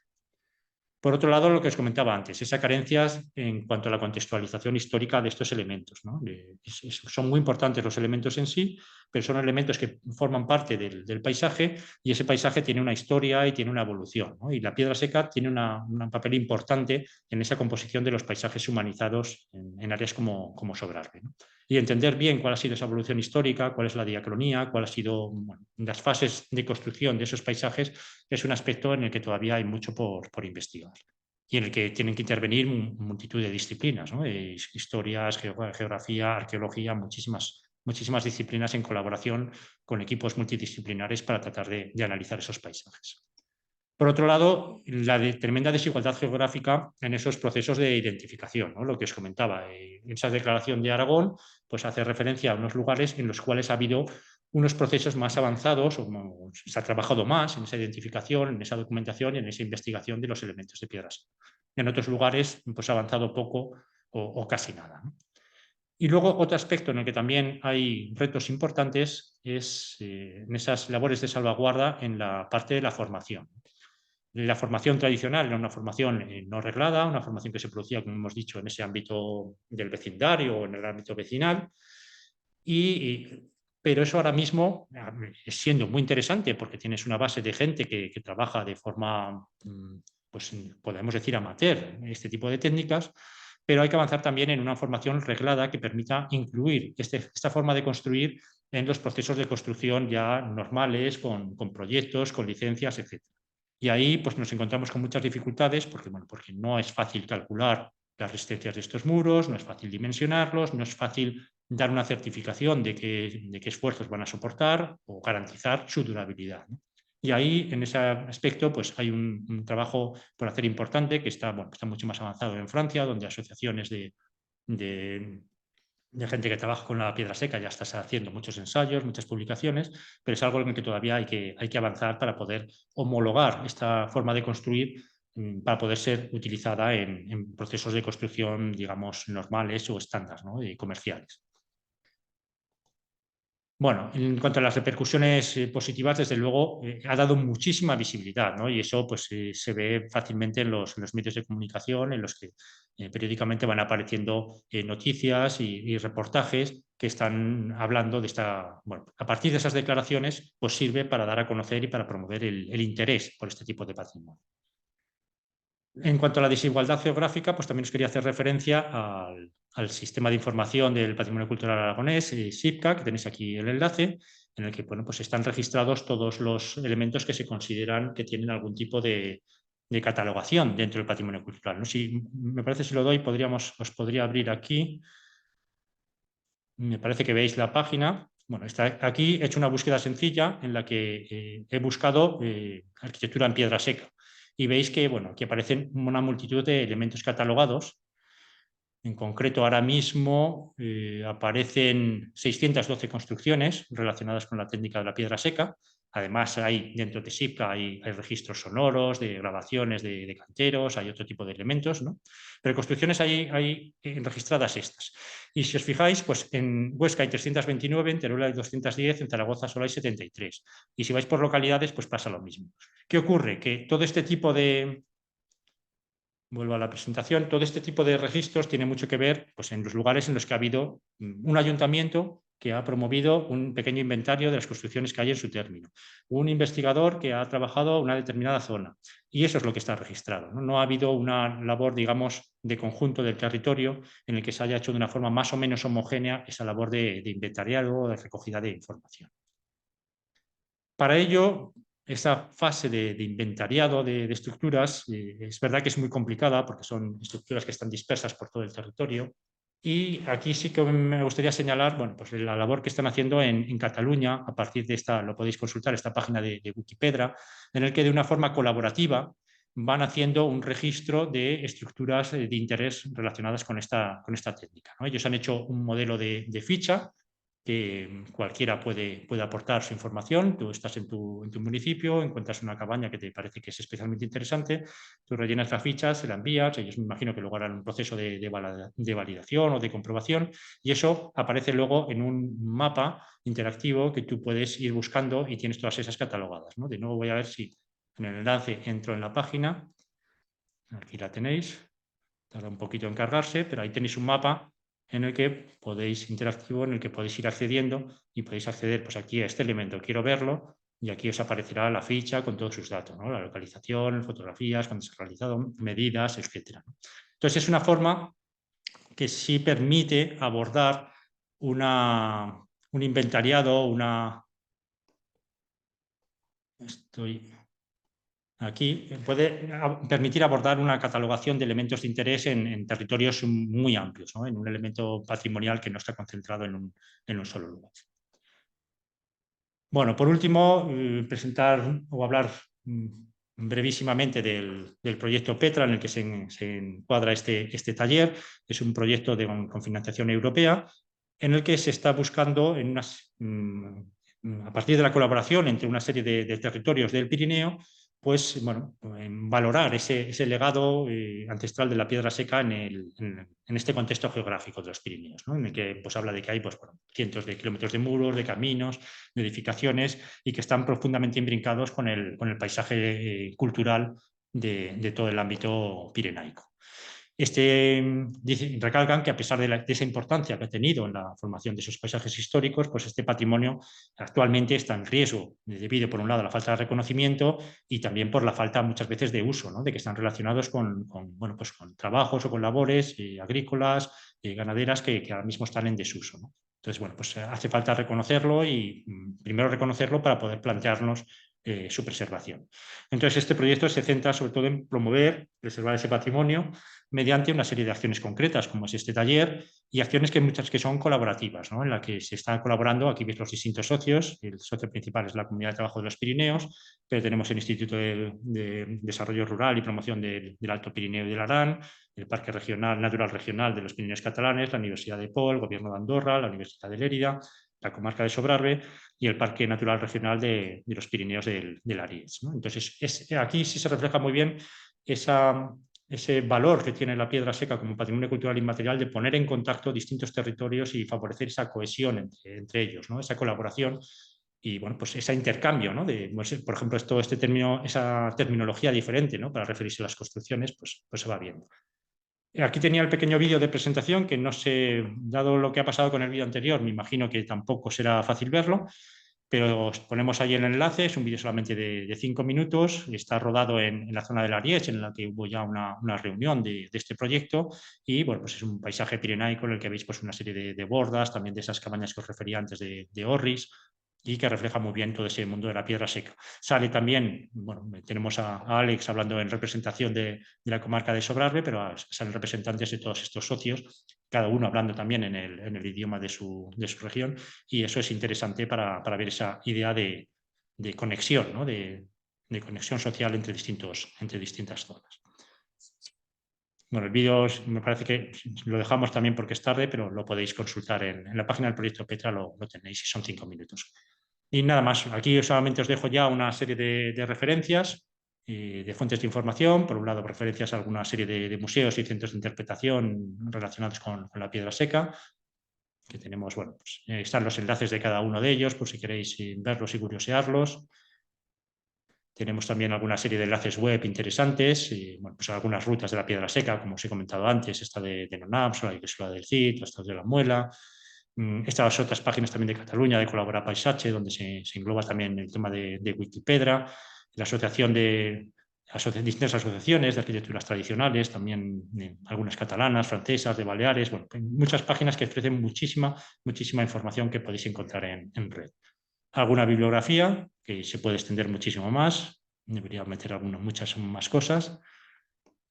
Por otro lado, lo que os comentaba antes, esas carencias en cuanto a la contextualización histórica de estos elementos, ¿no? Son muy importantes los elementos en sí, pero son elementos que forman parte del paisaje y ese paisaje tiene una historia y tiene una evolución, ¿no? Y la piedra seca tiene un papel importante en esa composición de los paisajes humanizados en áreas como Sobrarbe, ¿no? Y entender bien cuál ha sido esa evolución histórica, cuál es la diacronía, cuál ha sido, bueno, las fases de construcción de esos paisajes, es un aspecto en el que todavía hay mucho por investigar y en el que tienen que intervenir multitud de disciplinas, ¿no? Historias, geografía, arqueología, muchísimas disciplinas en colaboración con equipos multidisciplinares para tratar de analizar esos paisajes. Por otro lado, la tremenda desigualdad geográfica en esos procesos de identificación, ¿no? Lo que os comentaba, esa declaración de Aragón pues hace referencia a unos lugares en los cuales ha habido unos procesos más avanzados, o se ha trabajado más en esa identificación, en esa documentación y en esa investigación de los elementos de piedras. En otros lugares pues ha avanzado poco o casi nada, ¿no? Y luego otro aspecto en el que también hay retos importantes es en esas labores de salvaguarda en la parte de la formación. La formación tradicional era una formación no reglada, una formación que se producía, como hemos dicho, en ese ámbito del vecindario o en el ámbito vecinal, pero eso ahora mismo, siendo muy interesante porque tienes una base de gente que trabaja de forma, pues podemos decir, amateur, este tipo de técnicas, pero hay que avanzar también en una formación reglada que permita incluir esta forma de construir en los procesos de construcción ya normales, con proyectos, con licencias, etc. Y ahí pues, nos encontramos con muchas dificultades porque, bueno, porque no es fácil calcular las resistencias de estos muros, no es fácil dimensionarlos, no es fácil dar una certificación de qué esfuerzos van a soportar o garantizar su durabilidad, ¿no? Y ahí, en ese aspecto, pues hay un trabajo por hacer importante que está, bueno, está mucho más avanzado en Francia, donde asociaciones de gente que trabaja con la piedra seca ya está haciendo muchos ensayos, muchas publicaciones, pero es algo en el que todavía hay que avanzar para poder homologar esta forma de construir para poder ser utilizada en procesos de construcción, digamos, normales o estándar, ¿no? Comerciales. Bueno, en cuanto a las repercusiones positivas, desde luego ha dado muchísima visibilidad, ¿no? Y eso pues, se ve fácilmente en los medios de comunicación, en los que periódicamente van apareciendo noticias y reportajes que están hablando de esta... Bueno, a partir de esas declaraciones, pues sirve para dar a conocer y para promover el interés por este tipo de patrimonio. En cuanto a la desigualdad geográfica, pues también os quería hacer referencia al sistema de información del patrimonio cultural aragonés, SIPCA, que tenéis aquí el enlace, en el que bueno, pues están registrados todos los elementos que se consideran que tienen algún tipo de catalogación dentro del patrimonio cultural, ¿no? Si, me parece, si lo doy, os podría abrir aquí. Me parece que veis la página. Bueno, aquí he hecho una búsqueda sencilla en la que he buscado arquitectura en piedra seca. Y veis que, bueno, que aparecen una multitud de elementos catalogados En concreto, ahora mismo aparecen 612 construcciones relacionadas con la técnica de la piedra seca. Además, hay dentro de SIPCA hay registros sonoros, de grabaciones de canteros, hay otro tipo de elementos, ¿no? Pero construcciones hay registradas estas. Y si os fijáis, pues en Huesca hay 329, en Teruel hay 210, en Zaragoza solo hay 73. Y si vais por localidades, pues pasa lo mismo. ¿Qué ocurre? Que todo este tipo de... Vuelvo a la presentación. Todo este tipo de registros tiene mucho que ver pues, en los lugares en los que ha habido un ayuntamiento que ha promovido un pequeño inventario de las construcciones que hay en su término, un investigador que ha trabajado una determinada zona, y eso es lo que está registrado. No ha habido una labor, digamos, de conjunto del territorio en el que se haya hecho de una forma más o menos homogénea esa labor de inventariado o de recogida de información. Para ello, esa fase de inventariado de estructuras es verdad que es muy complicada porque son estructuras que están dispersas por todo el territorio. Y aquí sí que me gustaría señalar bueno, pues la labor que están haciendo en Cataluña, a partir de esta, lo podéis consultar, esta página de Wikipedia, en el que de una forma colaborativa van haciendo un registro de estructuras de interés relacionadas con esta técnica, ¿no? Ellos han hecho un modelo de ficha que cualquiera puede aportar su información. Tú estás en tu municipio, encuentras una cabaña que te parece que es especialmente interesante, tú rellenas la ficha, se la envías, ellos me imagino que luego harán un proceso de validación o de comprobación, y eso aparece luego en un mapa interactivo que tú puedes ir buscando y tienes todas esas catalogadas, ¿no? De nuevo voy a ver si en el enlace entro en la página, aquí la tenéis, tarda un poquito en cargarse, pero ahí tenéis un mapa en el que podéis interactivo, en el que podéis ir accediendo y podéis acceder pues aquí a este elemento, quiero verlo, y aquí os aparecerá la ficha con todos sus datos, ¿no? La localización, fotografías, cuándo se ha realizado, medidas, etc. Entonces es una forma que sí permite abordar un inventariado, Aquí puede permitir abordar una catalogación de elementos de interés en territorios muy amplios, ¿no? En un elemento patrimonial que no está concentrado en un solo lugar. Bueno, por último, presentar o hablar brevísimamente del proyecto Petra en el que se encuadra este taller. Es un proyecto con financiación europea en el que se está buscando a partir de la colaboración entre una serie de territorios del Pirineo, pues bueno, valorar ese legado ancestral de la piedra seca en este contexto geográfico de los Pirineos, ¿no? En el que pues, habla de que hay pues, bueno, cientos de kilómetros de muros, de caminos, de edificaciones, y que están profundamente imbrincados con el paisaje cultural de todo el ámbito pirenaico. Recalcan que a pesar de esa importancia que ha tenido en la formación de esos paisajes históricos, pues este patrimonio actualmente está en riesgo, debido por un lado a la falta de reconocimiento y también por la falta muchas veces de uso, ¿no? De que están relacionados con trabajos o con labores agrícolas, ganaderas que ahora mismo están en desuso, ¿no? Entonces, bueno, pues hace falta reconocerlo y primero reconocerlo para poder plantearnos su preservación. Entonces, este proyecto se centra sobre todo en promover, preservar ese patrimonio mediante una serie de acciones concretas, como es este taller, y acciones muchas que son colaborativas, ¿no? En la que se está colaborando, aquí veis los distintos socios, el socio principal es la Comunidad de Trabajo de los Pirineos, pero tenemos el Instituto de Desarrollo Rural y Promoción del Alto Pirineo y del Aran, el Parque Natural Regional de los Pirineos Catalanes, la Universidad de Pol, el Gobierno de Andorra, la Universidad de Lérida, la comarca de Sobrarbe y el Parque Natural Regional de los Pirineos del Ariets, ¿no? Entonces, aquí sí se refleja muy bien ese valor que tiene la piedra seca como patrimonio cultural inmaterial de poner en contacto distintos territorios y favorecer esa cohesión entre ellos, ¿no? Esa colaboración y bueno, pues ese intercambio, ¿no? Por ejemplo, esa terminología diferente, ¿no? Para referirse a las construcciones, pues se va viendo. Aquí tenía el pequeño vídeo de presentación que no sé, dado lo que ha pasado con el vídeo anterior, me imagino que tampoco será fácil verlo, pero os ponemos ahí el enlace, es un vídeo solamente de 5 minutos, está rodado en la zona del Ariets, en la que hubo ya una reunión de este proyecto, y bueno, pues es un paisaje pirenaico en el que veis pues, una serie de bordas, también de esas cabañas que os refería antes de Orris, y que refleja muy bien todo ese mundo de la piedra seca. Sale también, bueno, tenemos a Alex hablando en representación de la comarca de Sobrarbe, pero salen representantes de todos estos socios, cada uno hablando también en el idioma de su región, y eso es interesante para ver esa idea de conexión, ¿no? de conexión social entre distintas zonas. Bueno, el vídeo me parece que lo dejamos también porque es tarde, pero lo podéis consultar en la página del proyecto Petra, lo tenéis y son 5 minutos. Y nada más, aquí solamente os dejo ya una serie de referencias y de fuentes de información. Por un lado, referencias a alguna serie de museos y centros de interpretación relacionados con la piedra seca, que tenemos, bueno, pues, están los enlaces de cada uno de ellos, por si queréis verlos y curiosearlos. Tenemos también alguna serie de enlaces web interesantes, y, bueno, pues algunas rutas de la piedra seca, como os he comentado antes, esta de Nonaps, la del Cid, esta de la Muela. Estas otras páginas también de Cataluña, de Col·labora Paisatge, donde se engloba también el tema de Wikipedra, la asociación de distintas asociaciones de arquitecturas tradicionales, también algunas catalanas, francesas, de Baleares, bueno, muchas páginas que ofrecen muchísima información que podéis encontrar en red. Alguna bibliografía que se puede extender muchísimo más, debería meter muchas más cosas.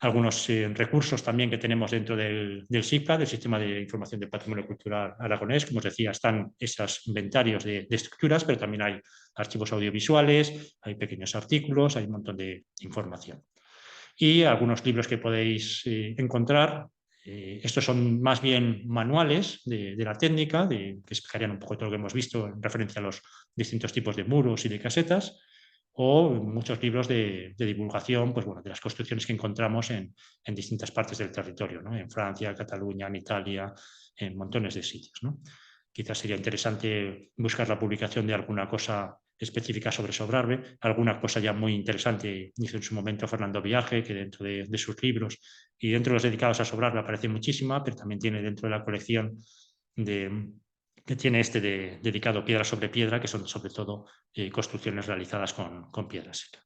Algunos recursos también que tenemos dentro del SIPA, del Sistema de Información del Patrimonio Cultural Aragonés. Como os decía, están esos inventarios de estructuras, pero también hay archivos audiovisuales, hay pequeños artículos, hay un montón de información. Y algunos libros que podéis encontrar. Estos son más bien manuales de la técnica, que explicarían un poco todo lo que hemos visto en referencia a los distintos tipos de muros y de casetas, o muchos libros de divulgación, pues bueno, de las construcciones que encontramos en distintas partes del territorio, ¿no? En Francia, Cataluña, en Italia, en montones de sitios, ¿no? Quizás sería interesante buscar la publicación de alguna cosa específica sobre Sobrarbe, alguna cosa ya muy interesante hizo en su momento Fernando Viaje, que dentro de sus libros y dentro de los dedicados a Sobrarbe aparece muchísima, pero también tiene dentro de la colección que tiene dedicado Piedra sobre Piedra, que son sobre todo construcciones realizadas con piedra seca.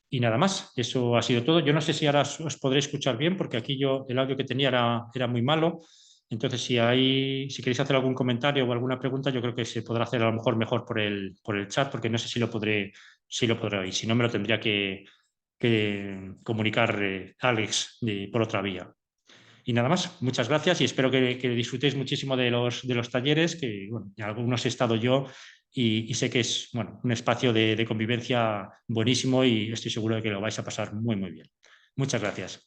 Y nada más, eso ha sido todo. Yo no sé si ahora os podré escuchar bien, porque aquí el audio que tenía era muy malo. Entonces, si queréis hacer algún comentario o alguna pregunta, yo creo que se podrá hacer a lo mejor por el chat, porque no sé si lo podré oír. Si no, me lo tendría que comunicar Alex por otra vía. Y nada más, muchas gracias y espero que disfrutéis muchísimo de los talleres, que bueno, en algunos he estado yo y sé que es un espacio de convivencia buenísimo y estoy seguro de que lo vais a pasar muy, muy bien. Muchas gracias.